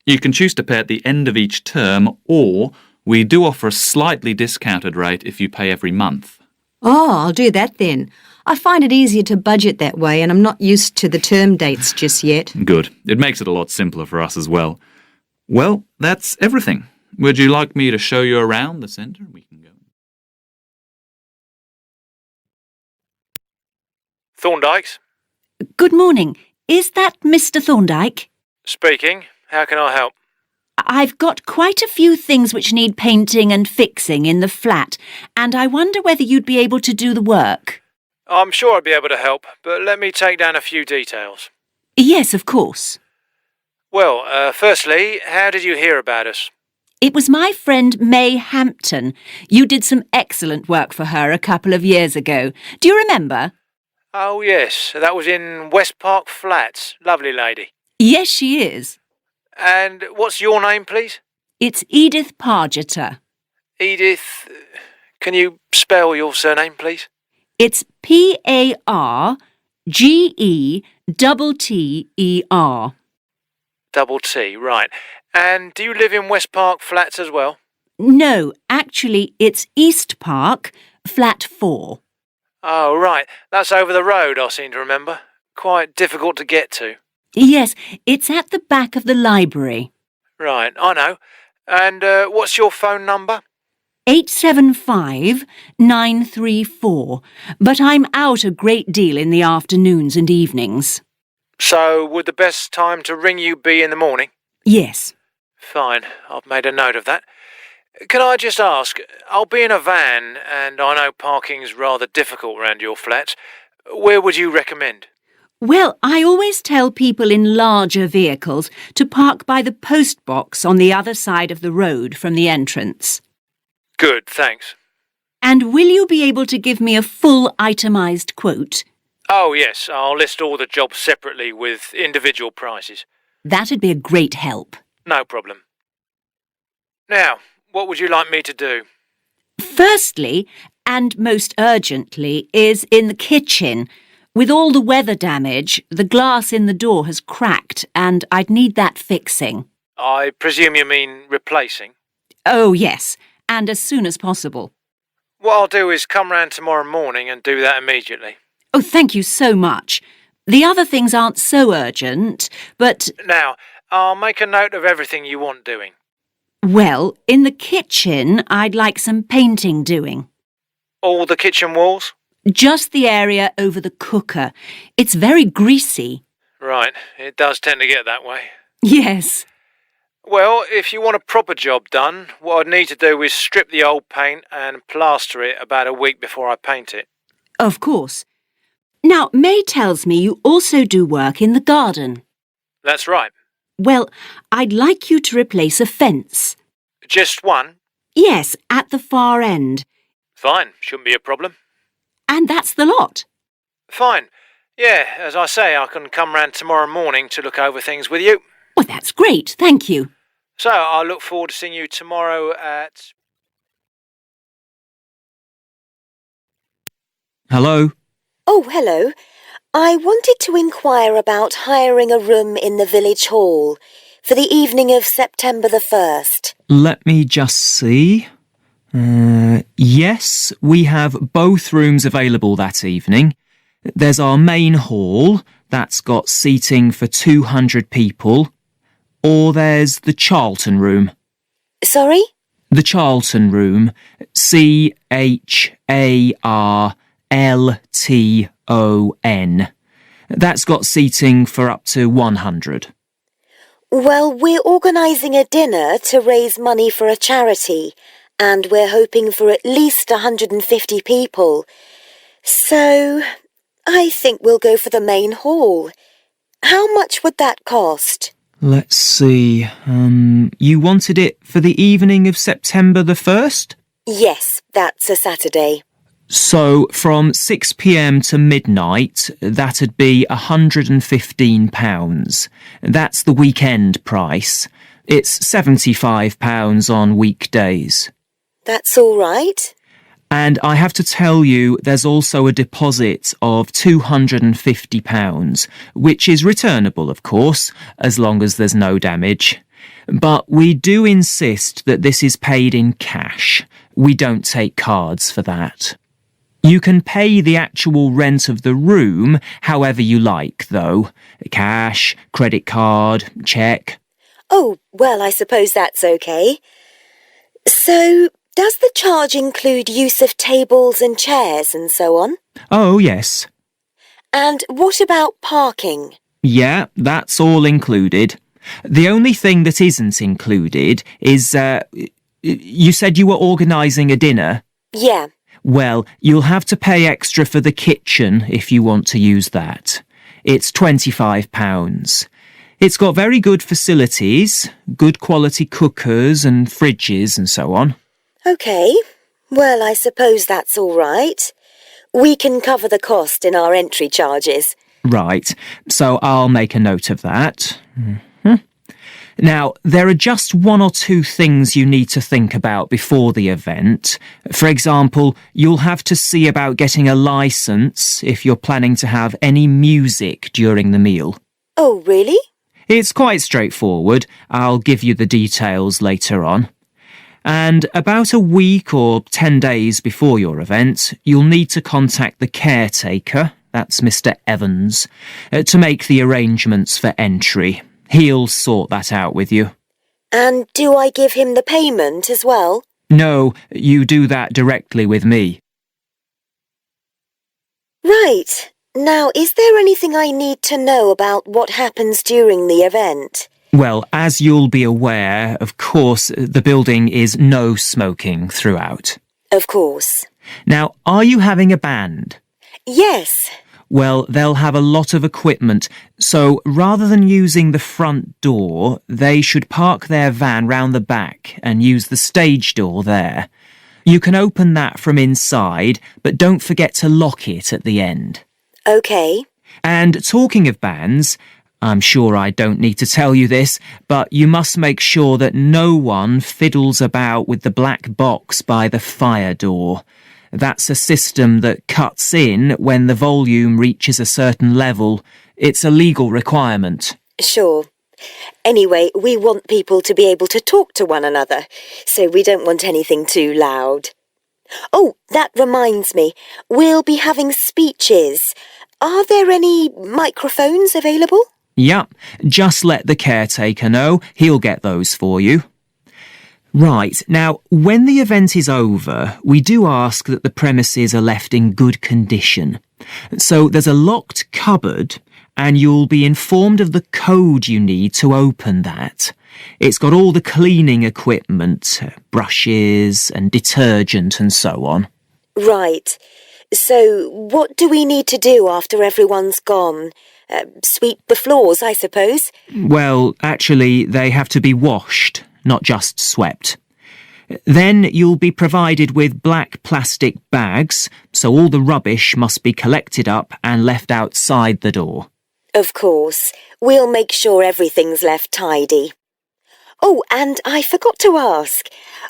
You can choose to pay at the end of each term, or we do offer a slightly discounted rate if you pay every month. Oh, I'll do that then. I find it easier to budget that way and I'm not used to the term dates just yet. Good. It makes it a lot simpler for us as well. Well, that's everything. Would you like me to show you around the centre? We can go. Thorndike's? Good morning. Is that Mr. Thorndyke? Speaking. How can I help? I've got quite a few things which need painting and fixing in the flat, and I wonder whether you'd be able to do the work. I'm sure I'd be able to help, but let me take down a few details. Yes, of course. Well, firstly, how did you hear about us? It was my friend May Hampton. You did some excellent work for her a couple of years ago. Do you remember? Oh, yes. That was in West Park Flats. Lovely lady. Yes, she is. And what's your name, please? It's Edith Pargeter. Edith, can you spell your surname, please? It's Pargeter. Double T, right. And do you live in West Park Flats as well? No, actually, it's East Park, flat 4. Oh, right. That's over the road, I seem to remember. Quite difficult to get to. Yes, it's at the back of the library. Right, I know. And what's your phone number? 875-934, but I'm out a great deal in the afternoons and evenings. So would the best time to ring you be in the morning? Yes. Fine, I've made a note of that. Can I just ask, I'll be in a van, and I know parking's rather difficult round your flat. Where would you recommend? Well, I always tell people in larger vehicles to park by the post box on the other side of the road from the entrance. Good, thanks. And will you be able to give me a full itemised quote? Oh, yes, I'll list all the jobs separately with individual prices. That'd be a great help. No problem. Now, what would you like me to do? Firstly, and most urgently, is in the kitchen. With all the weather damage, the glass in the door has cracked, and I'd need that fixing. I presume you mean replacing? Oh, yes, and as soon as possible. What I'll do is come round tomorrow morning and do that immediately. Oh, thank you so much. The other things aren't so urgent, but... Now, I'll make a note of everything you want doing. Well, in the kitchen, I'd like some painting doing. All the kitchen walls? Just the area over the cooker. It's very greasy. Right, it does tend to get that way. Yes. Well, if you want a proper job done, what I'd need to do is strip the old paint and plaster it about a week before I paint it. Of course. Now, May tells me you also do work in the garden. That's right. Well, I'd like you to replace a fence. Just one? Yes, at the far end. Fine, shouldn't be a problem. And that's the lot. Fine. Yeah, as I say, I can come round tomorrow morning to look over things with you. Well, that's great, thank you. So, I look forward to seeing you tomorrow at... Hello? Oh, hello. I wanted to inquire about hiring a room in the village hall for the evening of September the 1st. Let me just see. Yes, we have both rooms available that evening. There's our main hall, that's got seating for 200 people. Or there's the Charlton room. Sorry? The Charlton room. CHARLTON. That's got seating for up to 100. Well, we're organising a dinner to raise money for a charity, and we're hoping for at least 150 people. So, I think we'll go for the main hall. How much would that cost? Let's see. You wanted it for the evening of September the 1st? Yes, that's a Saturday. So, from 6 p.m. to midnight, that'd be £115. That's the weekend price. It's £75 on weekdays. That's all right. And I have to tell you, there's also a deposit of £250, which is returnable, of course, as long as there's no damage. But we do insist that this is paid in cash. We don't take cards for that. You can pay the actual rent of the room however you like, though. Cash, credit card, cheque. Oh, well, I suppose that's okay. So, does the charge include use of tables and chairs and so on? Oh, yes. And what about parking? Yeah, that's all included. The only thing that isn't included is, you said you were organising a dinner? Yeah. Well, you'll have to pay extra for the kitchen if you want to use that. It's £25. It's got very good facilities, good quality cookers and fridges and so on. OK. Well, I suppose that's all right. We can cover the cost in our entry charges. Right, so I'll make a note of that. Now, there are just one or two things you need to think about before the event. For example, you'll have to see about getting a licence if you're planning to have any music during the meal. Oh, really? It's quite straightforward. I'll give you the details later on. And about a week or 10 days before your event, you'll need to contact the caretaker, that's Mr. Evans, to make the arrangements for entry. He'll sort that out with you. And do I give him the payment as well? No, you do that directly with me. Right. Now, is there anything I need to know about what happens during the event? Well, as you'll be aware, of course, the building is no smoking throughout. Of course. Now, are you having a band? Yes. Well, they'll have a lot of equipment, so rather than using the front door, they should park their van round the back and use the stage door there. You can open that from inside, but don't forget to lock it at the end. OK. And talking of bands, I'm sure I don't need to tell you this, but you must make sure that no one fiddles about with the black box by the fire door. That's a system that cuts in when the volume reaches a certain level. It's a legal requirement. Sure. Anyway, we want people to be able to talk to one another, so we don't want anything too loud. Oh, that reminds me. We'll be having speeches. Are there any microphones available? Yep, just let the caretaker know. He'll get those for you. Right, now, when the event is over, we do ask that the premises are left in good condition. So there's a locked cupboard, and you'll be informed of the code you need to open that. It's got all the cleaning equipment, brushes and detergent and so on. Right. So what do we need to do after everyone's gone? Sweep the floors, I suppose? Well, actually, they have to be washed, not just swept. Then you'll be provided with black plastic bags, so all the rubbish must be collected up and left outside the door. Of course. We'll make sure everything's left tidy. Oh, and I forgot to ask.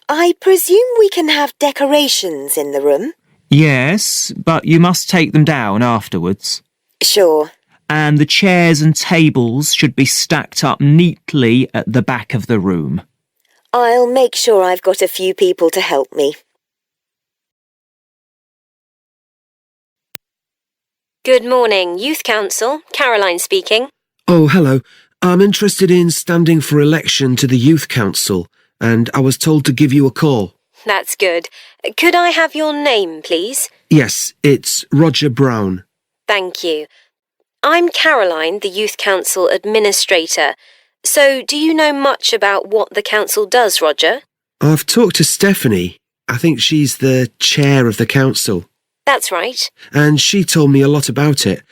I presume we can have decorations in the room? Yes, but you must take them down afterwards. Sure. And the chairs and tables should be stacked up neatly at the back of the room. I'll make sure I've got a few people to help me. Good morning, Youth Council. Caroline speaking. Oh, hello. I'm interested in standing for election to the Youth Council, and I was told to give you a call. That's good. Could I have your name, please? Yes, it's Roger Brown. Thank you. I'm Caroline, the Youth Council Administrator. So, do you know much about what the council does, Roger? I've talked to Stephanie. I think she's the chair of the council. That's right. And she told me a lot about it.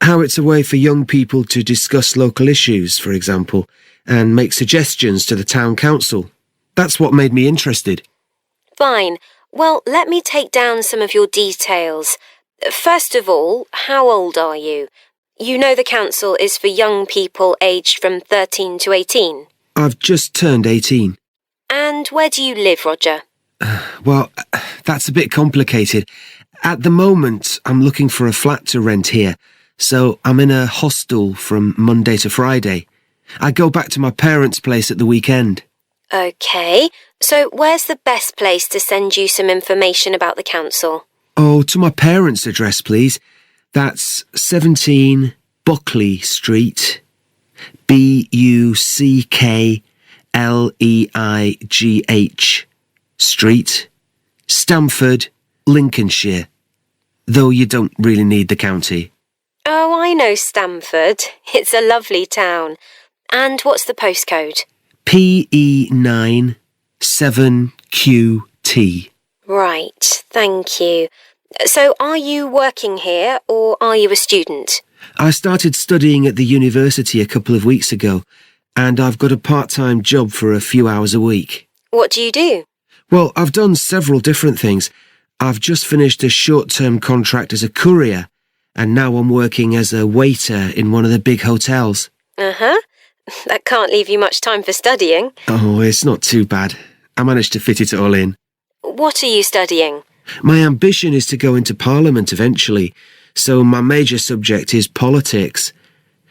How it's a way for young people to discuss local issues, for example, and make suggestions to the town council. That's what made me interested. Fine. Well, let me take down some of your details. First of all, how old are you? You know the council is for young people aged from 13 to 18. I've just turned 18. And where do you live, Roger? Well, that's a bit complicated. At the moment, I'm looking for a flat to rent here, so I'm in a hostel from Monday to Friday. I go back to my parents' place at the weekend. OK, so where's the best place to send you some information about the council? Oh, to my parents' address, please. That's 17 Buckley Street, Buckleigh Street, Stamford, Lincolnshire. Though you don't really need the county. Oh, I know Stamford. It's a lovely town. And what's the postcode? PE9 7QT. Right, thank you. So are you working here or are you a student? I started studying at the university a couple of weeks ago, and I've got a part-time job for a few hours a week. What do you do? Well, I've done several different things. I've just finished a short-term contract as a courier, and now I'm working as a waiter in one of the big hotels. Uh-huh. That can't leave you much time for studying. Oh, it's not too bad. I managed to fit it all in. What are you studying? My ambition is to go into Parliament eventually, so my major subject is politics.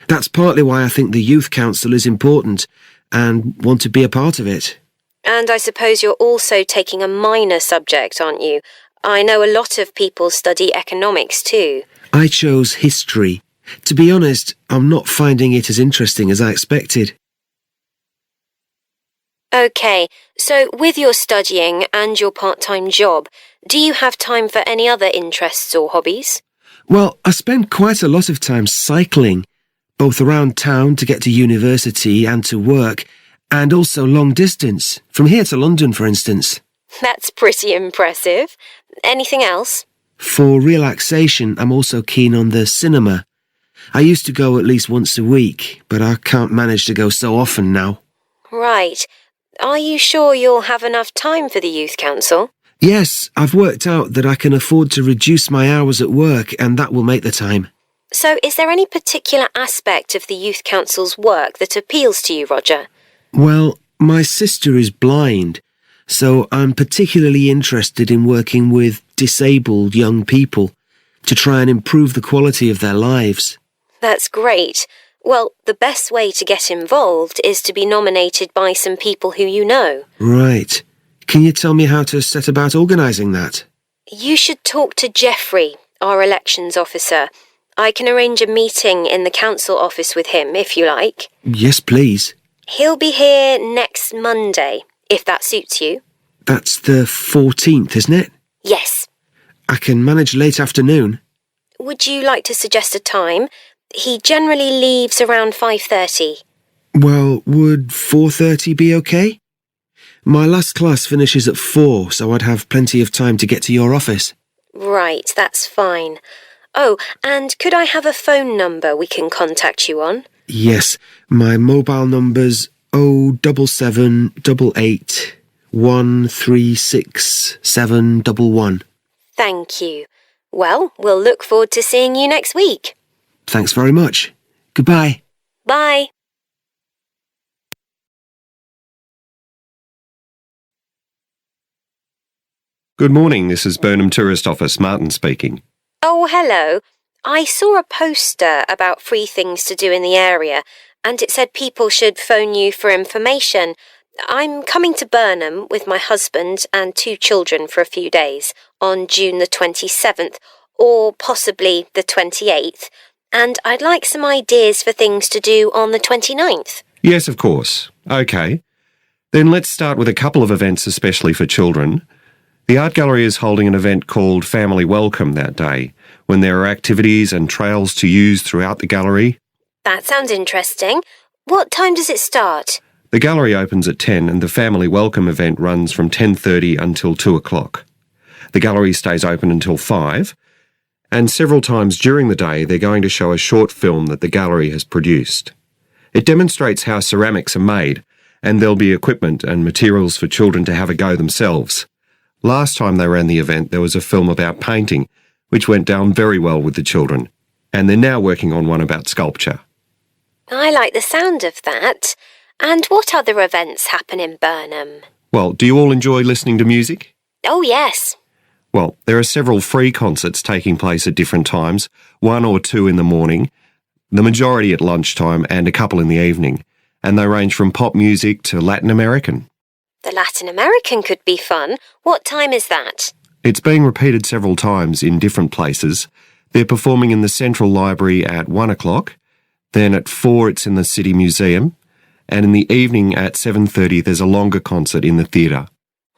That's partly why I think the Youth Council is important and want to be a part of it. And I suppose you're also taking a minor subject, aren't you? I know a lot of people study economics too. I chose history. To be honest, I'm not finding it as interesting as I expected. OK, so with your studying and your part-time job, do you have time for any other interests or hobbies? Well, I spend quite a lot of time cycling, both around town to get to university and to work, and also long distance, from here to London, for instance. That's pretty impressive. Anything else? For relaxation, I'm also keen on the cinema. I used to go at least once a week, but I can't manage to go so often now. Right. Are you sure you'll have enough time for the Youth Council? Yes, I've worked out that I can afford to reduce my hours at work, and that will make the time. So is there any particular aspect of the Youth Council's work that appeals to you, Roger? Well, my sister is blind, so I'm particularly interested in working with disabled young people to try and improve the quality of their lives. That's great. Well, the best way to get involved is to be nominated by some people who you know. Right. Can you tell me how to set about organising that? You should talk to Geoffrey, our elections officer. I can arrange a meeting in the council office with him, if you like. Yes, please. He'll be here next Monday, if that suits you. That's the 14th, isn't it? Yes. I can manage late afternoon. Would you like to suggest a time? He generally leaves around 5:30. Well, would 4:30 be okay? My last class finishes at 4, so I'd have plenty of time to get to your office. Right, that's fine. Oh, and could I have a phone number we can contact you on? Yes, my mobile number's 07788 136 711. Thank you. Well, we'll look forward to seeing you next week. Thanks very much. Goodbye. Bye. Good morning, this is Burnham Tourist Office, Martin speaking. Oh, hello. I saw a poster about free things to do in the area, and it said people should phone you for information. I'm coming to Burnham with my husband and 2 children for a few days on June the 27th, or possibly the 28th, and I'd like some ideas for things to do on the 29th. Yes, of course. OK. Then let's start with a couple of events especially for children. The Art Gallery is holding an event called Family Welcome that day, when there are activities and trails to use throughout the gallery. That sounds interesting. What time does it start? The gallery opens at 10 and the Family Welcome event runs from 10:30 until 2 o'clock. The gallery stays open until 5, and several times during the day they're going to show a short film that the gallery has produced. It demonstrates how ceramics are made, and there'll be equipment and materials for children to have a go themselves. Last time they ran the event there was a film about painting, which went down very well with the children, and they're now working on one about sculpture. I like the sound of that. And what other events happen in Burnham? Well, do you all enjoy listening to music? Oh, yes. Well, there are several free concerts taking place at different times, 1 or 2 in the morning, the majority at lunchtime and a couple in the evening, and they range from pop music to Latin American. The Latin American could be fun. What time is that? It's being repeated several times in different places. They're performing in the Central Library at 1 o'clock, then at 4 it's in the City Museum, and in the evening at 7:30 there's a longer concert in the theatre.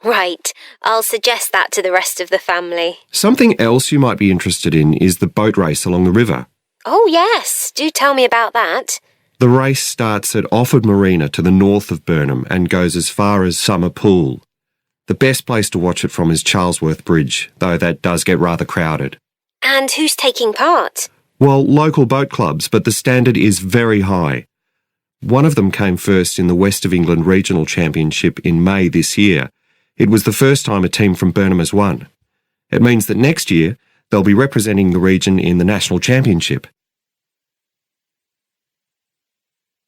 Right. I'll suggest that to the rest of the family. Something else you might be interested in is the boat race along the river. Oh, yes. Do tell me about that. The race starts at Offord Marina to the north of Burnham and goes as far as Summer Pool. The best place to watch it from is Charlesworth Bridge, though that does get rather crowded. And who's taking part? Well, local boat clubs, but the standard is very high. One of them came first in the West of England Regional Championship in May this year. It was the first time a team from Burnham has won. It means that next year they'll be representing the region in the National Championship.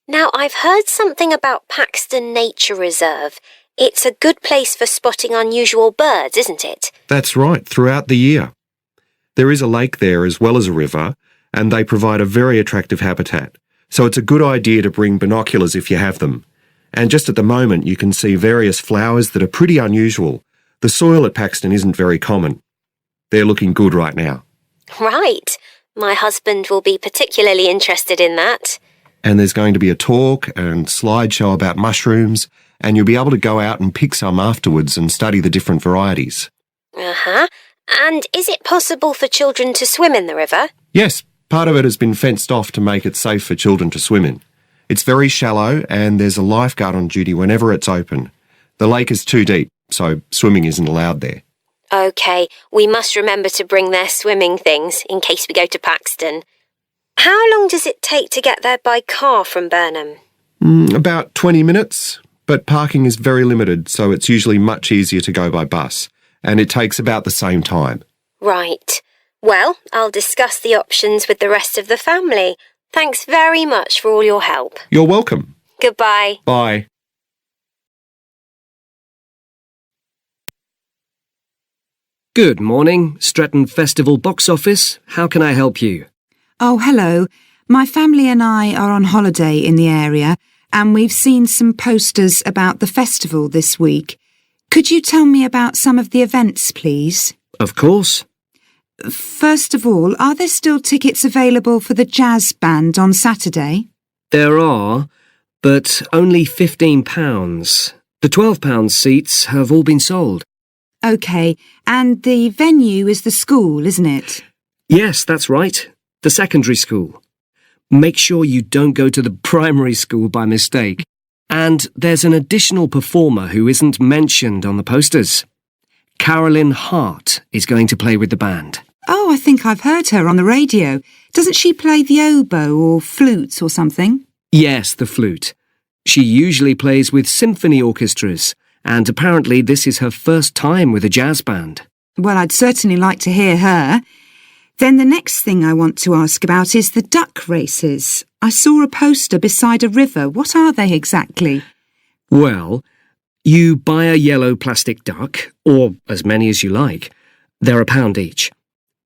Now, I've heard something about Paxton Nature Reserve. It's a good place for spotting unusual birds, isn't it? That's right, throughout the year. There is a lake there as well as a river, and they provide a very attractive habitat. So it's a good idea to bring binoculars if you have them. And just at the moment you can see various flowers that are pretty unusual. The soil at Paxton isn't very common. They're looking good right now. Right. My husband will be particularly interested in that. And there's going to be a talk and slideshow about mushrooms and you'll be able to go out and pick some afterwards and study the different varieties. Uh-huh. And is it possible for children to swim in the river? Yes, part of it has been fenced off to make it safe for children to swim in. It's very shallow and there's a lifeguard on duty whenever it's open. The lake is too deep, so swimming isn't allowed there. OK, we must remember to bring their swimming things in case we go to Paxton. How long does it take to get there by car from Burnham? About 20 minutes, but parking is very limited, so it's usually much easier to go by bus, and it takes about the same time. Right. Well, I'll discuss the options with the rest of the family. Thanks very much for all your help. You're welcome. Goodbye. Bye. Good morning, Stretton Festival box office. How can I help you? Oh, hello. My family and I are on holiday in the area, and we've seen some posters about the festival this week. Could you tell me about some of the events, please? Of course. First of all, are there still tickets available for the jazz band on Saturday? There are, but only £15. The £12 seats have all been sold. OK, and the venue is the school, isn't it? Yes, that's right. The secondary school. Make sure you don't go to the primary school by mistake. And there's an additional performer who isn't mentioned on the posters. Carolyn Hart is going to play with the band. Oh, I think I've heard her on the radio. Doesn't she play the oboe or flute or something? Yes, the flute. She usually plays with symphony orchestras, and apparently this is her first time with a jazz band. Well, I'd certainly like to hear her. Then the next thing I want to ask about is the duck races. I saw a poster beside a river. What are they exactly? Well, you buy a yellow plastic duck, or as many as you like. They're £1 each.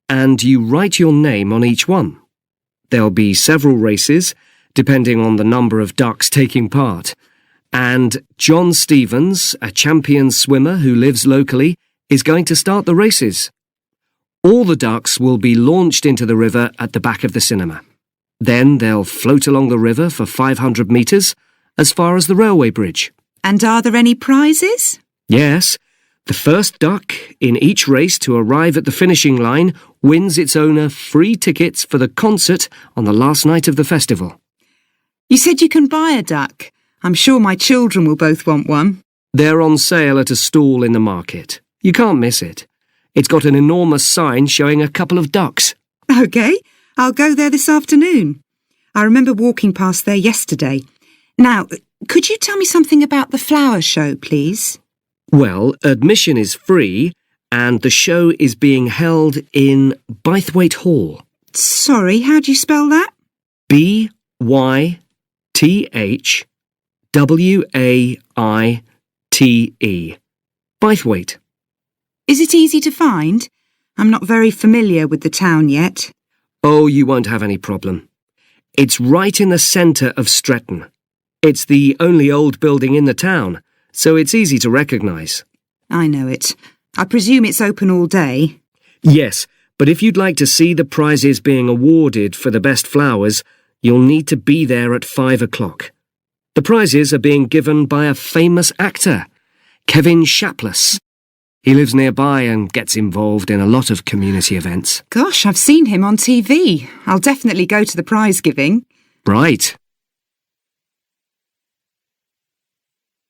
And you write your name on each one. There'll be several races, depending on the number of ducks taking part. And John Stevens, a champion swimmer who lives locally, is going to start the races. All the ducks will be launched into the river at the back of the cinema. Then they'll float along the river for 500 metres, as far as the railway bridge. And are there any prizes? Yes. The first duck in each race to arrive at the finishing line wins its owner free tickets for the concert on the last night of the festival. You said you can buy a duck. I'm sure my children will both want one. They're on sale at a stall in the market. You can't miss it. It's got an enormous sign showing a couple of ducks. OK, I'll go there this afternoon. I remember walking past there yesterday. Now, could you tell me something about the flower show, please? Well, admission is free, and the show is being held in Bythwaite Hall. Sorry, how do you spell that? Bythwaite. Bythwaite. Is it easy to find? I'm not very familiar with the town yet. Oh, you won't have any problem. It's right in the centre of Stretton. It's the only old building in the town, so it's easy to recognise. I know it. I presume it's open all day. Yes, but if you'd like to see the prizes being awarded for the best flowers, you'll need to be there at 5 o'clock. The prizes are being given by a famous actor, Kevin Shapless. He lives nearby and gets involved in a lot of community events. Gosh, I've seen him on TV. I'll definitely go to the prize giving. Right.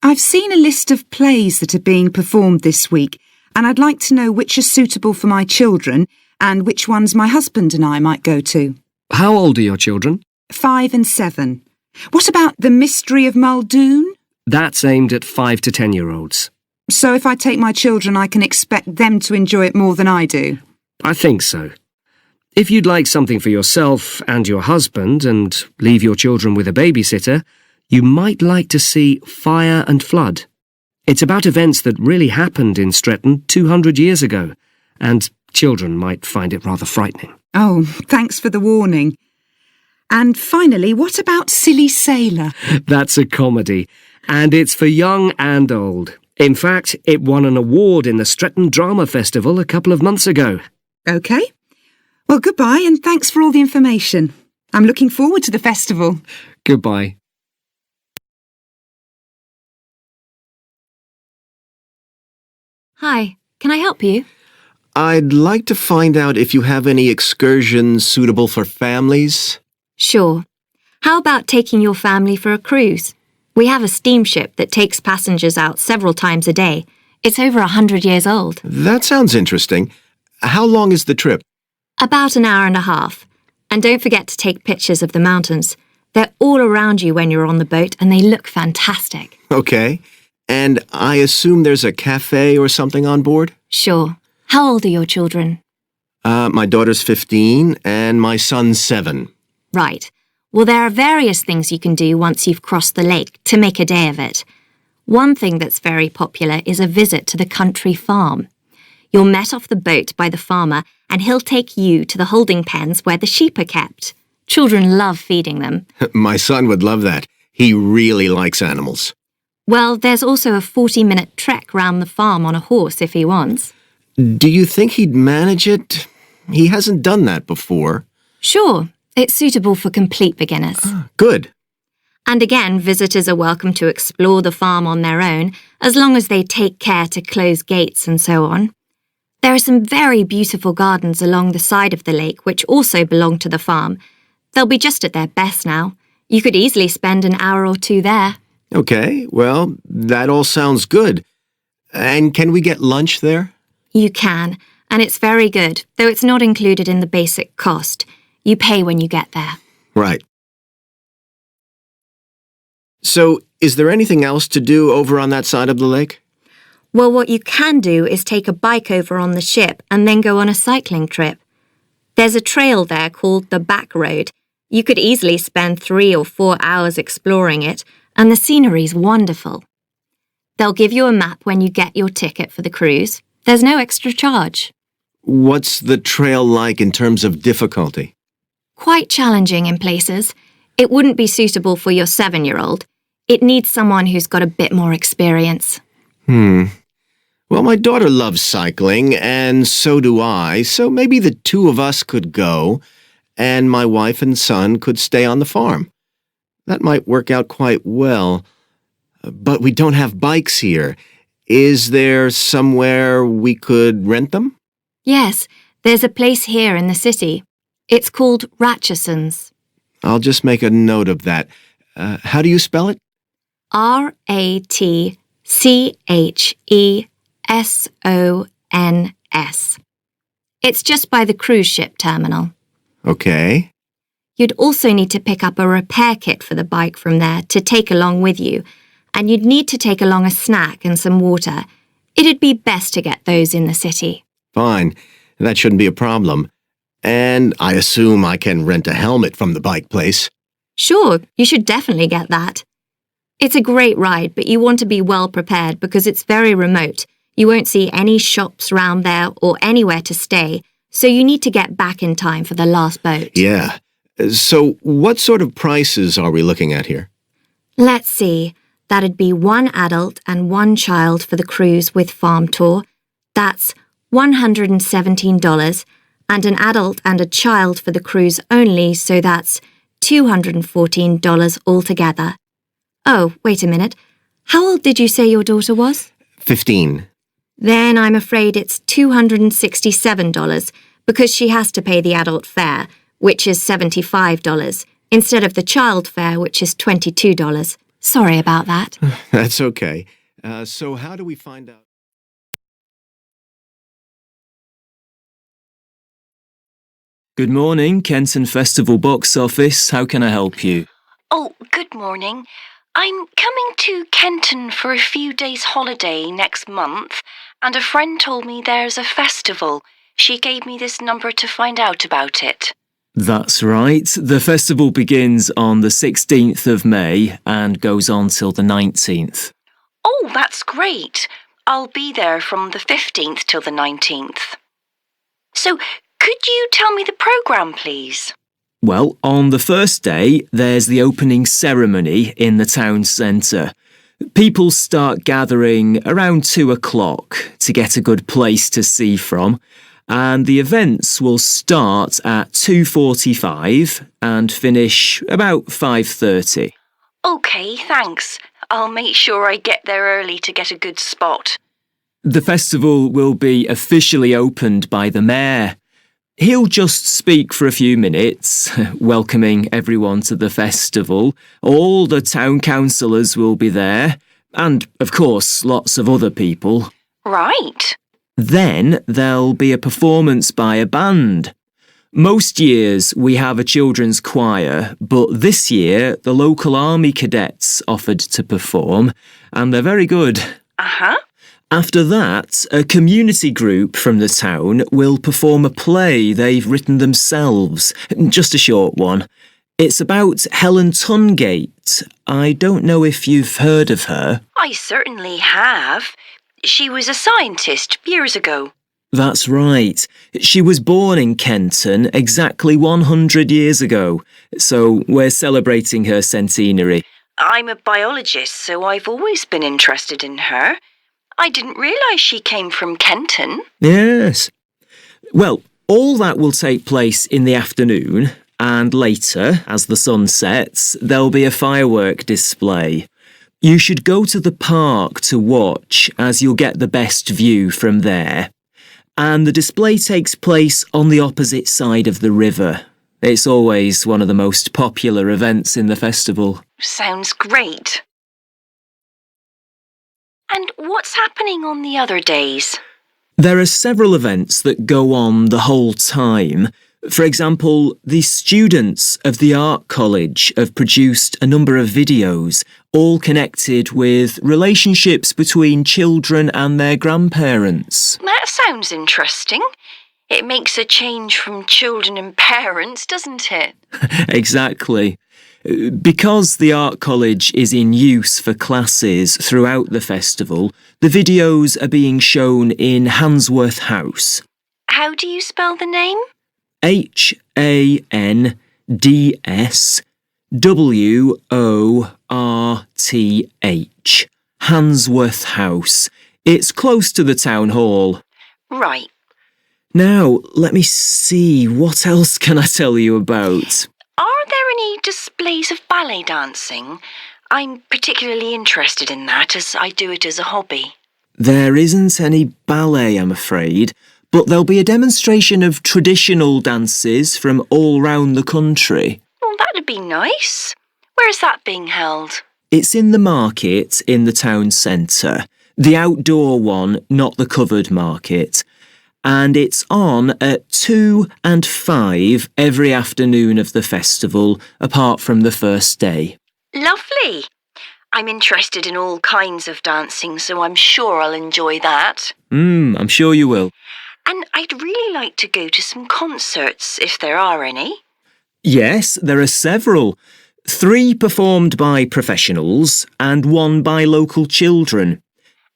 I've seen a list of plays that are being performed this week, and I'd like to know which are suitable for my children and which ones my husband and I might go to. How old are your children? 5 and 7. What about The Mystery of Muldoon? That's aimed at 5 to 10-year-olds. So if I take my children, I can expect them to enjoy it more than I do? I think so. If you'd like something for yourself and your husband and leave your children with a babysitter, you might like to see Fire and Flood. It's about events that really happened in Stretton 200 years ago, and children might find it rather frightening. Oh, thanks for the warning. And finally, what about Silly Sailor? That's a comedy, and it's for young and old. In fact, it won an award in the Stretton Drama Festival a couple of months ago. OK. Well, goodbye and thanks for all the information. I'm looking forward to the festival. Goodbye. Hi, can I help you? I'd like to find out if you have any excursions suitable for families. Sure. How about taking your family for a cruise? We have a steamship that takes passengers out several times a day. It's over 100 years old. That sounds interesting. How long is the trip? About an hour and a half. And don't forget to take pictures of the mountains. They're all around you when you're on the boat and they look fantastic. Okay. And I assume there's a cafe or something on board? Sure. How old are your children? My daughter's 15 and my son's 7. Right. Well, there are various things you can do once you've crossed the lake to make a day of it. One thing that's very popular is a visit to the country farm. You're met off the boat by the farmer and he'll take you to the holding pens where the sheep are kept. Children love feeding them. My son would love that. He really likes animals. Well, there's also a 40-minute trek round the farm on a horse if he wants. Do you think he'd manage it? He hasn't done that before. Sure. It's suitable for complete beginners. Good. And again, visitors are welcome to explore the farm on their own, as long as they take care to close gates and so on. There are some very beautiful gardens along the side of the lake which also belong to the farm. They'll be just at their best now. You could easily spend an hour or two there. Okay, well, that all sounds good. And can we get lunch there? You can, and it's very good, though it's not included in the basic cost. You pay when you get there. Right. So, is there anything else to do over on that side of the lake? Well, what you can do is take a bike over on the ship and then go on a cycling trip. There's a trail there called the Back Road. You could easily spend 3 or 4 hours exploring it, and the scenery's wonderful. They'll give you a map when you get your ticket for the cruise. There's no extra charge. What's the trail like in terms of difficulty? Quite challenging in places. It wouldn't be suitable for your 7-year-old. It needs someone who's got a bit more experience. Well, my daughter loves cycling, and so do I, so maybe the 2 of us could go, and my wife and son could stay on the farm. That might work out quite well. But we don't have bikes here. Is there somewhere we could rent them? Yes, there's a place here in the city. It's called Ratcheson's. I'll just make a note of that. How do you spell it? Ratchesons. It's just by the cruise ship terminal. Okay. You'd also need to pick up a repair kit for the bike from there to take along with you, and you'd need to take along a snack and some water. It'd be best to get those in the city. Fine. That shouldn't be a problem. And I assume I can rent a helmet from the bike place. Sure, you should definitely get that. It's a great ride, but you want to be well prepared because it's very remote. You won't see any shops round there or anywhere to stay, so you need to get back in time for the last boat. Yeah. So what sort of prices are we looking at here? Let's see. That'd be 1 adult and 1 child for the cruise with farm tour. That's $117, and an adult and a child for the cruise only, so that's $214 altogether. Oh, wait a minute. How old did you say your daughter was? 15. Then I'm afraid it's $267 because she has to pay the adult fare, which is $75, instead of the child fare, which is $22. Sorry about that. That's okay. So how do we find out? Good morning, Kenton Festival box office. How can I help you? Oh, good morning. I'm coming to Kenton for a few days' holiday next month, and a friend told me there's a festival. She gave me this number to find out about it. That's right. The festival begins on the 16th of May and goes on till the 19th. Oh, that's great. I'll be there from the 15th till the 19th. So, could you tell me the programme, please? Well, on the first day, there's the opening ceremony in the town centre. People start gathering around 2 o'clock to get a good place to see from, and the events will start at 2:45 and finish about 5:30. OK, thanks. I'll make sure I get there early to get a good spot. The festival will be officially opened by the mayor. He'll just speak for a few minutes, welcoming everyone to the festival. All the town councillors will be there, and, of course, lots of other people. Right. Then there'll be a performance by a band. Most years we have a children's choir, but this year the local army cadets offered to perform, and they're very good. Uh-huh. After that, a community group from the town will perform a play they've written themselves, just a short one. It's about Helen Tungate. I don't know if you've heard of her. I certainly have. She was a scientist years ago. That's right. She was born in Kenton exactly 100 years ago, so we're celebrating her centenary. I'm a biologist, so I've always been interested in her. I didn't realise she came from Kenton. Yes. Well, all that will take place in the afternoon, and later, as the sun sets, there'll be a firework display. You should go to the park to watch, as you'll get the best view from there. And the display takes place on the opposite side of the river. It's always one of the most popular events in the festival. Sounds great. And what's happening on the other days? There are several events that go on the whole time. For example, the students of the art college have produced a number of videos, all connected with relationships between children and their grandparents. That sounds interesting. It makes a change from children and parents, doesn't it? Exactly. Because the art college is in use for classes throughout the festival, the videos are being shown in Handsworth House. How do you spell the name? Handsworth. Handsworth House. It's close to the town hall. Right. Now, let me see, what else can I tell you about? Are there any displays of ballet dancing? I'm particularly interested in that, as I do it as a hobby. There isn't any ballet, I'm afraid, but there'll be a demonstration of traditional dances from all round the country. Well, that'd be nice. Where's that being held? It's in the market in the town centre. The outdoor one, not the covered market. And it's on at 2 and 5 every afternoon of the festival, apart from the first day. Lovely. I'm interested in all kinds of dancing, so I'm sure I'll enjoy that. I'm sure you will. And I'd really like to go to some concerts, if there are any. Yes, there are several. 3 performed by professionals and 1 by local children.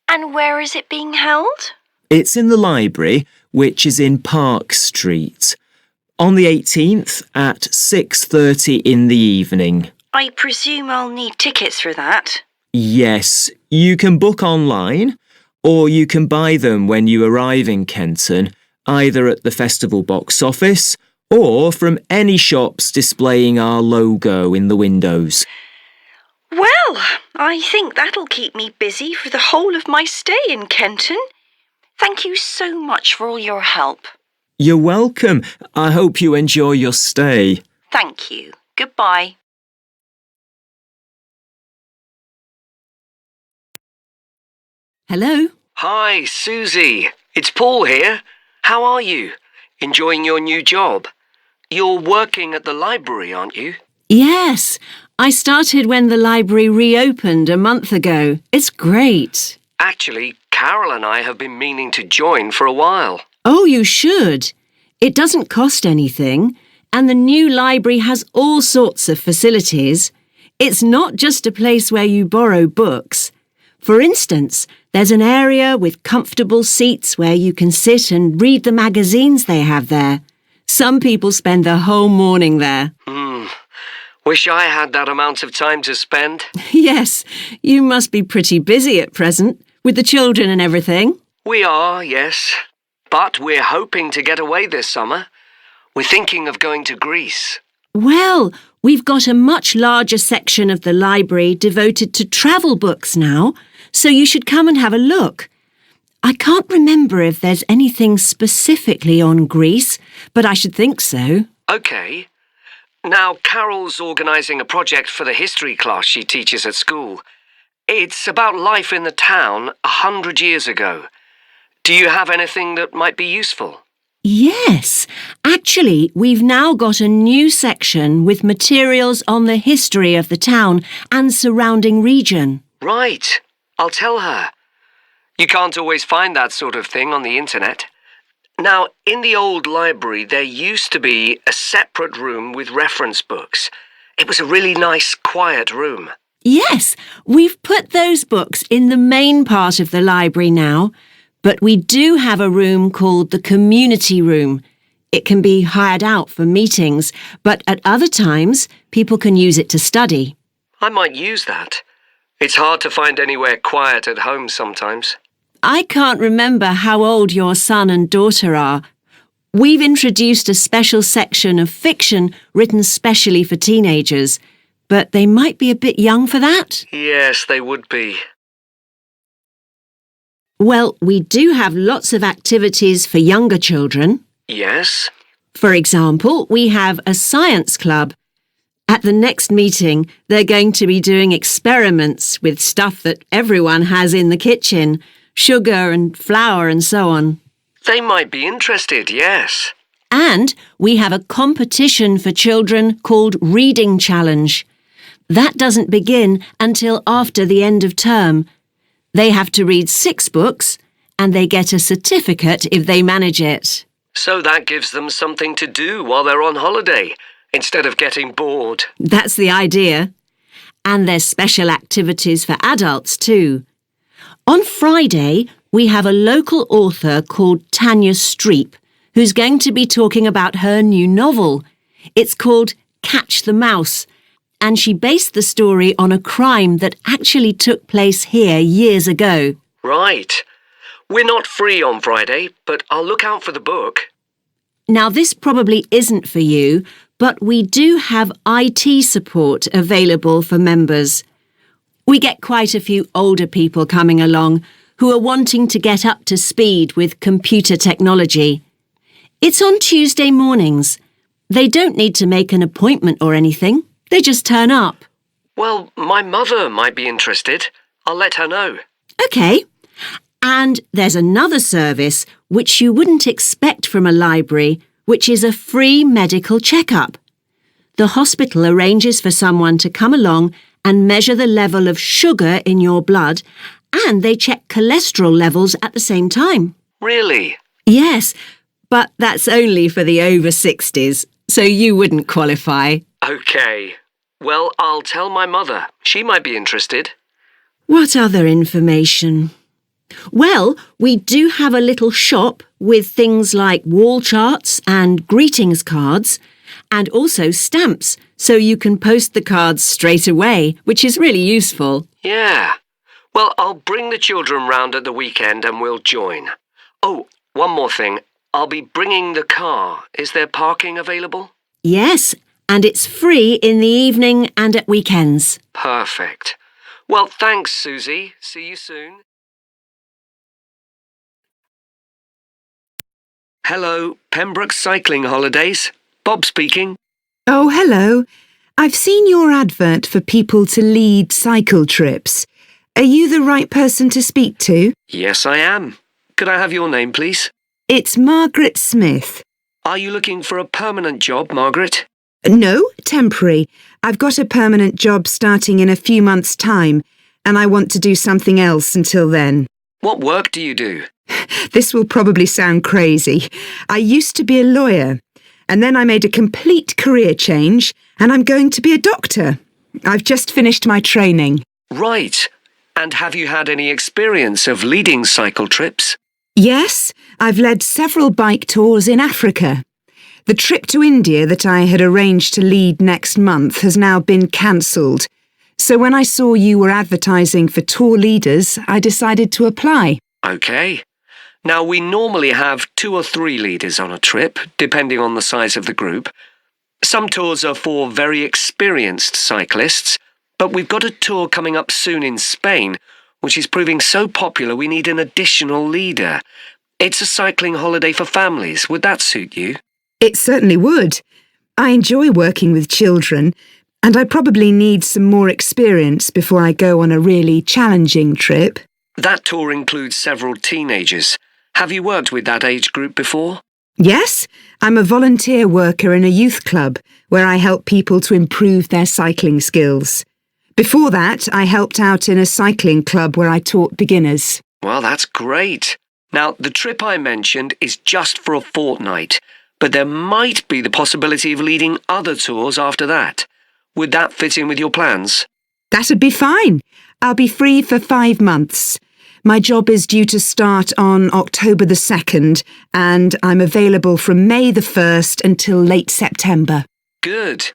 And where is it being held? It's in the library, which is in Park Street. On the 18th at 6:30 in the evening. I presume I'll need tickets for that. Yes, you can book online, or you can buy them when you arrive in Kenton, either at the festival box office or from any shops displaying our logo in the windows. Well, I think that'll keep me busy for the whole of my stay in Kenton. Thank you so much for all your help. You're welcome. I hope you enjoy your stay. Thank you. Goodbye. Hello? Hi, Susie. It's Paul here. How are you? Enjoying your new job? You're working at the library, aren't you? Yes, I started when the library reopened a month ago. It's great. Actually, Carol and I have been meaning to join for a while. Oh, you should. It doesn't cost anything, and the new library has all sorts of facilities. It's not just a place where you borrow books. For instance, there's an area with comfortable seats where you can sit and read the magazines they have there. Some people spend the whole morning there. Wish I had that amount of time to spend. Yes, you must be pretty busy at present, with the children and everything. We are, yes. But we're hoping to get away this summer. We're thinking of going to Greece. Well, we've got a much larger section of the library devoted to travel books now, so you should come and have a look. I can't remember if there's anything specifically on Greece, but I should think so. OK. Now, Carol's organising a project for the history class she teaches at school. It's about life in the town 100 years ago. Do you have anything that might be useful? Yes. Actually, we've now got a new section with materials on the history of the town and surrounding region. Right. I'll tell her. You can't always find that sort of thing on the internet. Now, in the old library, there used to be a separate room with reference books. It was a really nice, quiet room. Yes, we've put those books in the main part of the library now, but we do have a room called the community room. It can be hired out for meetings, but at other times, people can use it to study. I might use that. It's hard to find anywhere quiet at home sometimes. I can't remember how old your son and daughter are. We've introduced a special section of fiction written specially for teenagers, but they might be a bit young for that. Yes, they would be. Well, we do have lots of activities for younger children. Yes? For example, we have a science club. At the next meeting, they're going to be doing experiments with stuff that everyone has in the kitchen. Sugar and flour and so on. They might be interested, yes. And we have a competition for children called Reading Challenge. That doesn't begin until after the end of term. They have to read 6 books and they get a certificate if they manage it. So that gives them something to do while they're on holiday, instead of getting bored. That's the idea. And there's special activities for adults too. On Friday, we have a local author called Tanya Streep, who's going to be talking about her new novel. It's called Catch the Mouse, and she based the story on a crime that actually took place here years ago. Right. We're not free on Friday, but I'll look out for the book. Now, this probably isn't for you, but we do have IT support available for members. We get quite a few older people coming along who are wanting to get up to speed with computer technology. It's on Tuesday mornings. They don't need to make an appointment or anything. They just turn up. Well, my mother might be interested. I'll let her know. OK. And there's another service which you wouldn't expect from a library, which is a free medical checkup. The hospital arranges for someone to come along and measure the level of sugar in your blood, and they check cholesterol levels at the same time. Really? Yes, but that's only for the over 60s, so you wouldn't qualify. OK. Well, I'll tell my mother. She might be interested. What other information? Well, we do have a little shop with things like wall charts and greetings cards, and also stamps, so you can post the cards straight away, which is really useful. Yeah. Well, I'll bring the children round at the weekend and we'll join. Oh, one more thing. I'll be bringing the car. Is there parking available? Yes, and it's free in the evening and at weekends. Perfect. Well, thanks, Susie. See you soon. Hello, Pembroke Cycling Holidays. Bob speaking. Oh, hello. I've seen your advert for people to lead cycle trips. Are you the right person to speak to? Yes, I am. Could I have your name, please? It's Margaret Smith. Are you looking for a permanent job, Margaret? No, temporary. I've got a permanent job starting in a few months' time, and I want to do something else until then. What work do you do? This will probably sound crazy. I used to be a lawyer, and then I made a complete career change, and I'm going to be a doctor. I've just finished my training. Right. And have you had any experience of leading cycle trips? Yes, I've led several bike tours in Africa. The trip to India that I had arranged to lead next month has now been cancelled. So when I saw you were advertising for tour leaders, I decided to apply. OK. Now, we normally have 2 or 3 leaders on a trip, depending on the size of the group. Some tours are for very experienced cyclists, but we've got a tour coming up soon in Spain which is proving so popular we need an additional leader. It's a cycling holiday for families. Would that suit you? It certainly would. I enjoy working with children, and I probably need some more experience before I go on a really challenging trip. That tour includes several teenagers. Have you worked with that age group before? Yes, I'm a volunteer worker in a youth club where I help people to improve their cycling skills. Before that, I helped out in a cycling club where I taught beginners. Well, that's great. Now, the trip I mentioned is just for a fortnight, but there might be the possibility of leading other tours after that. Would that fit in with your plans? That'd be fine. I'll be free for 5 months. My job is due to start on October the 2nd, and I'm available from May the 1st until late September. Good.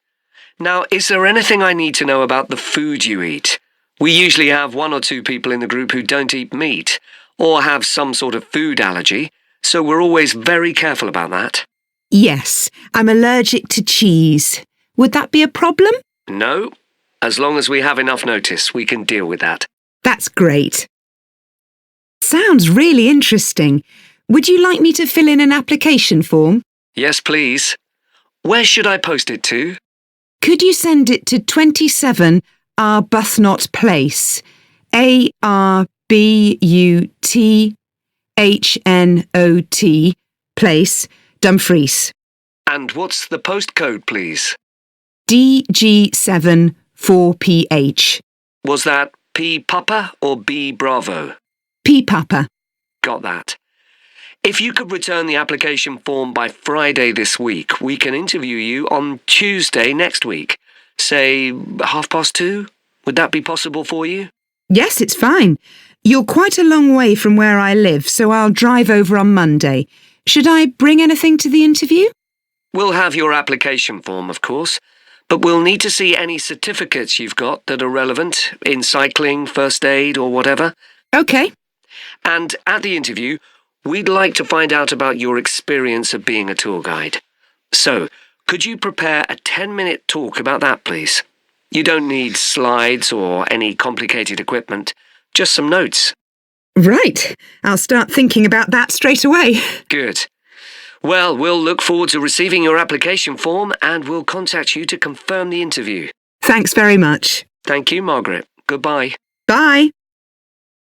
Now, is there anything I need to know about the food you eat? We usually have 1 or 2 people in the group who don't eat meat, or have some sort of food allergy, so we're always very careful about that. Yes, I'm allergic to cheese. Would that be a problem? No. As long as we have enough notice, we can deal with that. That's great. Sounds really interesting. Would you like me to fill in an application form? Yes, please. Where should I post it to? Could you send it to 27 Arbuthnot Place, Arbuthnot Place, Dumfries. And what's the postcode, please? DG7 4PH. Was that P Papa or B Bravo? P Papa. Got that. If you could return the application form by Friday this week, we can interview you on Tuesday next week. Say 2:30? Would that be possible for you? Yes, it's fine. You're quite a long way from where I live, so I'll drive over on Monday. Should I bring anything to the interview? We'll have your application form, of course, but we'll need to see any certificates you've got that are relevant in cycling, first aid, or whatever. OK. And at the interview, we'd like to find out about your experience of being a tour guide. So, could you prepare a 10-minute talk about that, please? You don't need slides or any complicated equipment, just some notes. Right. I'll start thinking about that straight away. Good. Well, we'll look forward to receiving your application form and we'll contact you to confirm the interview. Thanks very much. Thank you, Margaret. Goodbye. Bye.